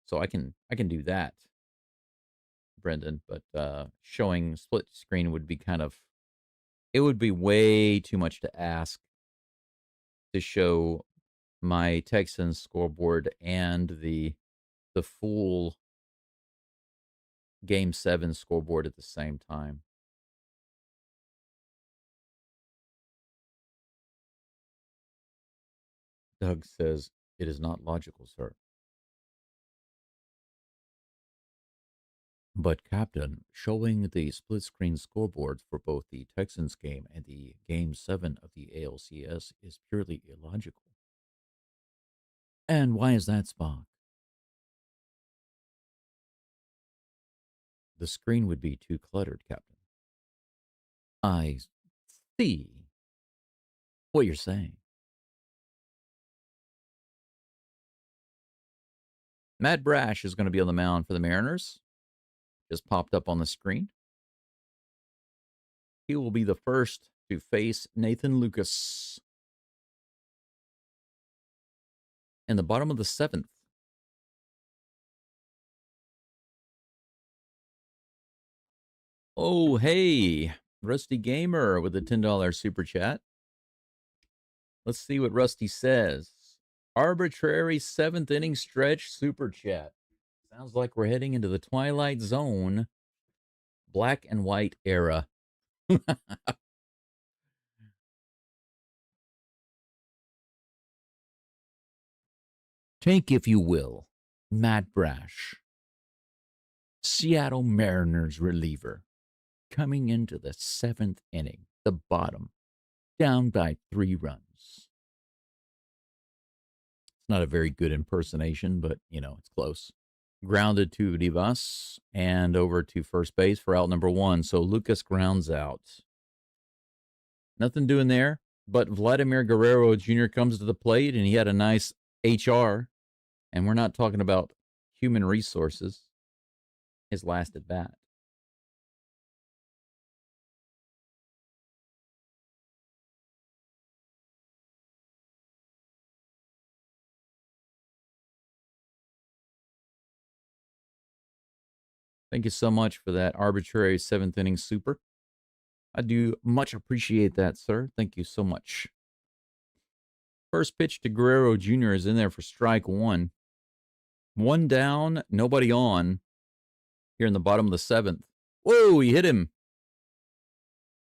So I can do that, Brendan, but showing split screen would be it would be way too much to ask to show my Texans scoreboard and the full game 7 scoreboard at the same time. Doug says it is not logical, sir. But, Captain, showing the split screen scoreboards for both the Texans game and the Game 7 of the ALCS is purely illogical. And why is that, Spock? The screen would be too cluttered, Captain. I see what you're saying. Matt Brash is going to be on the mound for the Mariners. Just popped up on the screen. He will be the first to face Nathan Lucas in the bottom of the 7th. Oh, hey, Rusty Gamer with a $10 super chat. Let's see what Rusty says. Arbitrary 7th inning stretch super chat. Sounds like we're heading into the Twilight Zone black and white era. Take, if you will, Matt Brash, Seattle Mariners reliever, coming into the 7th inning, the bottom, down by 3 runs. It's not a very good impersonation, but, it's close. Grounded to Divas and over to first base for out number 1. So Lucas grounds out. Nothing doing there, but Vladimir Guerrero Jr. comes to the plate, and he had a nice HR. And we're not talking about human resources. His last at bat. Thank you so much for that arbitrary 7th inning super. I do much appreciate that, sir. Thank you so much. First pitch to Guerrero Jr. is in there for strike 1. 1 down, nobody on here in the bottom of the 7th. Whoa, he hit him.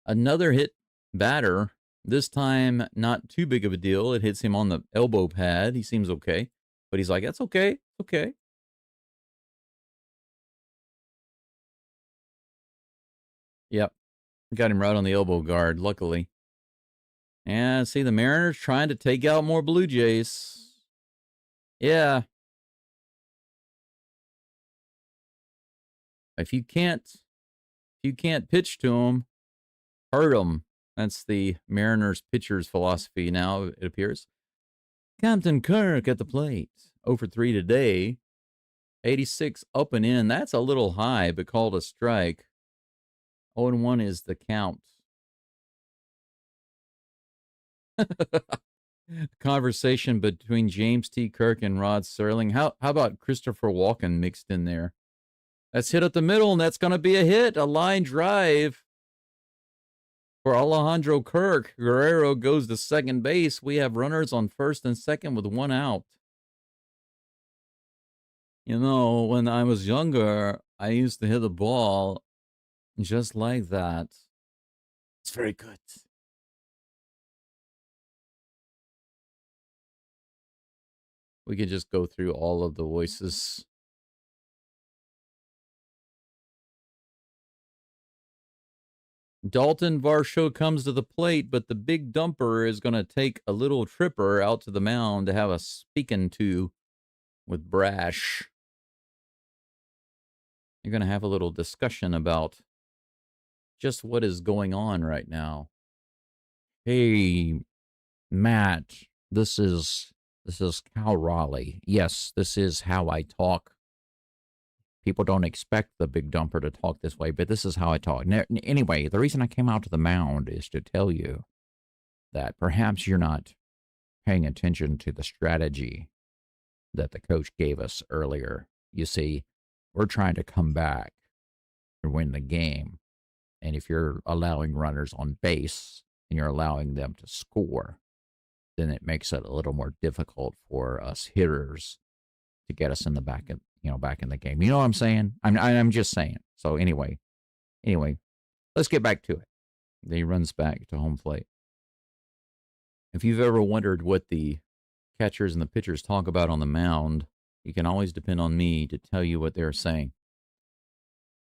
Another hit batter. This time, not too big of a deal. It hits him on the elbow pad. He seems okay. But he's like, that's okay. Okay. Yep. Got him right on the elbow guard, luckily. And see, the Mariners trying to take out more Blue Jays. Yeah. If you can't pitch to them, hurt them. That's the Mariners pitcher's philosophy now, it appears. Captain Kirk at the plate. 0 for 3 today. 86 up and in. That's a little high, but called a strike. 0-1 is the count. Conversation between James T. Kirk and Rod Serling. How about Christopher Walken mixed in there? That's hit at the middle, and that's going to be a hit. A line drive for Alejandro Kirk. Guerrero goes to second base. We have runners on first and second with 1 out. When I was younger, I used to hit the ball just like that. It's very good. We could just go through all of the voices. Dalton Varsho comes to the plate, but the big dumper is going to take a little tripper out to the mound to have a speaking to with Brash. You're going to have a little discussion about just what is going on right now. Hey, Matt, this is Cal Raleigh. Yes, this is how I talk. People don't expect the big dumper to talk this way, but this is how I talk. Anyway, the reason I came out to the mound is to tell you that perhaps you're not paying attention to the strategy that the coach gave us earlier. You see, we're trying to come back and win the game. And if you're allowing runners on base and you're allowing them to score, then it makes it a little more difficult for us hitters to get us in the back of, back in the game. You know what I'm saying? I'm just saying. So anyway, let's get back to it. Then he runs back to home plate. If you've ever wondered what the catchers and the pitchers talk about on the mound, you can always depend on me to tell you what they're saying.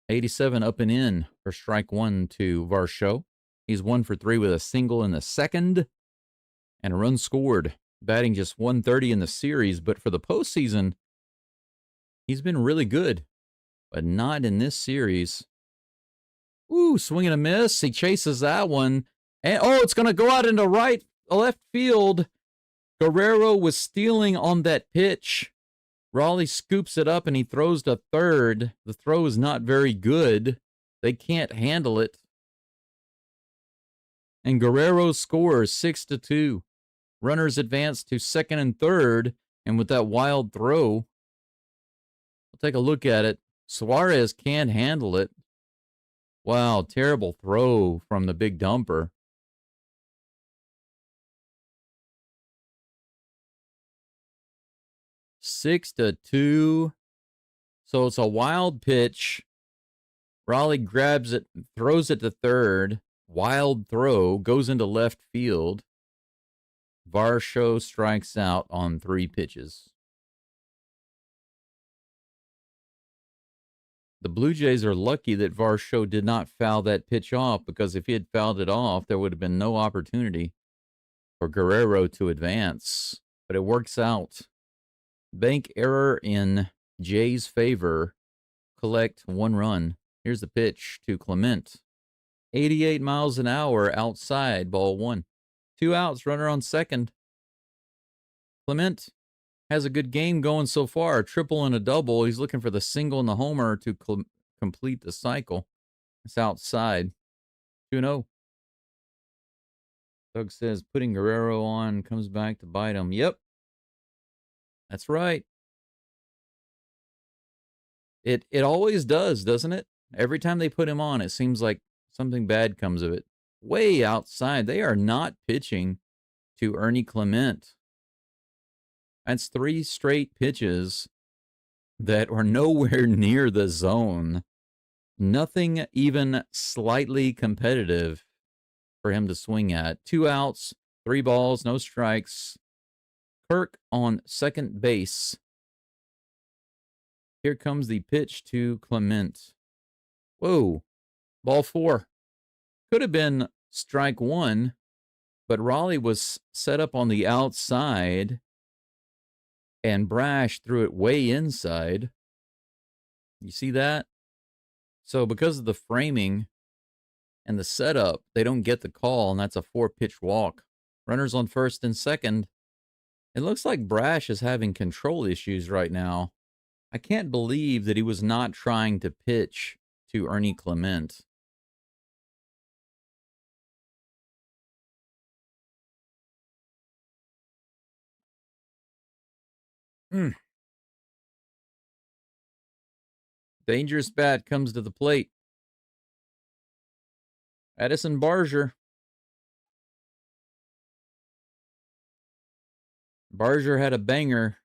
87 up and in for strike one to Varsho. He's 1 for 3 with a single in the second and a run scored, batting just 130 in the series. But for the postseason, he's been really good, but not in this series. Ooh, swing and a miss. He chases that one. And it's going to go out into left field. Guerrero was stealing on that pitch. Raleigh scoops it up and he throws to third. The throw is not very good. They can't handle it. And Guerrero scores 6-2. Runners advance to second and third. And with that wild throw, we'll take a look at it. Suarez can't handle it. Wow, terrible throw from the big dumper. Six to 2. So it's a wild pitch. Raleigh grabs it, throws it to third. Wild throw, goes into left field. Varsho strikes out on 3 pitches. The Blue Jays are lucky that Varsho did not foul that pitch off, because if he had fouled it off, there would have been no opportunity for Guerrero to advance. But it works out. Bank error in Jay's favor. Collect 1 run. Here's the pitch to Clement. 88 miles an hour outside, ball 1. 2 outs, runner on second. Clement has a good game going so far. A triple and a double. He's looking for the single and the homer to complete the cycle. It's outside. 2-0. Doug says putting Guerrero on comes back to bite him. Yep. That's right. It always does, doesn't it? Every time they put him on, it seems like something bad comes of it. Way outside. They are not pitching to Ernie Clement. That's 3 straight pitches that are nowhere near the zone. Nothing even slightly competitive for him to swing at. 2 outs, 3 balls, no strikes. Kirk on second base. Here comes the pitch to Clement. Whoa, ball 4. Could have been strike 1, but Raleigh was set up on the outside, and Brash threw it way inside. You see that? So because of the framing and the setup, they don't get the call, and that's a 4-pitch walk. Runners on first and second. It looks like Brash is having control issues right now. I can't believe that he was not trying to pitch to Ernie Clement. Dangerous bat comes to the plate. Addison Barger. Barger had a banger.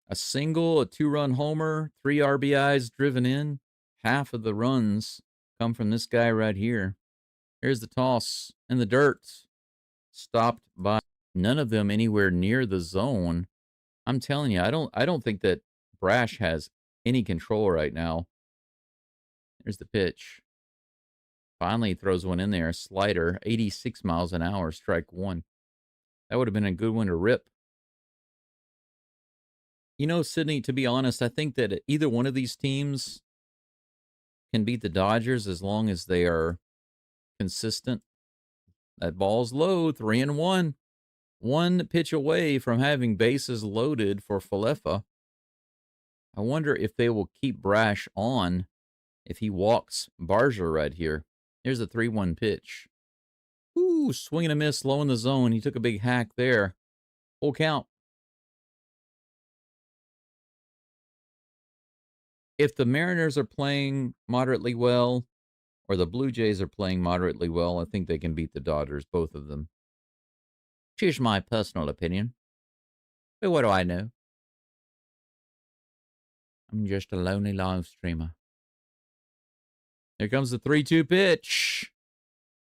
A single, a 2-run homer, 3 RBIs driven in. Half of the runs come from this guy right here. Here's the toss in the dirt. Stopped by none of them anywhere near the zone. I'm telling you, I don't think that Brash has any control right now. Here's the pitch. Finally throws one in there. Slider, 86 miles an hour, strike 1. That would have been a good one to rip. You know, Sydney, to be honest, I think that either one of these teams can beat the Dodgers as long as they are consistent. That ball's low, 3-1. 1 pitch away from having bases loaded for Falefa. I wonder if they will keep Brash on if he walks Barger right here. Here's a 3-1 pitch. Ooh, swing and a miss, low in the zone. He took a big hack there. Full count. If the Mariners are playing moderately well, or the Blue Jays are playing moderately well, I think they can beat the Dodgers, both of them. Choose my personal opinion. But what do I know? I'm just a lonely live streamer. Here comes the 3-2 pitch.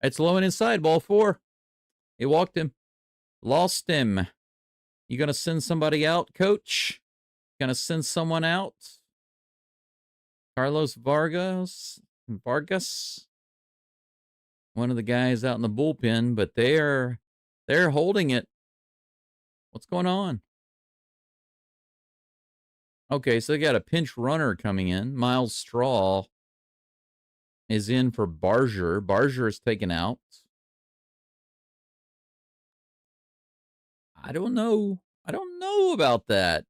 It's low and inside, ball 4. He walked him. Lost him. You going to send somebody out, coach? Going to send someone out? Carlos Vargas? One of the guys out in the bullpen, but they're holding it. What's going on? Okay, so they got a pinch runner coming in. Miles Straw is in for Barger. Barger is taken out. I don't know. I don't know about that.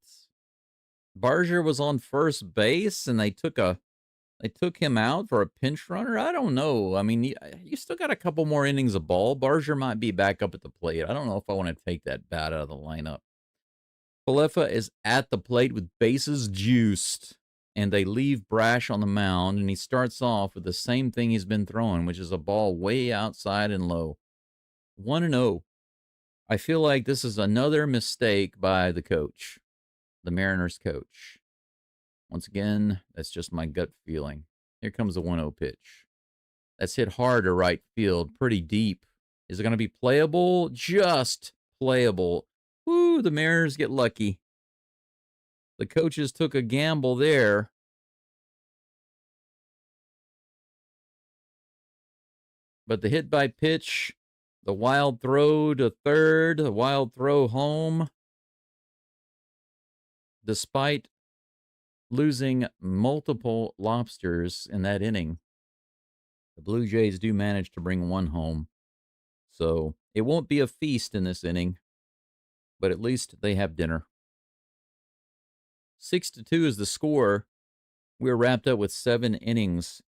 Barger was on first base and they took him out for a pinch runner. I don't know. I mean, you still got a couple more innings of ball. Barger might be back up at the plate. I don't know if I want to take that bat out of the lineup. Falefa is at the plate with bases juiced, and they leave Brash on the mound, and he starts off with the same thing he's been throwing, which is a ball way outside and low. 1-0. I feel like this is another mistake by the coach, the Mariners coach. Once again, that's just my gut feeling. Here comes the 1-0 pitch. That's hit hard to right field, pretty deep. Is it going to be playable? Just playable. Woo, the Mariners get lucky. The coaches took a gamble there. But the hit by pitch, the wild throw to third, the wild throw home, despite losing multiple lobsters in that inning, the Blue Jays do manage to bring one home. So it won't be a feast in this inning, but at least they have dinner. 6-2 is the score. We're wrapped up with 7 innings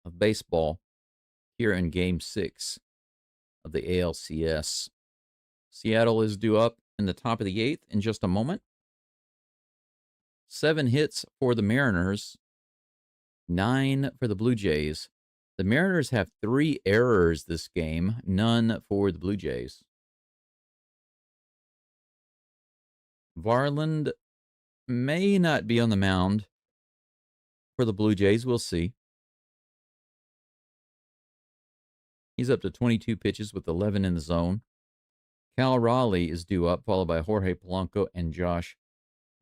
of baseball here in Game 6 of the ALCS. Seattle is due up in the top of the 8th in just a moment. 7 hits for the Mariners, 9 for the Blue Jays. The Mariners have 3 errors this game, none for the Blue Jays. Varland may not be on the mound for the Blue Jays. We'll see. He's up to 22 pitches with 11 in the zone. Cal Raleigh is due up, followed by Jorge Polanco and Josh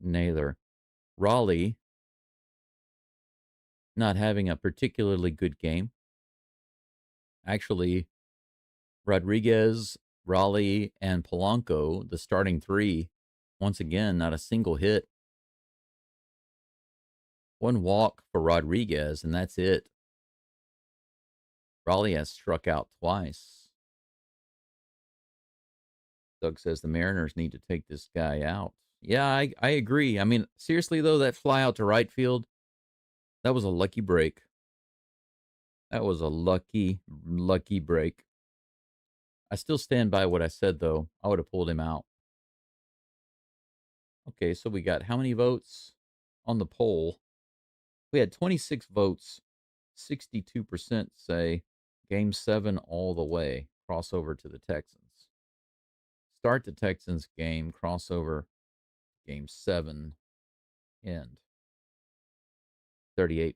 Naylor. Raleigh not having a particularly good game. Actually, Rodriguez, Raleigh, and Polanco, the starting 3, once again, not a single hit. 1 walk for Rodriguez, and that's it. Raleigh has struck out twice. Doug says the Mariners need to take this guy out. Yeah, I agree. I mean, seriously, though, that fly out to right field, that was a lucky break. That was a lucky break. I still stand by what I said, though. I would have pulled him out. Okay, so we got how many votes on the poll? We had 26 votes. 62% say Game 7 all the way. Crossover to the Texans. Start the Texans game. Crossover Game 7. End. 38%.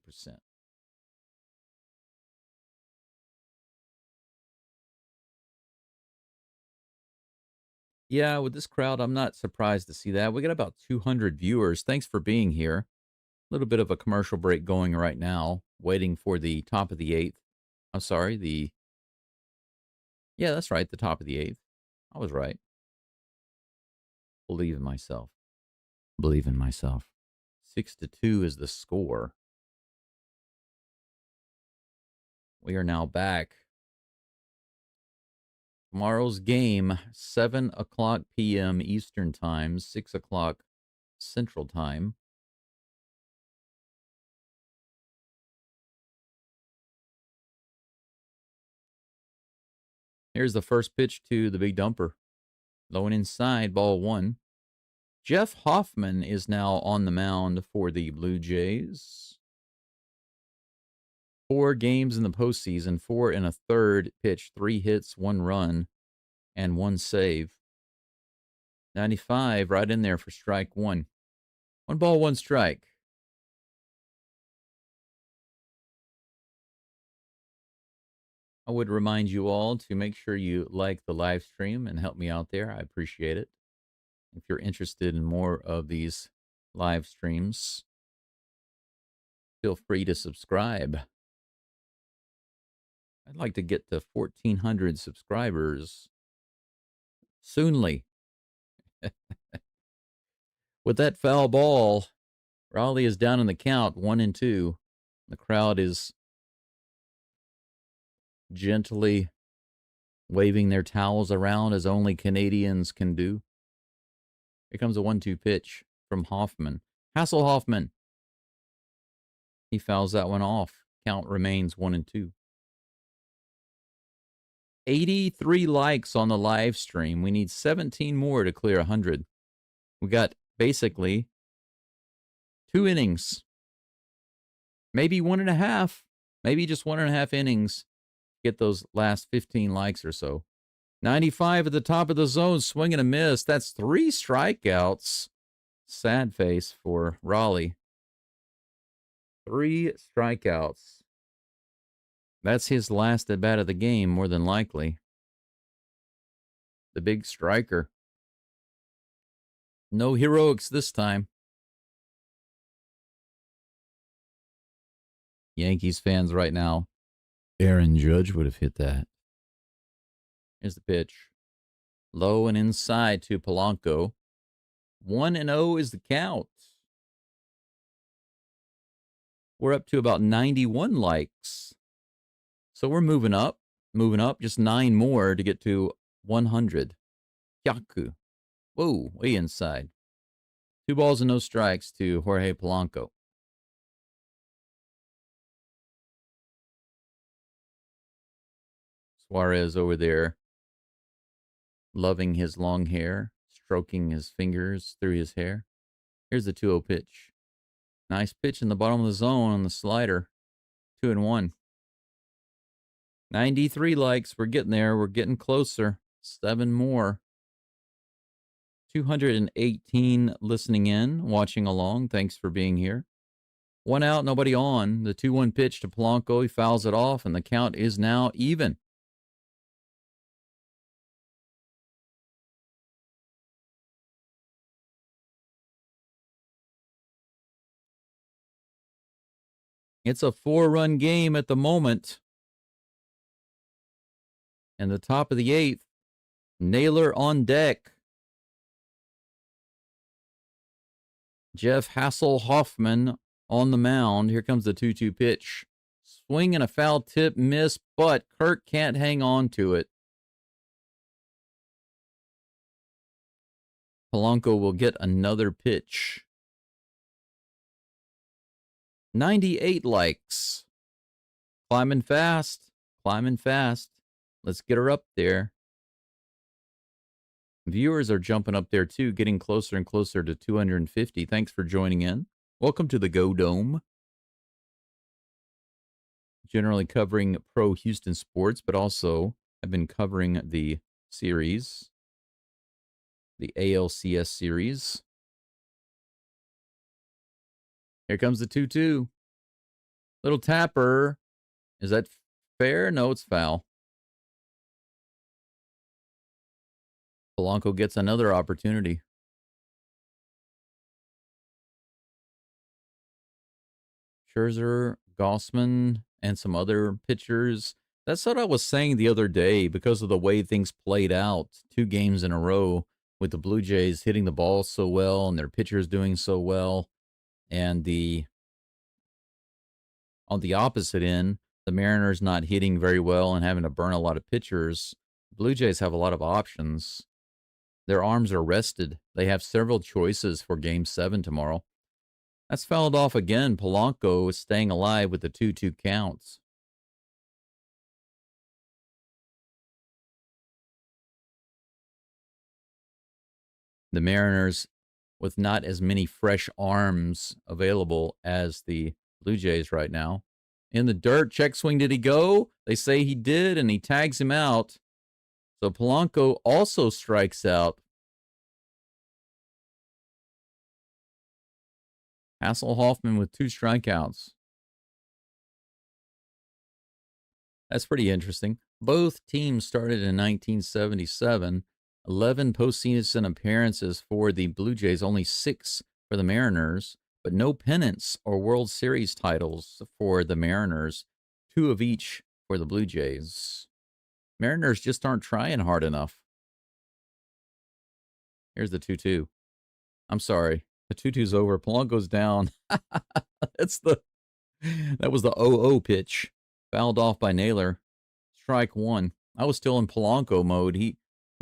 Yeah, with this crowd, I'm not surprised to see that. We got about 200 viewers. Thanks for being here. A little bit of a commercial break going right now, waiting for the top of the 8th. I'm sorry, yeah, that's right, the top of the 8th. I was right. Believe in myself. Believe in myself. 6-2 is the score. We are now back Tomorrow's game, 7 o'clock p.m. Eastern Time, 6 o'clock Central Time. Here's the first pitch to the big dumper. Low and inside, ball one. Jeff Hoffman is now on the mound for the Blue Jays. 4 games in the postseason, 4 in a third, pitch 3 hits, 1 run, and 1 save. 95 right in there for strike 1. 1 ball, 1 strike. I would remind you all to make sure you like the live stream and help me out there. I appreciate it. If you're interested in more of these live streams, feel free to subscribe. I'd like to get to 1,400 subscribers soonly. With that foul ball, Raleigh is down in the count, 1-2. The crowd is gently waving their towels around as only Canadians can do. Here comes a 1-2 pitch from Hoffman. Hasselhoffman. He fouls that one off. Count remains 1-2. 83 likes on the live stream. We need 17 more to clear 100. We got basically 2 innings. Maybe 1.5. Maybe just 1.5 innings. Get those last 15 likes or so. 95 at the top of the zone, swing and a miss. That's 3 strikeouts. Sad face for Raleigh. 3 strikeouts. That's his last at bat of the game, more than likely. The big striker. No heroics this time. Yankees fans right now. Aaron Judge would have hit that. Here's the pitch. Low and inside to Polanco. 1-0 is the count. We're up to about 91 likes. So we're moving up. Just 9 more to get to 100. Yaku. Whoa, way inside. 2 balls and no strikes to Jorge Polanco. Suarez over there, loving his long hair, stroking his fingers through his hair. Here's the 2-0 pitch. Nice pitch in the bottom of the zone on the slider. 2-1. 93 likes. We're getting there. We're getting closer. 7 more. 218 listening in, watching along. Thanks for being here. 1 out, nobody on. The 2-1 pitch to Polanco. He fouls it off, and the count is now even. It's a 4-run game at the moment. And the top of the 8th, Naylor on deck. Jeff Hasselhoffman on the mound. Here comes the 2-2 pitch. Swing and a foul tip, miss, but Kirk can't hang on to it. Polanco will get another pitch. 98 likes. Climbing fast. Let's get her up there. Viewers are jumping up there too, getting closer and closer to 250. Thanks for joining in. Welcome to the Go Dome. Generally covering pro Houston sports, but also I've been covering the series, the ALCS series. Here comes the 2-2. Little tapper. Is that fair? No, it's foul. Polanco gets another opportunity. Scherzer, Gossman, and some other pitchers. That's what I was saying the other day because of the way things played out. 2 games in a row with the Blue Jays hitting the ball so well and their pitchers doing so well. And on the opposite end, the Mariners not hitting very well and having to burn a lot of pitchers. Blue Jays have a lot of options. Their arms are rested. They have several choices for Game 7 tomorrow. That's fouled off again. Polanco is staying alive with the 2-2 counts. The Mariners, with not as many fresh arms available as the Blue Jays right now. In the dirt, check swing, did he go? They say he did, and he tags him out. So Polanco also strikes out. Hasselhoffman with 2 strikeouts. That's pretty interesting. Both teams started in 1977. 11 postseason appearances for the Blue Jays, only 6 for the Mariners, but no pennants or World Series titles for the Mariners. 2 of each for the Blue Jays. Mariners just aren't trying hard enough. Here's the 2-2. I'm sorry. The 2-2's over. Polanco's down. That was the 0-0 pitch. Fouled off by Naylor. Strike 1. I was still in Polanco mode. He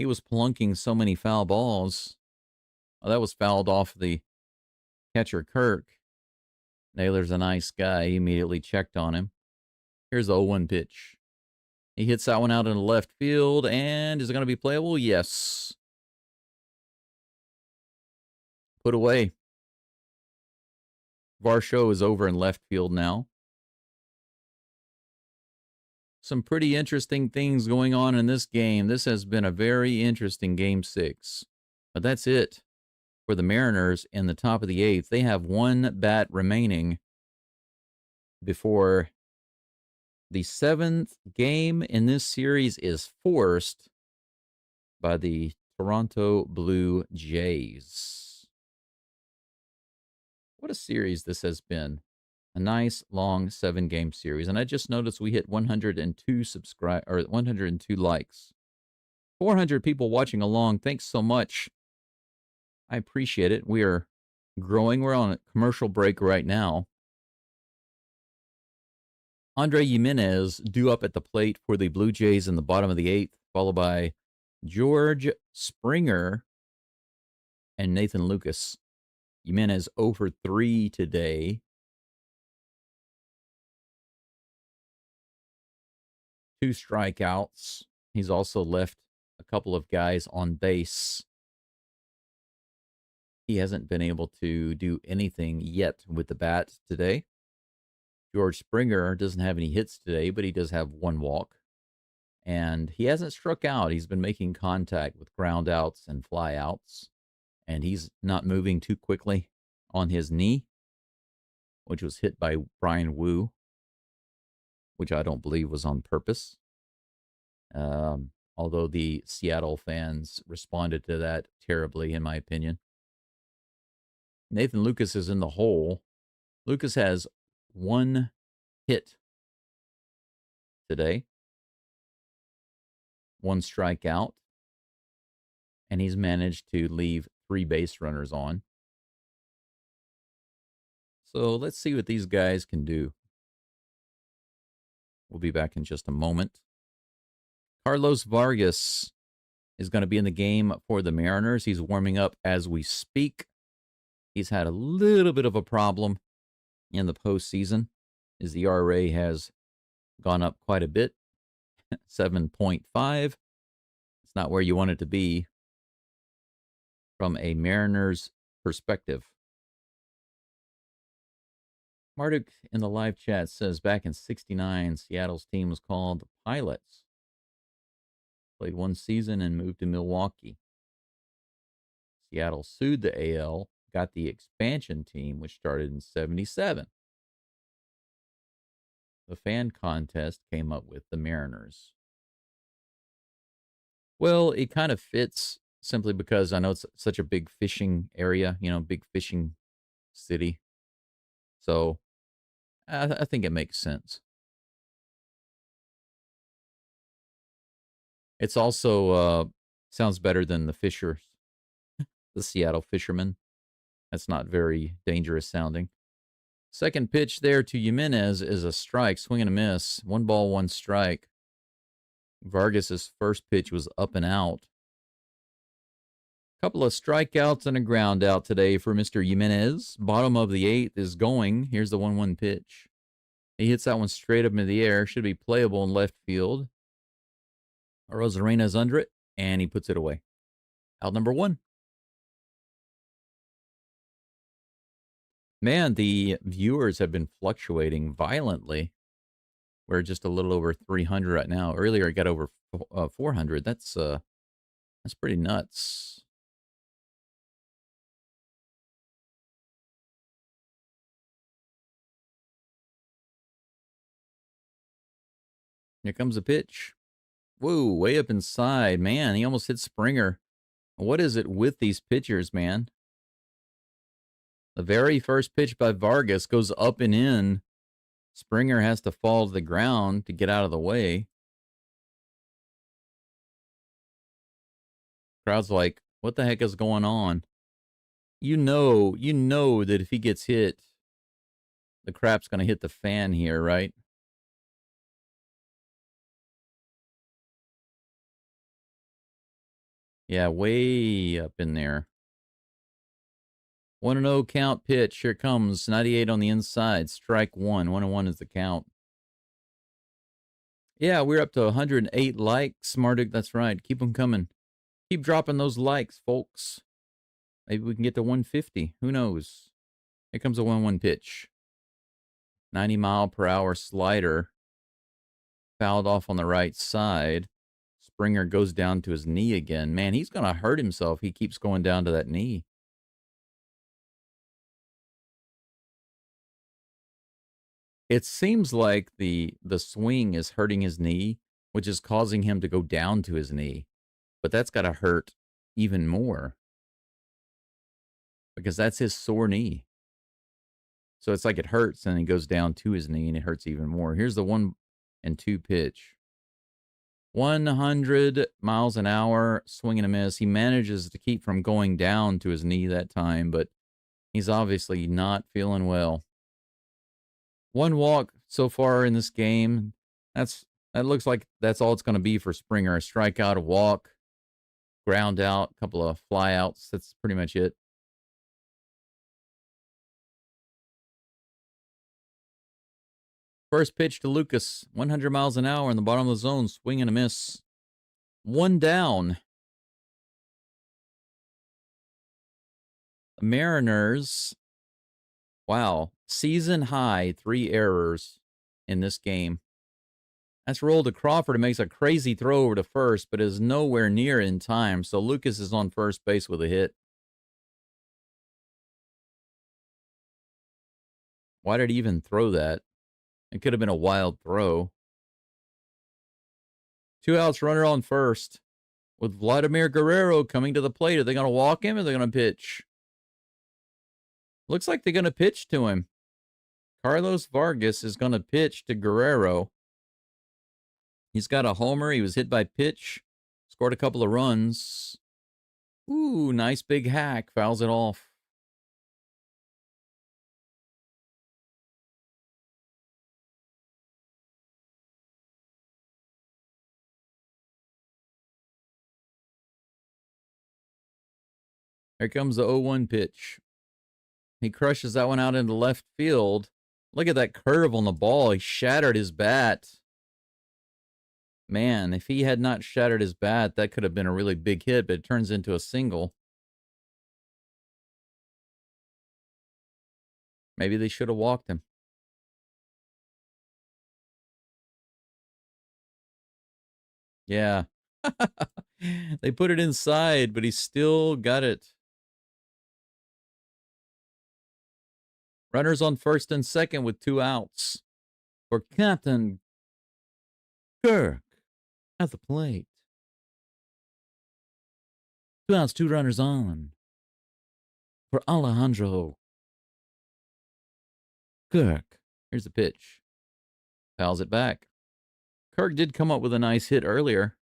was plunking so many foul balls. Oh, that was fouled off the catcher, Kirk. Naylor's a nice guy. He immediately checked on him. Here's the 0-1 pitch. He hits that one out in the left field, and is it going to be playable? Yes. Put away. Varsho is over in left field now. Some pretty interesting things going on in this game. This has been a very interesting Game 6. But that's it for the Mariners in the top of the 8th. They have 1 bat remaining before the 7th game in this series is forced by the Toronto Blue Jays. What a series this has been. A nice, long 7-game series. And I just noticed we hit 102 102 likes. 400 people watching along. Thanks so much. I appreciate it. We are growing. We're on a commercial break right now. Andre Jimenez due up at the plate for the Blue Jays in the bottom of the 8th, followed by George Springer and Nathan Lucas. Jimenez 0 for 3 today. 2 strikeouts. He's also left a couple of guys on base. He hasn't been able to do anything yet with the bat today. George Springer doesn't have any hits today, but he does have 1 walk. And he hasn't struck out. He's been making contact with ground outs and fly outs. And he's not moving too quickly on his knee, which was hit by Brian Wu, which I don't believe was on purpose. Although the Seattle fans responded to that terribly, in my opinion. Nathan Lucas is in the hole. Lucas has 1 hit today, 1 strikeout, and he's managed to leave 3 base runners on. So let's see what these guys can do. We'll be back in just a moment. Carlos Vargas is going to be in the game for the Mariners. He's warming up as we speak. He's had a little bit of a problem in the postseason. His ERA has gone up quite a bit, 7.5. It's not where you want it to be from a Mariners perspective. Marduk in the live chat says back in '69, Seattle's team was called the Pilots. Played 1 season and moved to Milwaukee. Seattle sued the AL, got the expansion team, which started in '77. The fan contest came up with the Mariners. Well, it kind of fits simply because I know it's such a big fishing area, big fishing city. So I think it makes sense. It's also sounds better than the Fishers, the Seattle Fishermen. That's not very dangerous sounding. Second pitch there to Jimenez is a strike, swing and a miss. 1 ball, 1 strike. Vargas's first pitch was up and out. Couple of strikeouts and a ground out today for Mr. Jimenez. Bottom of the 8th is going. Here's the 1-1 pitch. He hits that one straight up into the air. Should be playable in left field. Rosarena's under it, and he puts it away. Out number 1. Man, the viewers have been fluctuating violently. We're just a little over 300 right now. Earlier, it got over 400. That's pretty nuts. Here comes a pitch. Whoa, way up inside. Man, he almost hit Springer. What is it with these pitchers, man? The very first pitch by Vargas goes up and in. Springer has to fall to the ground to get out of the way. Crowd's like, what the heck is going on? You know that if he gets hit, the crap's going to hit the fan here, right? Yeah, way up in there. 1-0 count pitch. Here it comes. 98 on the inside. Strike 1. 1-1 is the count. Yeah, we're up to 108 likes. Marduk, that's right. Keep them coming. Keep dropping those likes, folks. Maybe we can get to 150. Who knows? Here comes a 1-1 pitch. 90-mile-per-hour slider. Fouled off on the right side. Springer goes down to his knee again. Man, he's going to hurt himself. He keeps going down to that knee. It seems like the swing is hurting his knee, which is causing him to go down to his knee. But that's got to hurt even more because that's his sore knee. So it's like it hurts and he goes down to his knee and it hurts even more. Here's the 1-2 pitch. 100 miles an hour, swing and a miss. He manages to keep from going down to his knee that time, but he's obviously not feeling well. 1 walk so far in this game. That looks like that's all it's going to be for Springer. A strikeout, a walk, ground out, a couple of flyouts. That's pretty much it. First pitch to Lucas, 100 miles an hour in the bottom of the zone, swing and a miss. 1 down. The Mariners, wow, season high 3 errors in this game. That's rolled to Crawford and makes a crazy throw over to first, but is nowhere near in time. So Lucas is on first base with a hit. Why did he even throw that? It could have been a wild throw. 2 outs, runner on first. With Vladimir Guerrero coming to the plate. Are they going to walk him or are they going to pitch? Looks like they're going to pitch to him. Carlos Vargas is going to pitch to Guerrero. He's got a homer. He was hit by pitch. Scored a couple of runs. Ooh, nice big hack. Fouls it off. Here comes the 0-1 pitch. He crushes that one out into left field. Look at that curve on the ball. He shattered his bat. Man, if he had not shattered his bat, that could have been a really big hit, but it turns into a single. Maybe they should have walked him. Yeah. They put it inside, but he still got it. Runners on first and second with 2 outs for Captain Kirk at the plate. 2 outs, 2 runners on for Alejandro Kirk. Here's the pitch. Fouls it back. Kirk did come up with a nice hit earlier.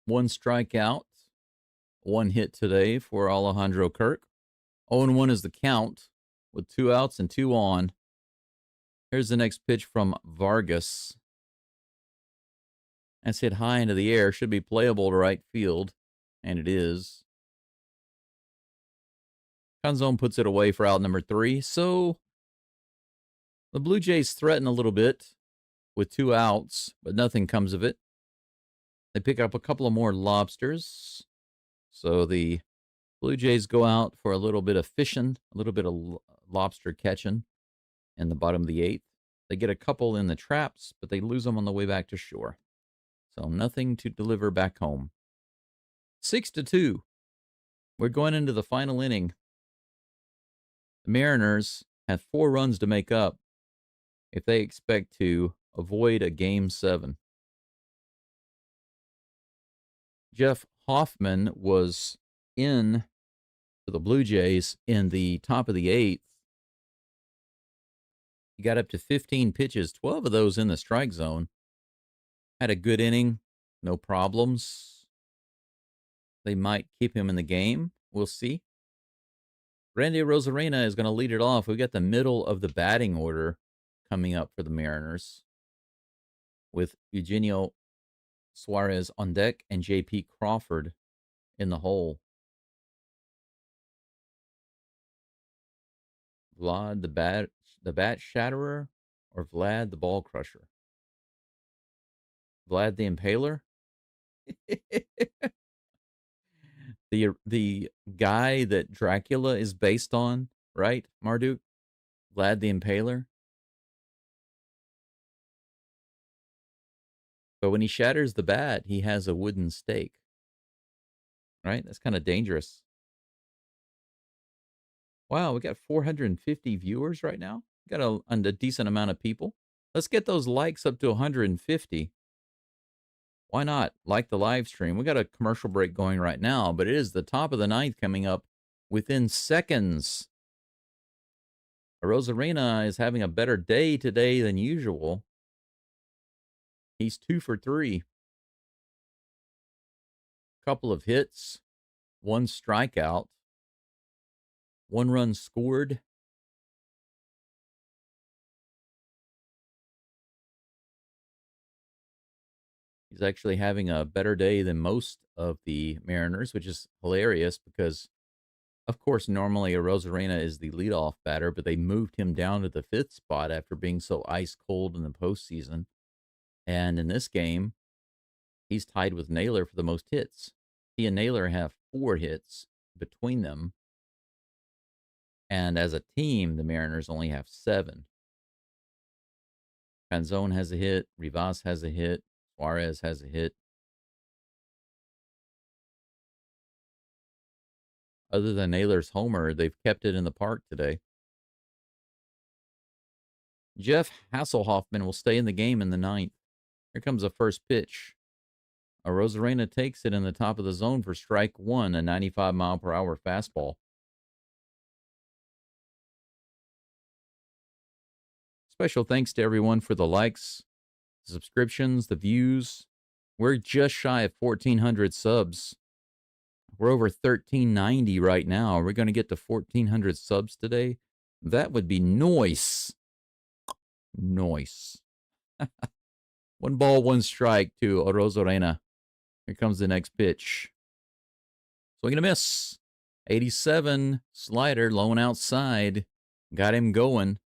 One strikeout, 1 hit today for Alejandro Kirk. 0-1 is the count with 2 outs and 2 on. Here's the next pitch from Vargas. That's hit high into the air. Should be playable to right field. And it is. Canzone puts it away for out number 3. So the Blue Jays threaten a little bit with 2 outs, but nothing comes of it. They pick up a couple of more lobsters. So the Blue Jays go out for a little bit of fishing, a little bit of lobster catching in the bottom of the 8th. They get a couple in the traps, but they lose them on the way back to shore. So nothing to deliver back home. 6-2. We're going into the final inning. The Mariners have 4 runs to make up if they expect to avoid a Game 7. Jeff Hoffman was in for the Blue Jays in the top of the 8th. He got up to 15 pitches, 12 of those in the strike zone. Had a good inning, no problems. They might keep him in the game. We'll see. Randy Arozarena is going to lead it off. We've got the middle of the batting order coming up for the Mariners with Eugenio Suarez on deck and J.P. Crawford in the hole. Vlad the bat shatterer or Vlad the ball crusher? Vlad the Impaler? the guy that Dracula is based on, right, Marduk? Vlad the Impaler? But when he shatters the bat, he has a wooden stake. Right? That's kind of dangerous. Wow, we got 450 viewers right now. We got a decent amount of people. Let's get those likes up to 150. Why not like the live stream? We got a commercial break going right now, but it is the top of the 9th coming up within seconds. Arozarena is having a better day today than usual. He's 2 for 3. Couple of hits, 1 strikeout, 1 run scored. He's actually having a better day than most of the Mariners, which is hilarious because, of course, normally Arozarena is the leadoff batter, but they moved him down to the 5th spot after being so ice cold in the postseason. And in this game, he's tied with Naylor for the most hits. He and Naylor have 4 hits between them. And as a team, the Mariners only have 7. Canzone has a hit. Rivas has a hit. Suarez has a hit. Other than Naylor's homer, they've kept it in the park today. Jeff Hasselhoffman will stay in the game in the 9th. Here comes the first pitch. Arozarena takes it in the top of the zone for strike 1, a 95-mile-per-hour fastball. Special thanks to everyone for the likes, the subscriptions, the views. We're just shy of 1,400 subs. We're over 1,390 right now. We're going to get to 1,400 subs today. That would be nice. Nice. 1 ball, 1 strike to Arozarena. Here comes the next pitch. Swing and a miss. 87, slider, low and outside. Got him going.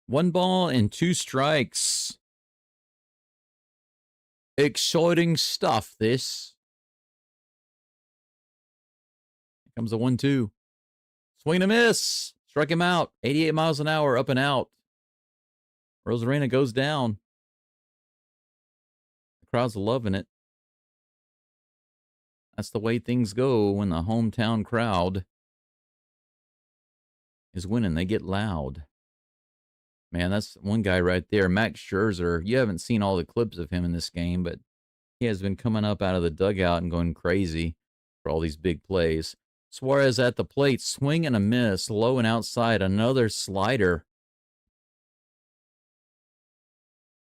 1 ball and 2 strikes. Exciting stuff, this. Here comes the 1-2. Swing and a miss. Struck him out. 88 miles an hour, up and out. Arozarena goes down. The crowd's loving it. That's the way things go when the hometown crowd is winning. They get loud. Man, that's one guy right there, Max Scherzer. You haven't seen all the clips of him in this game, but he has been coming up out of the dugout and going crazy for all these big plays. Suarez at the plate, swing and a miss, low and outside, another slider.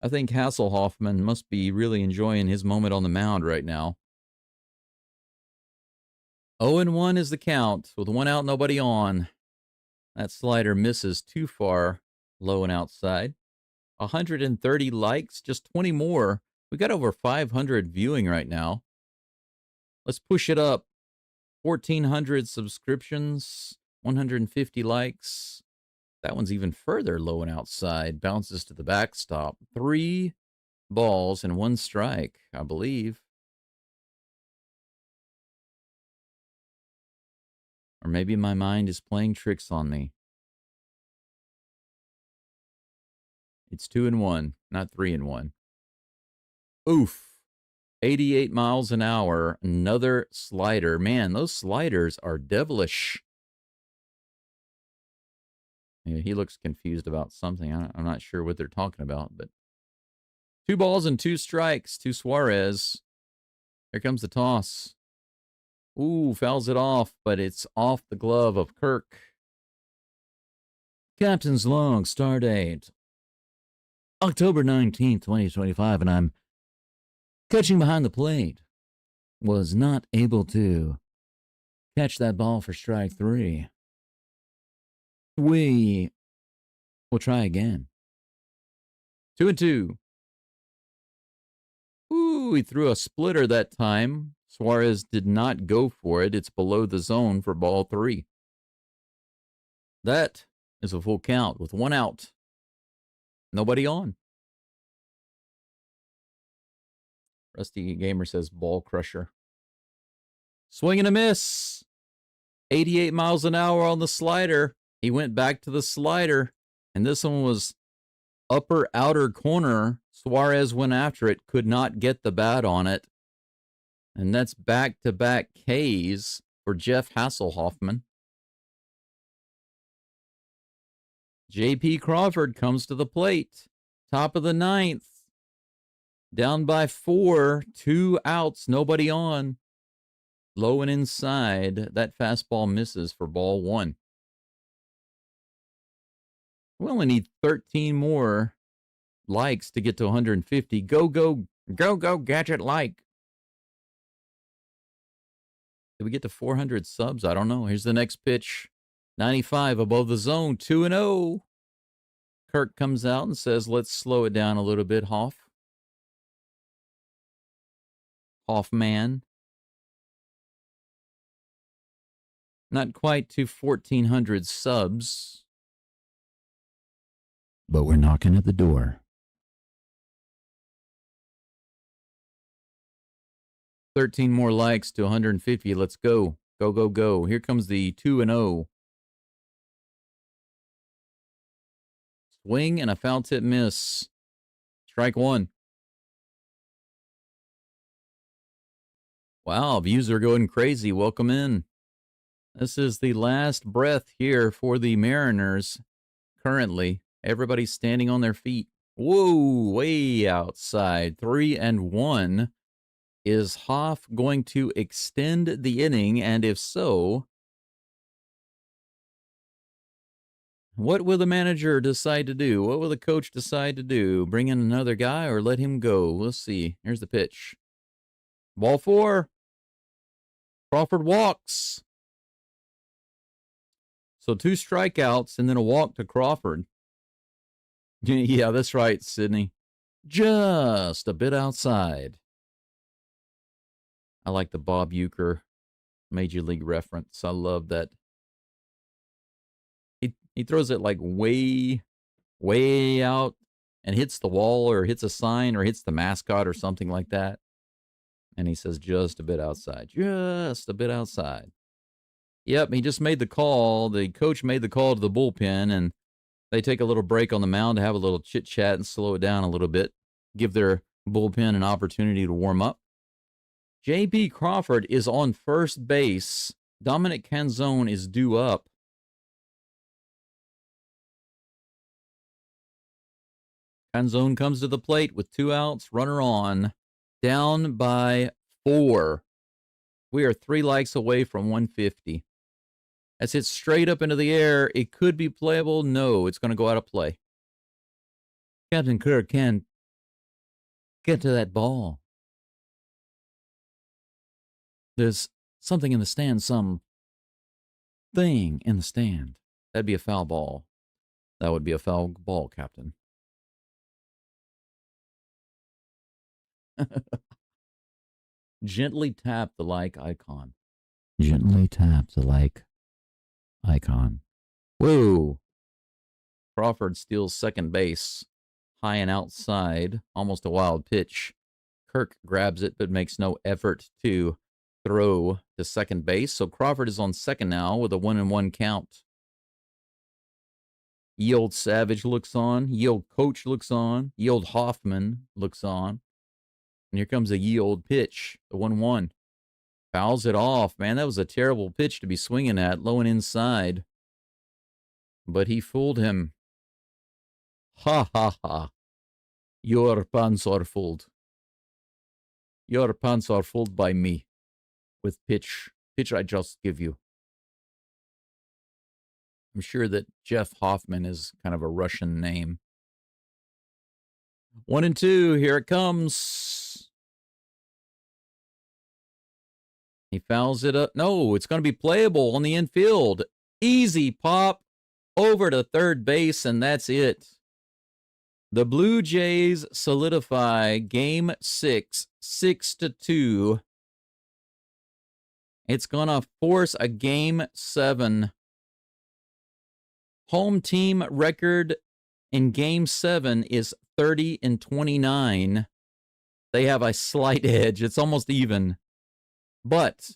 I think Hasselhoffman must be really enjoying his moment on the mound right now. 0-1 is the count with 1 out, nobody on. That slider misses too far Low and outside. 130 likes, just 20 more. We got over 500 viewing right now. Let's push it up. 1,400 subscriptions, 150 likes. That one's even further low and outside. Bounces to the backstop. 3 balls and 1 strike, I believe. Or maybe my mind is playing tricks on me. It's 2-1, not 3-1. Oof. 88 miles an hour. Another slider. Man, those sliders are devilish. Yeah, he looks confused about something. I'm not sure what they're talking about, but 2 balls and 2 strikes to Suarez. Here comes the toss. Ooh, fouls it off, but it's off the glove of Kirk. Captain's log, start date October 19th, 2025, and I'm catching behind the plate. Was not able to catch that ball for strike 3. We will try again. 2-2. Ooh, he threw a splitter that time. Suarez did not go for it. It's below the zone for ball 3. That is a full count with 1 out. Nobody on. Rusty Gamer says ball crusher. Swing and a miss. 88 miles an hour on the slider. He went back to the slider, and this one was upper outer corner. Suarez went after it, could not get the bat on it. And that's back-to-back Ks for Jeff Hasselhoffman. J.P. Crawford comes to the plate. Top of the 9th. Down by 4. 2 outs, nobody on. Low and inside. That fastball misses for ball 1. We only need 13 more likes to get to 150. Go, go, go, go, gadget like. Did we get to 400 subs? I don't know. Here's the next pitch. 95 above the zone. 2-0. Kirk comes out and says, let's slow it down a little bit, Hoffman. Not quite to 1,400 subs. But we're knocking at the door. 13 more likes to 150. Let's go. Go, go, go. Here comes the 2-0. Swing and a foul tip miss. Strike 1. Wow, views are going crazy. Welcome in. This is the last breath here for the Mariners currently. Everybody's standing on their feet. Whoa, way outside. 3-1. Is Hoff going to extend the inning? And if so, what will the manager decide to do? What will the coach decide to do? Bring in another guy or let him go? We'll see. Here's the pitch. Ball 4. Crawford walks. So 2 strikeouts and then a walk to Crawford. Yeah, that's right, Sydney. Just a bit outside. I like the Bob Uecker Major League reference. I love that. He throws it like way out and hits the wall or hits a sign or hits the mascot or something like that. And he says, just a bit outside. Just a bit outside. Yep, he just made the call. The coach made the call to the bullpen, and they take a little break on the mound to have a little chit-chat and slow it down a little bit. Give their bullpen an opportunity to warm up. J.B. Crawford is on first base. Dominic Canzone is due up. Canzone comes to the plate with 2 outs, runner on. Down by 4. We are 3 likes away from 150. That's hit straight up into the air. It could be playable. No, it's going to go out of play. Captain Kirk can't get to that ball. There's something in the stand, some thing in the stand. That'd be a foul ball. That would be a foul ball, Captain. Gently tap the like icon. Gently tap the like icon. Whoa. Crawford steals second base. High and outside. Almost a wild pitch. Kirk grabs it but makes no effort to throw to second base. So Crawford is on second now with a 1-1 count. Ye old Savage looks on. Ye old Coach looks on. Ye old Hoffman looks on. And here comes a ye old pitch. The 1-1. Fouls it off. Man, that was a terrible pitch to be swinging at. Low and inside. But he fooled him. Ha ha ha. Your pants are fooled. Your pants are fooled by me. With pitch I just give you. I'm sure that Jeff Hoffman is kind of a Russian name. 1-2, here it comes. He fouls it up. No, it's going to be playable on the infield. Easy pop over to third base, and that's it. The Blue Jays solidify Game 6, 6-2. It's going to force a Game 7. Home team record in Game 7 is 30-29. They have a slight edge. It's almost even. But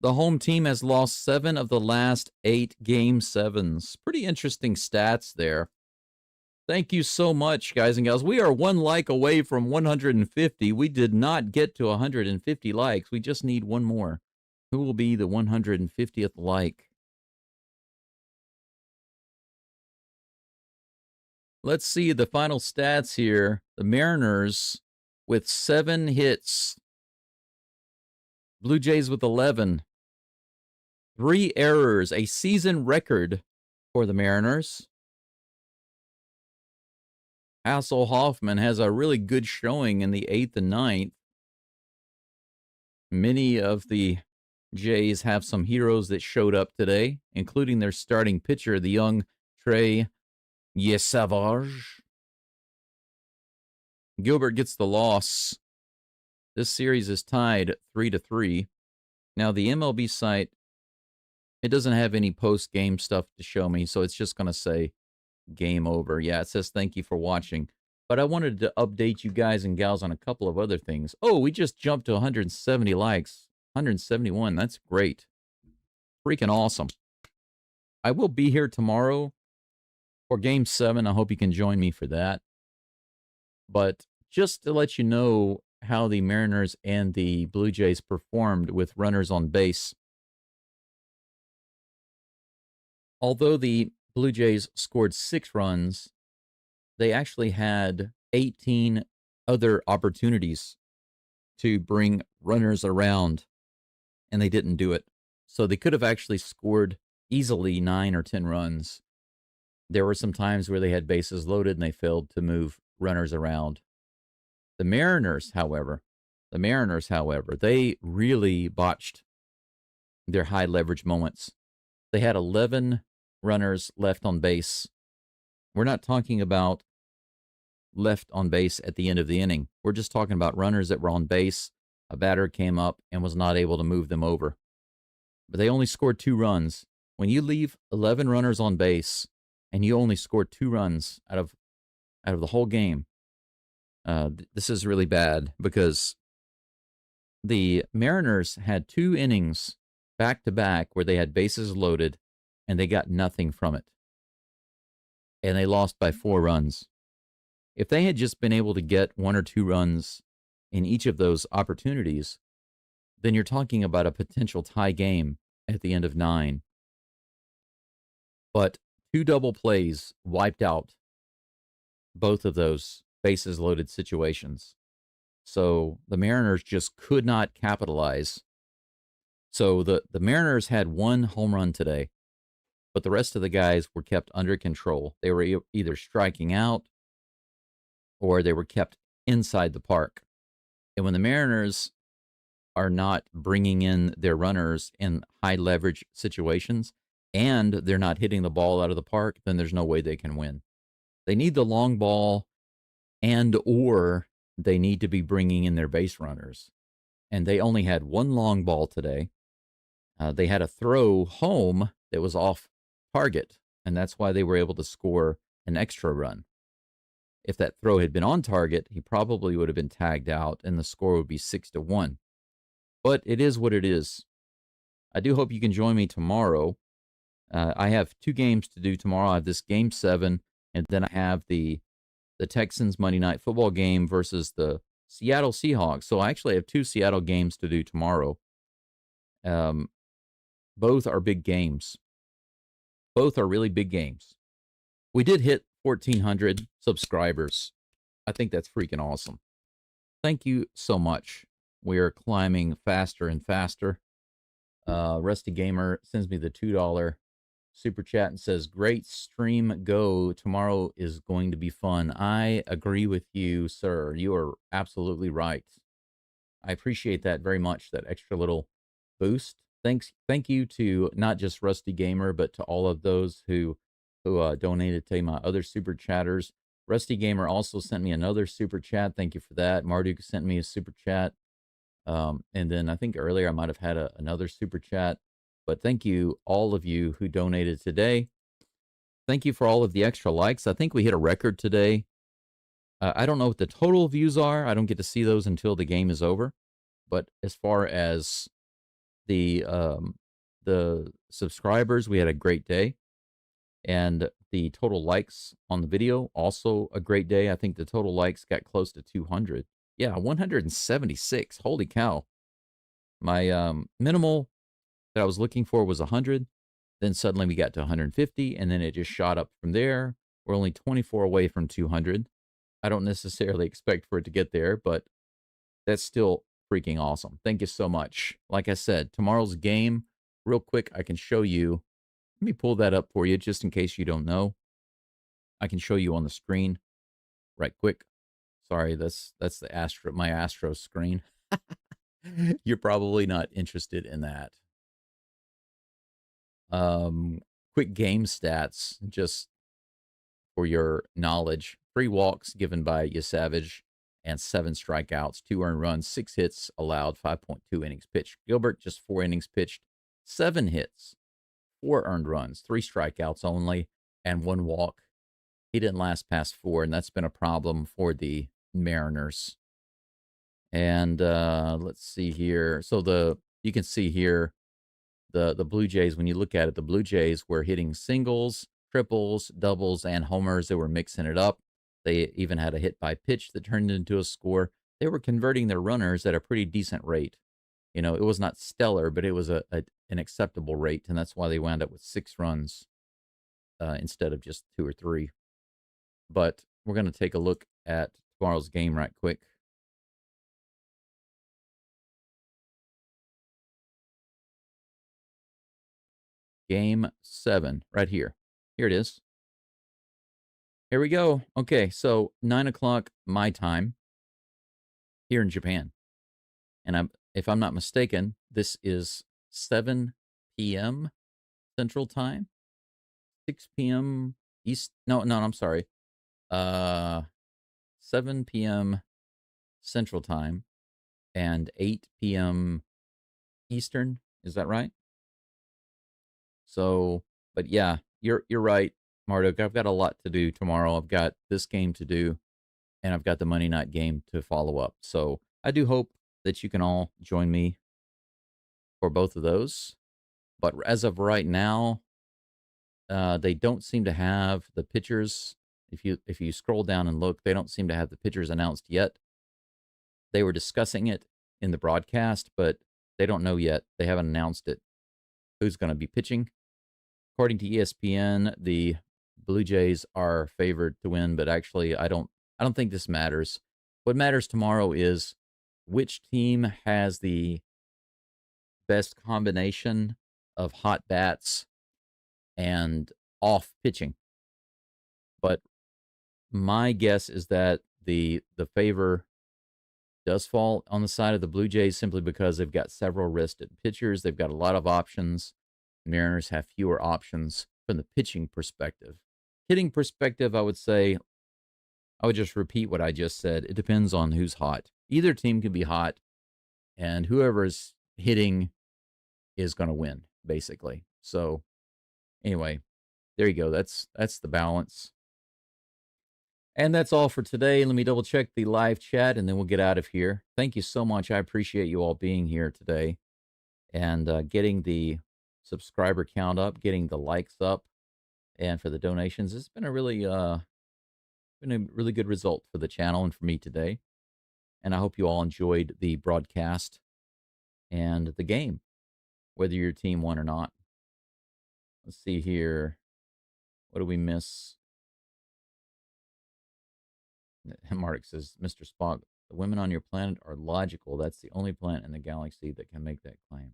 the home team has lost 7 of the last 8 Game 7s. Pretty interesting stats there. Thank you so much, guys and gals. We are 1 like away from 150. We did not get to 150 likes. We just need 1 more. Who will be the 150th like? Let's see the final stats here. The Mariners with 7 hits. Blue Jays with 11. 3 errors, a season record for the Mariners. Hasselhoffman has a really good showing in the 8th and 9th. Many of the Jays have some heroes that showed up today, including their starting pitcher, the young Trey Savage. Gilbert gets the loss. This series is tied 3-3. Now, the MLB site, it doesn't have any post-game stuff to show me, so it's just going to say game over. Yeah, it says thank you for watching. But I wanted to update you guys and gals on a couple of other things. Oh, we just jumped to 170 likes. 171. That's great. Freaking awesome. I will be here tomorrow for Game 7. I hope you can join me for that. But just to let you know how the Mariners and the Blue Jays performed with runners on base. Although the Blue Jays scored 6 runs, they actually had 18 other opportunities to bring runners around, and they didn't do it. So they could have actually scored easily 9 or 10 runs. There were some times where they had bases loaded and they failed to move runners around. The Mariners, however, they really botched their high leverage moments. They had 11 runners left on base. We're not talking about left on base at the end of the inning. We're just talking about runners that were on base. A batter came up and was not able to move them over. But they only scored 2 runs. When you leave 11 runners on base and you only score 2 runs out of the whole game, this is really bad because the Mariners had 2 innings back-to-back where they had bases loaded and they got nothing from it. And they lost by 4 runs. If they had just been able to get 1 or 2 runs in each of those opportunities, then you're talking about a potential tie game at the end of 9. But 2 double plays wiped out both of those bases loaded situations. So the Mariners just could not capitalize. So the Mariners had 1 home run today, but the rest of the guys were kept under control. They were either striking out or they were kept inside the park. And when the Mariners are not bringing in their runners in high leverage situations, and they're not hitting the ball out of the park, then there's no way they can win. They need the long ball, and or they need to be bringing in their base runners. And they only had one long ball today. They had a throw home that was off target, and that's why they were able to score an extra run. If that throw had been on target, he probably would have been tagged out, and the score would be 6-1. But it is what it is. I do hope you can join me tomorrow. I have 2 games to do tomorrow. I have this game 7, and then I have the Texans Monday Night Football game versus the Seattle Seahawks. So I actually have 2 Seattle games to do tomorrow. Both are big games. Both are really big games. We did hit 1,400 subscribers. I think that's freaking awesome. Thank you so much. We are climbing faster and faster. Rusty Gamer sends me the $2 super chat and says, "Great stream, go. Tomorrow is going to be fun." I agree with you, sir. You are absolutely right. I appreciate that very much, that extra little boost. Thank you to not just Rusty Gamer, but to all of those who donated to my other super chatters. Rusty Gamer also sent me another super chat. Thank you for that. Marduk sent me a super chat. And then I think earlier I might have had another super chat. But thank you, all of you who donated today. Thank you for all of the extra likes. I think we hit a record today. I don't know what the total views are. I don't get to see those until the game is over. But as far as the subscribers, we had a great day. And the total likes on the video, also a great day. I think the total likes got close to 200. Yeah, 176. Holy cow. My minimal that I was looking for was 100. Then suddenly we got to 150, and then it just shot up from there. We're only 24 away from 200. I don't necessarily expect for it to get there, but that's still freaking awesome. Thank you so much. Like I said, tomorrow's game, real quick, I can show you. Let me pull that up for you just in case you don't know. I can show you on the screen right quick. Sorry, that's my Astro screen. You're probably not interested in that. Quick game stats, just for your knowledge. 3 walks given by Yasavage and 7 strikeouts, 2 earned runs, 6 hits allowed, 5.2 innings pitched. Gilbert, just 4 innings pitched, 7 hits, 4 earned runs, 3 strikeouts only, and 1 walk. He didn't last past 4, and that's been a problem for the Mariners. And let's see here. So you can see here the Blue Jays, when you look at it, the Blue Jays were hitting singles, triples, doubles, and homers. They were mixing it up. They even had a hit by pitch that turned into a score. They were converting their runners at a pretty decent rate. You know, it was not stellar, but it was an acceptable rate, and that's why they wound up with 6 runs instead of just 2 or 3. But we're going to take a look at tomorrow's game right quick. Game 7, right here. Here it is. Here we go. Okay, so 9 o'clock my time here in Japan. And if I'm not mistaken, this is 7 p.m. Central Time, 6 p.m. East. No, I'm sorry. 7 p.m. Central Time and 8 p.m. Eastern. Is that right? So, but yeah, you're right, Marduk. I've got a lot to do tomorrow. I've got this game to do, and I've got the Monday night game to follow up. So I do hope that you can all join me for both of those. But as of right now, they don't seem to have the pitchers. If you scroll down and look, they don't seem to have the pitchers announced yet. They were discussing it in the broadcast, but they don't know yet. They haven't announced it. Who's going to be pitching? According to ESPN, the Blue Jays are favored to win, but actually, I don't think this matters. What matters tomorrow is which team has the best combination of hot bats and off pitching. But my guess is that the favor does fall on the side of the Blue Jays simply because they've got several rested pitchers. They've got a lot of options. Mariners have fewer options from the pitching perspective. Hitting perspective, I would say, I would just repeat what I just said. It depends on who's hot. Either team can be hot, and whoever's hitting is going to win, basically. So, anyway, there you go. That's the balance. And that's all for today. Let me double check the live chat and then we'll get out of here. Thank you so much. I appreciate you all being here today and getting the subscriber count up, getting the likes up, and for the donations. It's been a really good result for the channel and for me today. And I hope you all enjoyed the broadcast and the game, whether your team won or not. Let's see here. What do we miss? Mark says, Mr. Spock, the women on your planet are logical. That's the only planet in the galaxy that can make that claim.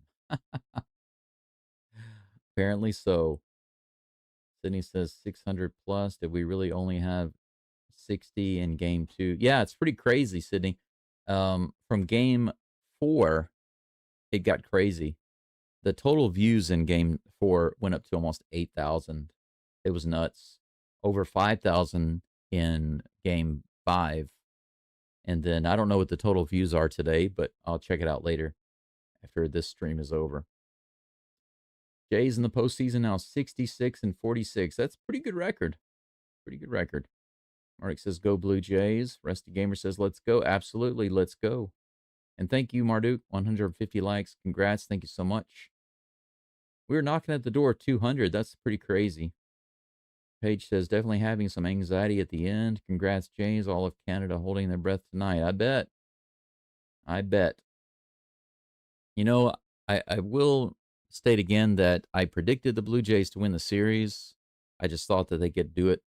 Apparently so. Sydney says 600 plus. Did we really only have 60 in game 2? Yeah, it's pretty crazy, Sydney. From game 4, it got crazy. The total views in game 4 went up to almost 8,000. It was nuts. Over 5,000 in game 5. And then I don't know what the total views are today, but I'll check it out later after this stream is over. Jays in the postseason now 66 and 46. That's a pretty good record. Pretty good record. Mark says, go Blue Jays. Rusty Gamer says, let's go. Absolutely, let's go. And thank you, Marduk. 150 likes. Congrats. Thank you so much. We were knocking at the door of 200. That's pretty crazy. Paige says, definitely having some anxiety at the end. Congrats, Jays. All of Canada holding their breath tonight. I bet. I bet. You know, I will state again that I predicted the Blue Jays to win the series. I just thought that they could do it.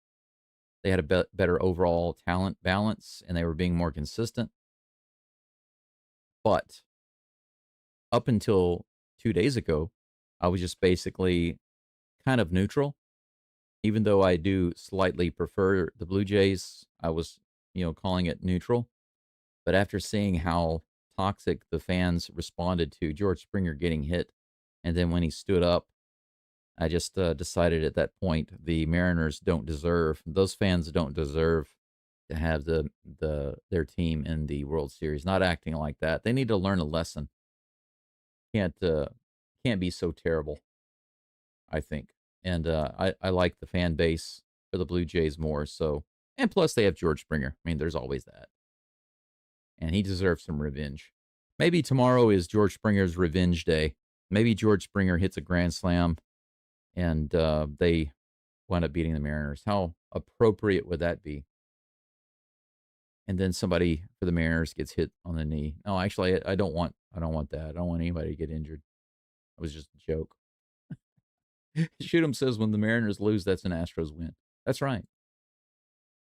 They had a better overall talent balance, and they were being more consistent. But up until 2 days ago, I was just basically kind of neutral. Even though I do slightly prefer the Blue Jays, I was, calling it neutral. But after seeing how toxic the fans responded to George Springer getting hit, and then when he stood up, I just decided at that point the Mariners those fans don't deserve to have their team in the World Series. Not acting like that. They need to learn a lesson. Can't be so terrible, I think. And I like the fan base for the Blue Jays more. So, and plus they have George Springer. I mean, there's always that. And he deserves some revenge. Maybe tomorrow is George Springer's revenge day. Maybe George Springer hits a grand slam and they wind up beating the Mariners. How appropriate would that be? And then somebody for the Mariners gets hit on the knee. No, actually, I don't want that. I don't want anybody to get injured. It was just a joke. Shoot'em says when the Mariners lose, that's an Astros win. That's right.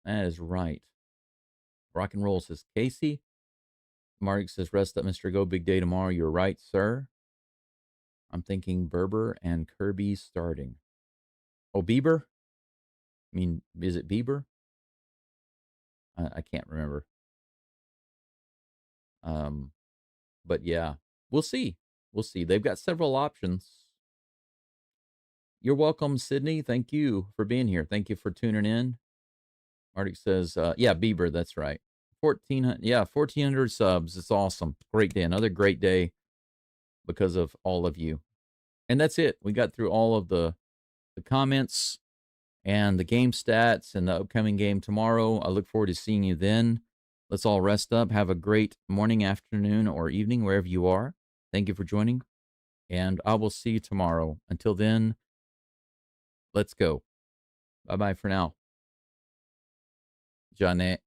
That is right. Rock and roll says Casey. Mark says, rest up, Mr. Go. Big day tomorrow. You're right, sir. I'm thinking Berber and Kirby starting. Oh, Bieber? I mean, is it Bieber? I can't remember. But yeah, we'll see. We'll see. They've got several options. You're welcome, Sydney. Thank you for being here. Thank you for tuning in. Arctic says, yeah, Bieber, that's right. 1,400 subs. It's awesome. Great day. Another great day because of all of you. And that's it. We got through all of the comments and the game stats and the upcoming game tomorrow. I look forward to seeing you then. Let's all rest up. Have a great morning, afternoon, or evening, wherever you are. Thank you for joining. And I will see you tomorrow. Until then, let's go. Bye-bye for now. Janet.